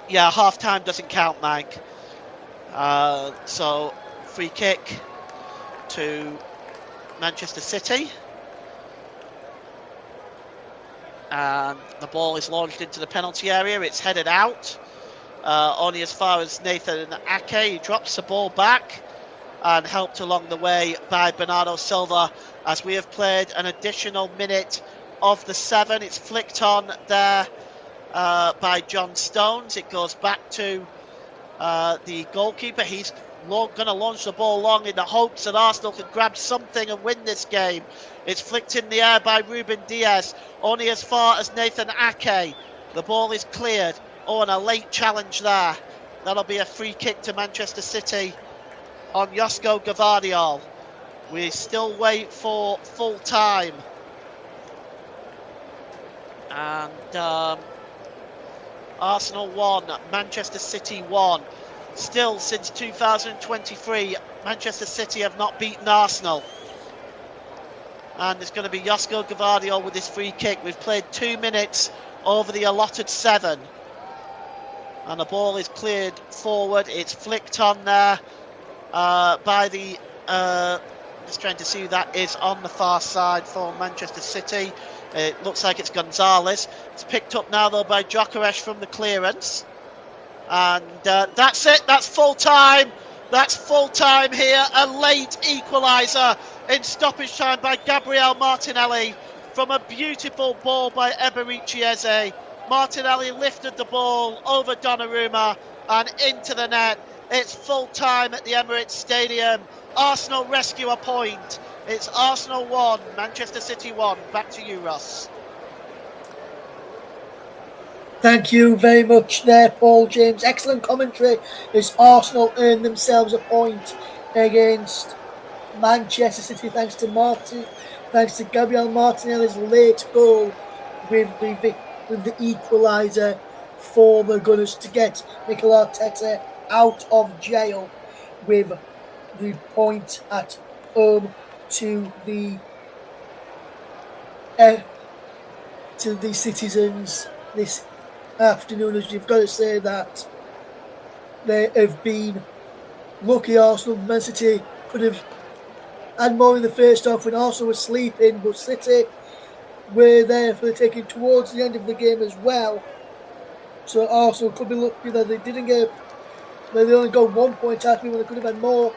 yeah, half time doesn't count, Mike. So free kick to Manchester City. And the ball is launched into the penalty area. It's headed out only as far as Nathan Ake. He drops the ball back and helped along the way by Bernardo Silva as we have played an additional minute of the 7. It's flicked on there by John Stones. It goes back to the goalkeeper. He's going to launch the ball long in the hopes that Arsenal can grab something and win this game. It's flicked in the air by Ruben Diaz, only as far as Nathan Ake. The ball is cleared. Oh, and a late challenge there. That'll be a free kick to Manchester City on Josko Gvardiol. We still wait for full time. And Arsenal 1, Manchester City 1. Still, since 2023, Manchester City have not beaten Arsenal. And it's going to be Josko Gvardiol with this free kick. We've played 2 minutes over the allotted 7. And the ball is cleared forward. It's flicked on there by the... just trying to see who that is on the far side for Manchester City. It looks like it's Gonzalez. It's picked up now, though, by Gyökeres from the clearance. And that's it. That's full time. That's full time here. A late equaliser in stoppage time by Gabriel Martinelli from a beautiful ball by Eberechi Eze. Martinelli lifted the ball over Donnarumma and into the net. It's full time at the Emirates Stadium. Arsenal rescue a point. It's Arsenal 1, Manchester City 1. Back to you, Ross. Thank you very much there, Paul James. Excellent commentary as Arsenal earned themselves a point against Manchester City thanks to Gabriel Martinelli's late goal with the equaliser for the Gunners to get Mikel Arteta out of jail with the point at home to the citizens this afternoon. As you've got to say that they have been lucky. Arsenal, Man City could have had more in the first half when Arsenal was sleeping, but City were there for the taking towards the end of the game as well. So Arsenal could be lucky that they didn't get. They only got 1 point out when they could have had more,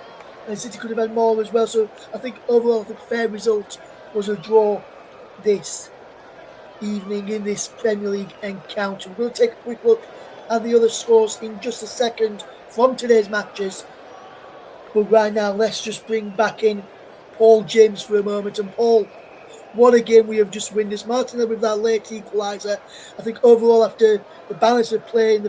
and City could have had more as well. So I think overall, the fair result was a draw this evening in this Premier League encounter. We'll take a quick look at the other scores in just a second from today's matches. But right now, let's just bring back in Paul James for a moment. And Paul, what a game we have just witnessed. Martinelli with that late equaliser. I think overall, after the balance of play in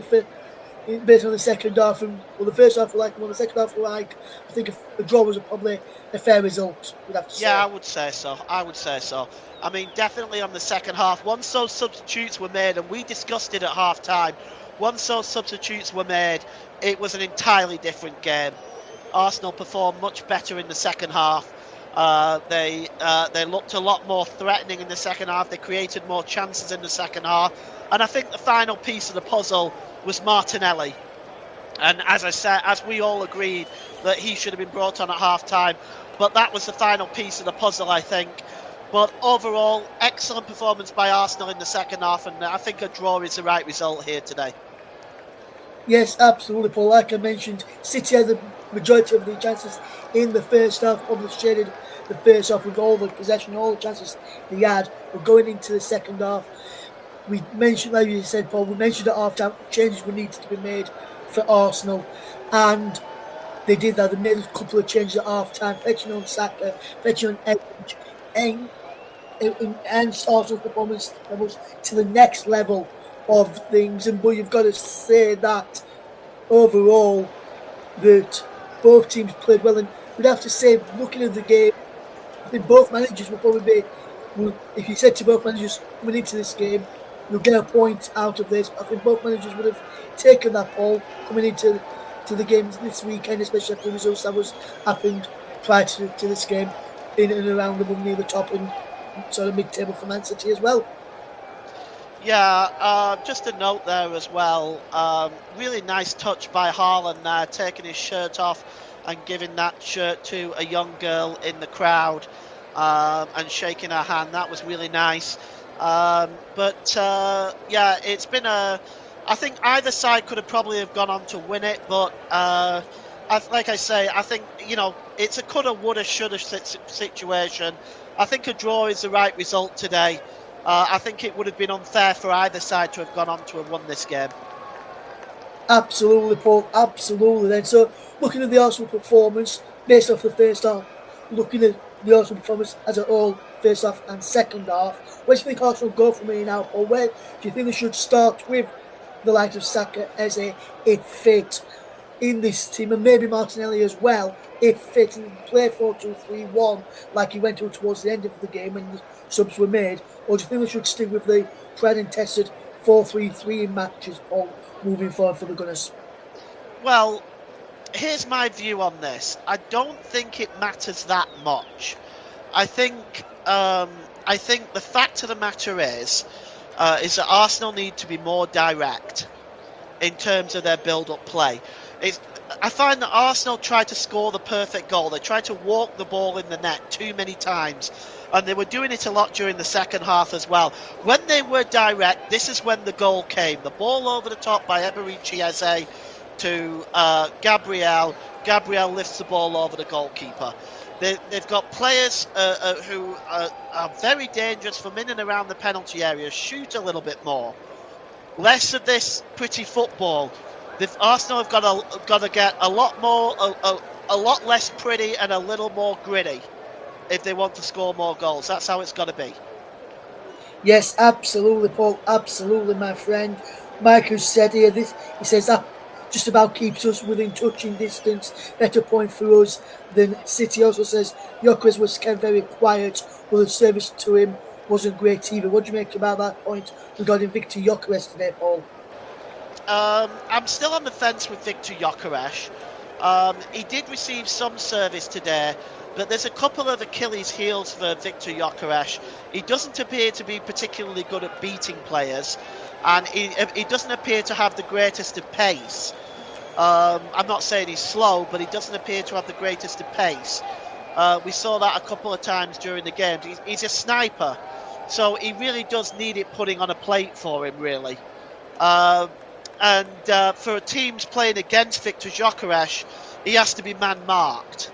based on the second half, the first half we like, the second half we like, I think a draw was probably a fair result, we'd have to say. Yeah, I would say so. I mean, definitely on the second half, once those substitutes were made, and we discussed it at half time, once those substitutes were made, it was an entirely different game. Arsenal performed much better in the second half. They looked a lot more threatening in the second half. They created more chances in the second half. And I think the final piece of the puzzle was Martinelli. And as I said, as we all agreed that he should have been brought on at half time, but that was the final piece of the puzzle, I think. But overall, excellent performance by Arsenal in the second half, and I think a draw is the right result here today. Yes, absolutely, Paul. Like I mentioned, City had the majority of the chances in the first half, probably shaded the first half with all the possession, all the chances they had. But going into the second half, we mentioned, like you said, Paul, we mentioned at half time changes were needed to be made for Arsenal, and they did that. They made a couple of changes at half time, fetching on Saka, fetching on Edge, and Arsenal's performance levels to the next level of things. But you've got to say that overall, that both teams played well, and we'd have to say, looking at the game, I think both managers will probably be. If you said to both managers coming into this game, you'll get a point out of this. I think both managers would have taken that ball coming into the games this weekend, especially after the results that was happened prior to this game, in and around the near the top and sort of mid-table for Man City as well. Yeah, just a note there as well. Really nice touch by Haaland there, taking his shirt off and giving that shirt to a young girl in the crowd and shaking her hand. That was really nice. Yeah, it's been I think either side could have probably have gone on to win it, but like I say, I think, it's a coulda, woulda, shoulda situation. I think a draw is the right result today. I think it would have been unfair for either side to have gone on to have won this game. Absolutely, Paul. Absolutely. Then, so looking at the Arsenal performance based off the first half, looking at the Arsenal performance as a whole, first half and second half, where do you think Arsenal go from here now, or where do you think they should start with the likes of Saka as a fit in this team, and maybe Martinelli as well, if fit, and play 4-2-3-1 like he went to towards the end of the game when the subs were made, or do you think they should stick with the tried and tested 4-3-3 in matches, Paul, moving forward for the Gunners? Well, here's my view on this. I don't think it matters that much. I think the fact of the matter is that Arsenal need to be more direct in terms of their build-up play. I find that Arsenal try to score the perfect goal. They try to walk the ball in the net too many times, and they were doing it a lot during the second half as well. When they were direct, this is when the goal came. The ball over the top by Emirates Stadium to Gabriel. Gabriel lifts the ball over the goalkeeper. They've got players who are very dangerous from in and around the penalty area. Shoot a little bit more. Less of this pretty football. Arsenal have got to get a lot more, a lot less pretty and a little more gritty if they want to score more goals. That's how it's got to be. Yes, absolutely, Paul. Absolutely, my friend. Michael said here, he says that just about keeps us within touching distance. Better point for us than City. Also says Gyökeres was kept very quiet, but the service to him wasn't great either. What do you make about that point regarding Victor Gyökeres today, Paul? I'm still on the fence with Victor Gyökeres. He did receive some service today, but there's a couple of Achilles heels for Victor Gyökeres. He doesn't appear to be particularly good at beating players, and he doesn't appear to have the greatest of pace. I'm not saying he's slow, but he doesn't appear to have the greatest of pace. We saw that a couple of times during the game. He's a sniper, so he really does need it putting on a plate for him, really. And for teams playing against Victor Gyökeres, he has to be man-marked.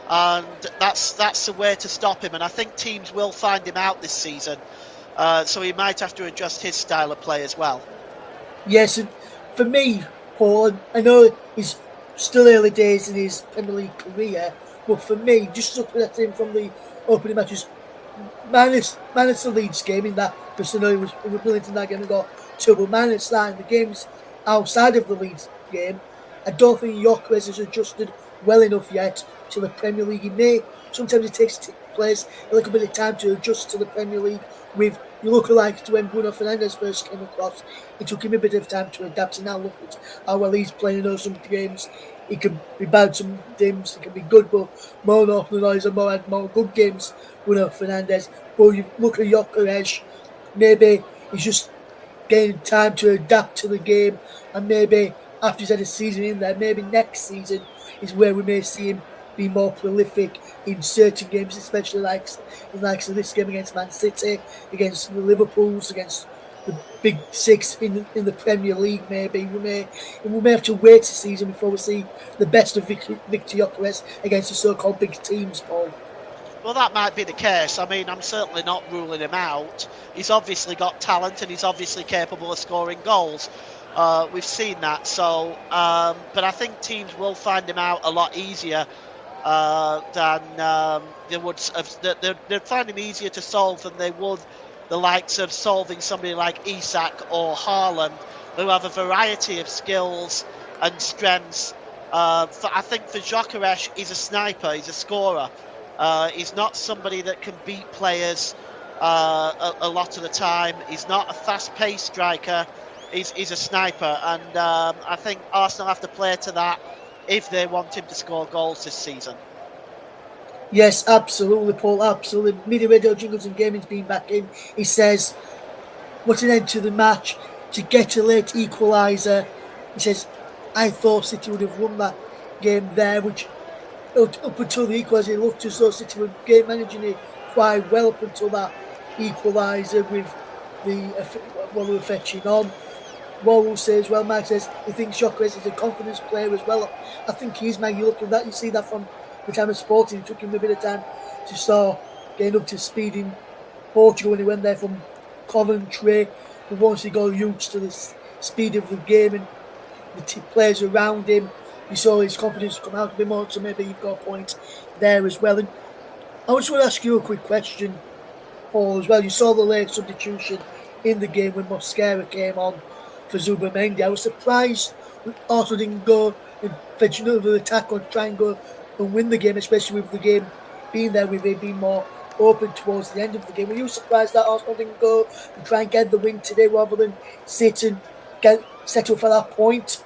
And that's the way to stop him. And I think teams will find him out this season. So he might have to adjust his style of play as well. Yes, and for me, Paul, I know he's still early days in his Premier League career, but for me, just looking at him from the opening matches, minus the Leeds game in that, because I know he was brilliant in that game and got two, but minus that in the games outside of the Leeds game, I don't think Gyökeres has adjusted well enough yet to the Premier League. Sometimes it takes players a little bit of time to adjust to the Premier League. With you look alike to when Bruno Fernandes first came across, it took him a bit of time to adapt, and now look at how well he's playing in those some games. He can be bad some games, he can be good, but more often than not, he's had more good games, Bruno Fernandes. But you look at Gyökeres, maybe he's just getting time to adapt to the game, and maybe after he's had a season in there, maybe next season is where we may see him be more prolific in certain games, especially like this game against Man City, against the Liverpools, against the big six in the Premier League. Maybe we may have to wait a season before we see the best of Victor Gyökeres against the so-called big teams, Paul. Well, that might be the case. I mean, I'm certainly not ruling him out. He's obviously got talent and he's obviously capable of scoring goals. We've seen that. So, but I think teams will find him out a lot easier than they would. They'd find him easier to solve than they would the likes of solving somebody like Isak or Haaland, who have a variety of skills and strengths. I think for Gyökeres, he's a sniper. He's a scorer. He's not somebody that can beat players a lot of the time. He's not a fast-paced striker. He's a sniper, and I think Arsenal have to play to that if they want him to score goals this season. Yes, absolutely, Paul, absolutely. Media Radio Jingles and Gaming's been back in. He says, what an end to the match, to get a late equaliser. He says, I thought City would have won that game there, which up until the equaliser, it looked as though City were game managing it quite well up until that equaliser with the what we were fetching on. Warrell says, well, Mike says he thinks Gyökeres is a confidence player as well. I think he is, Mike. You look at that, you see that from the time of Sporting. It took him a bit of time to start getting up to speed in Portugal when he went there from Coventry. But once he got used to the speed of the game and the players around him, you saw his confidence come out a bit more. So maybe you've got a point there as well. And I just want to ask you a quick question, Paul, as well. You saw the late substitution in the game when Mosquera came on for Zubimendi. I was surprised Arsenal didn't go and fetch another attack or try and go and win the game, especially with the game being there, with it being more open towards the end of the game. Were you surprised that Arsenal didn't go and try and get the win today rather than sit and settle for that point?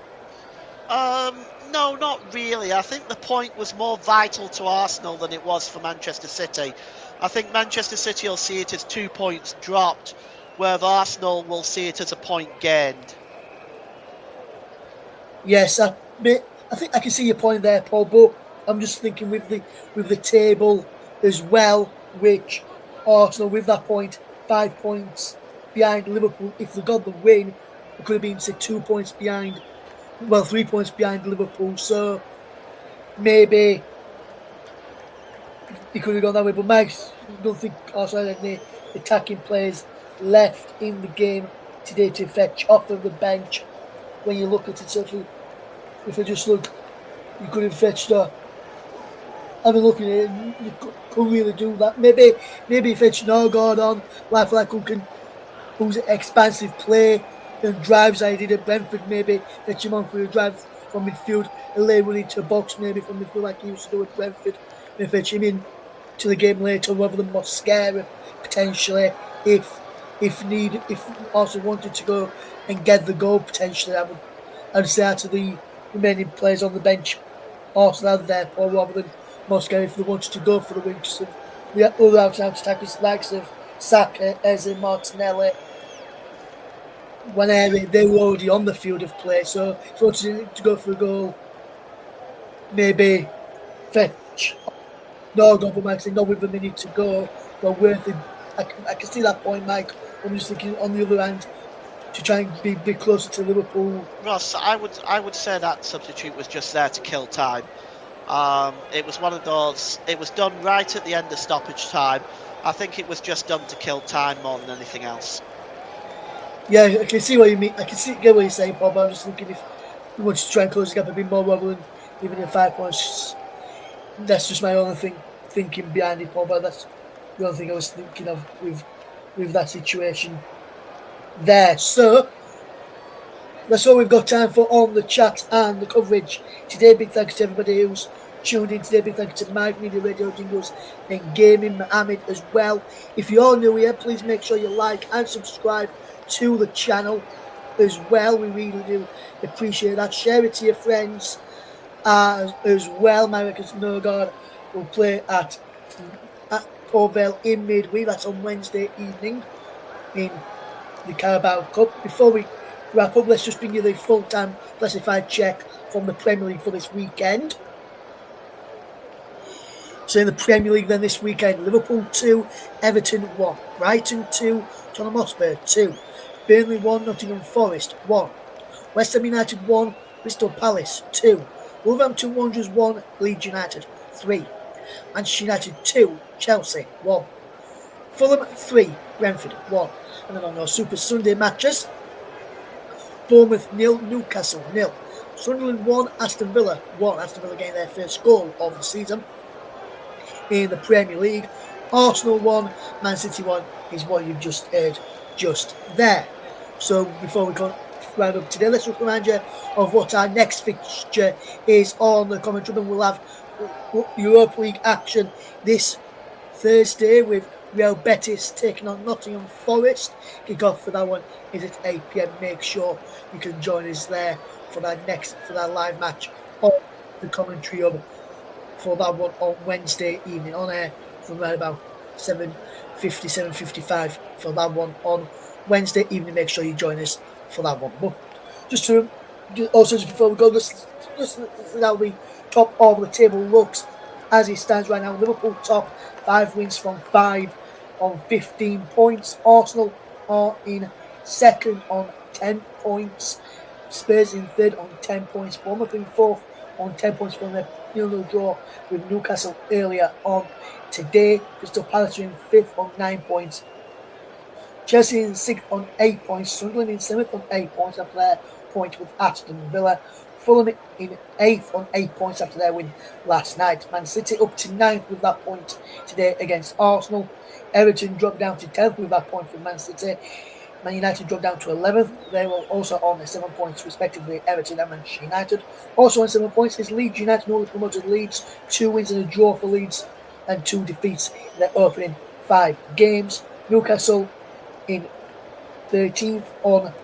No, not really. I think the point was more vital to Arsenal than it was for Manchester City. I think Manchester City will see it as 2 points dropped, where Arsenal will see it as a point gained. Yes, I think I can see your point there, Paul, but I'm just thinking with the table as well, which Arsenal with that point, 5 points behind Liverpool. If they got the win, it could have been, say, 2 points behind, 3 points behind Liverpool. So maybe it could have gone that way. But Mike, I don't think Arsenal had any attacking players left in the game today to fetch off of the bench. When you look at it, so if you just look, you could have fetched I mean, looking at it, you couldn't really do that. Maybe fetch Norgard on, like who can, who's an expansive play and drives like he did at Brentford. Maybe fetch him on for a drive from midfield and lay one into a box, maybe from midfield like he used to do at Brentford. Maybe fetch him in to the game later rather than Mosquera potentially if Arsenal wanted to go and get the goal potentially. I'd say out of the remaining players on the bench, Arsenal had their Paul rather than Mosquera if they wanted to go for the win. Because the other outside attackers, likes of Saka, Eze, Martinelli, Waneri, they were already on the field of play. So if they wanted to go for a goal, maybe fetch Norgard, but Mike saying not with a minute to go, but worth it. I can see that point, Mike. I'm just thinking on the other hand, to try and be a bit closer to Liverpool. Ross, I would say that substitute was just there to kill time. It was one of those. It was done right at the end of stoppage time. I think it was just done to kill time more than anything else. Yeah, I can see what you mean. Get what you're saying, Paul. But I'm just thinking if we want to try and close the gap a bit more rather than even in 5 points. That's just my only thinking behind it, Paul. But that's the only thing I was thinking of with that situation there. So that's all we've got time for on the chat and the coverage today. Big thanks to everybody who's tuned in today. Big thanks to Mike, Media Radio Jingles and Gaming, Mohammed as well. If you're new here, please make sure you like and subscribe to the channel as well. We really do appreciate that. Share it to your friends as well. Marcus Norgard will play at Port Vale in midweek. That's on Wednesday evening in the Carabao Cup. Before we wrap up, let's just bring you the full-time classified check from the Premier League for this weekend. So in the Premier League then this weekend, Liverpool 2, Everton 1, Brighton 2, Tottenham Hotspur 2, Burnley 1, Nottingham Forest 1, West Ham United 1, Crystal Palace 2, Wolverhampton Wanderers 1, Leeds United 3, Manchester United 2, Chelsea 1. Fulham 3, Brentford 1. And then on your Super Sunday matches, Bournemouth 0, Newcastle 0. Sunderland 1, Aston Villa 1. Aston Villa getting their first goal of the season in the Premier League. Arsenal 1, Man City 1 is what you've just heard just there. So before we go round up today, let's just remind you of what our next fixture is on the Commenttary Hub. We'll have Europa League action this Thursday with Real Betis taking on Nottingham Forest. Kick off for that one is at 8 PM. Make sure you can join us there for that live match on the Commenttary Hub for that one on Wednesday evening on air from around about 7:50, 7:55 for that one on Wednesday evening. Make sure you join us for that one. But just before we go, just how the top of the table looks as it stands right now. Liverpool top, 5 wins from 5 on 15 points. Arsenal are in second on 10 points. Spurs in third on 10 points. Bournemouth in fourth on 10 points from their 0-0 draw with Newcastle earlier on today. Crystal Palace in fifth on 9 points. Chelsea in sixth on 8 points. Sunderland in seventh on 8 points after their point with Aston Villa. Fulham in 8th on 8 points after their win last night. Man City up to 9th with that point today against Arsenal. Everton dropped down to 10th with that point for Man City. Man United dropped down to 11th. They were also on 7 points respectively, Everton and Manchester United. Also on 7 points is Leeds United, newly promoted Leeds. 2 wins and a draw for Leeds and 2 defeats in their opening 5 games. Newcastle in 13th on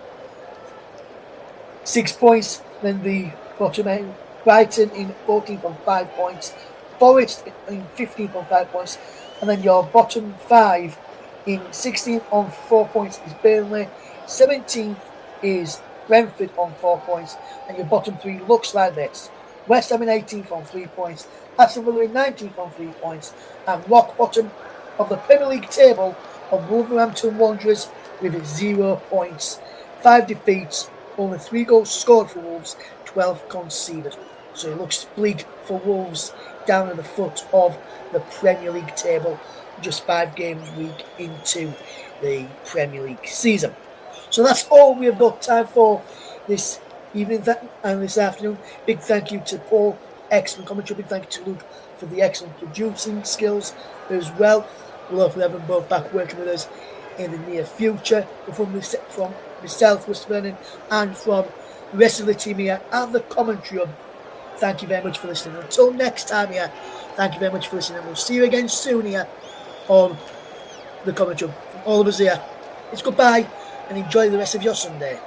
6 points. Then the bottom end, Brighton in 14th on 5 points. Forest in 15th on 5 points. And then your bottom 5 in 16th on 4 points is Burnley. 17th is Brentford on 4 points. And your bottom 3 looks like this. West Ham in 18th on 3 points. Aston Villa in 19th on 3 points. And rock bottom of the Premier League table of Wolverhampton Wanderers with 0 points. 5 defeats, only 3 goals scored for Wolves, 12 conceded. So it looks bleak for Wolves down at the foot of the Premier League table, just 5 games week into the Premier League season. So that's all we have got time for this evening and this afternoon. Big thank you to Paul, excellent commentary. Big thank you to Luke for the excellent producing skills as well. We'll hopefully have them both back working with us in the near future. From myself, West Vernon, and from the rest of the team here at the Commenttary Hub, thank you very much for listening. Until next time here, thank you very much for listening. We'll see you again soon here on the Commenttary Hub. From all of us here, it's goodbye and enjoy the rest of your Sunday.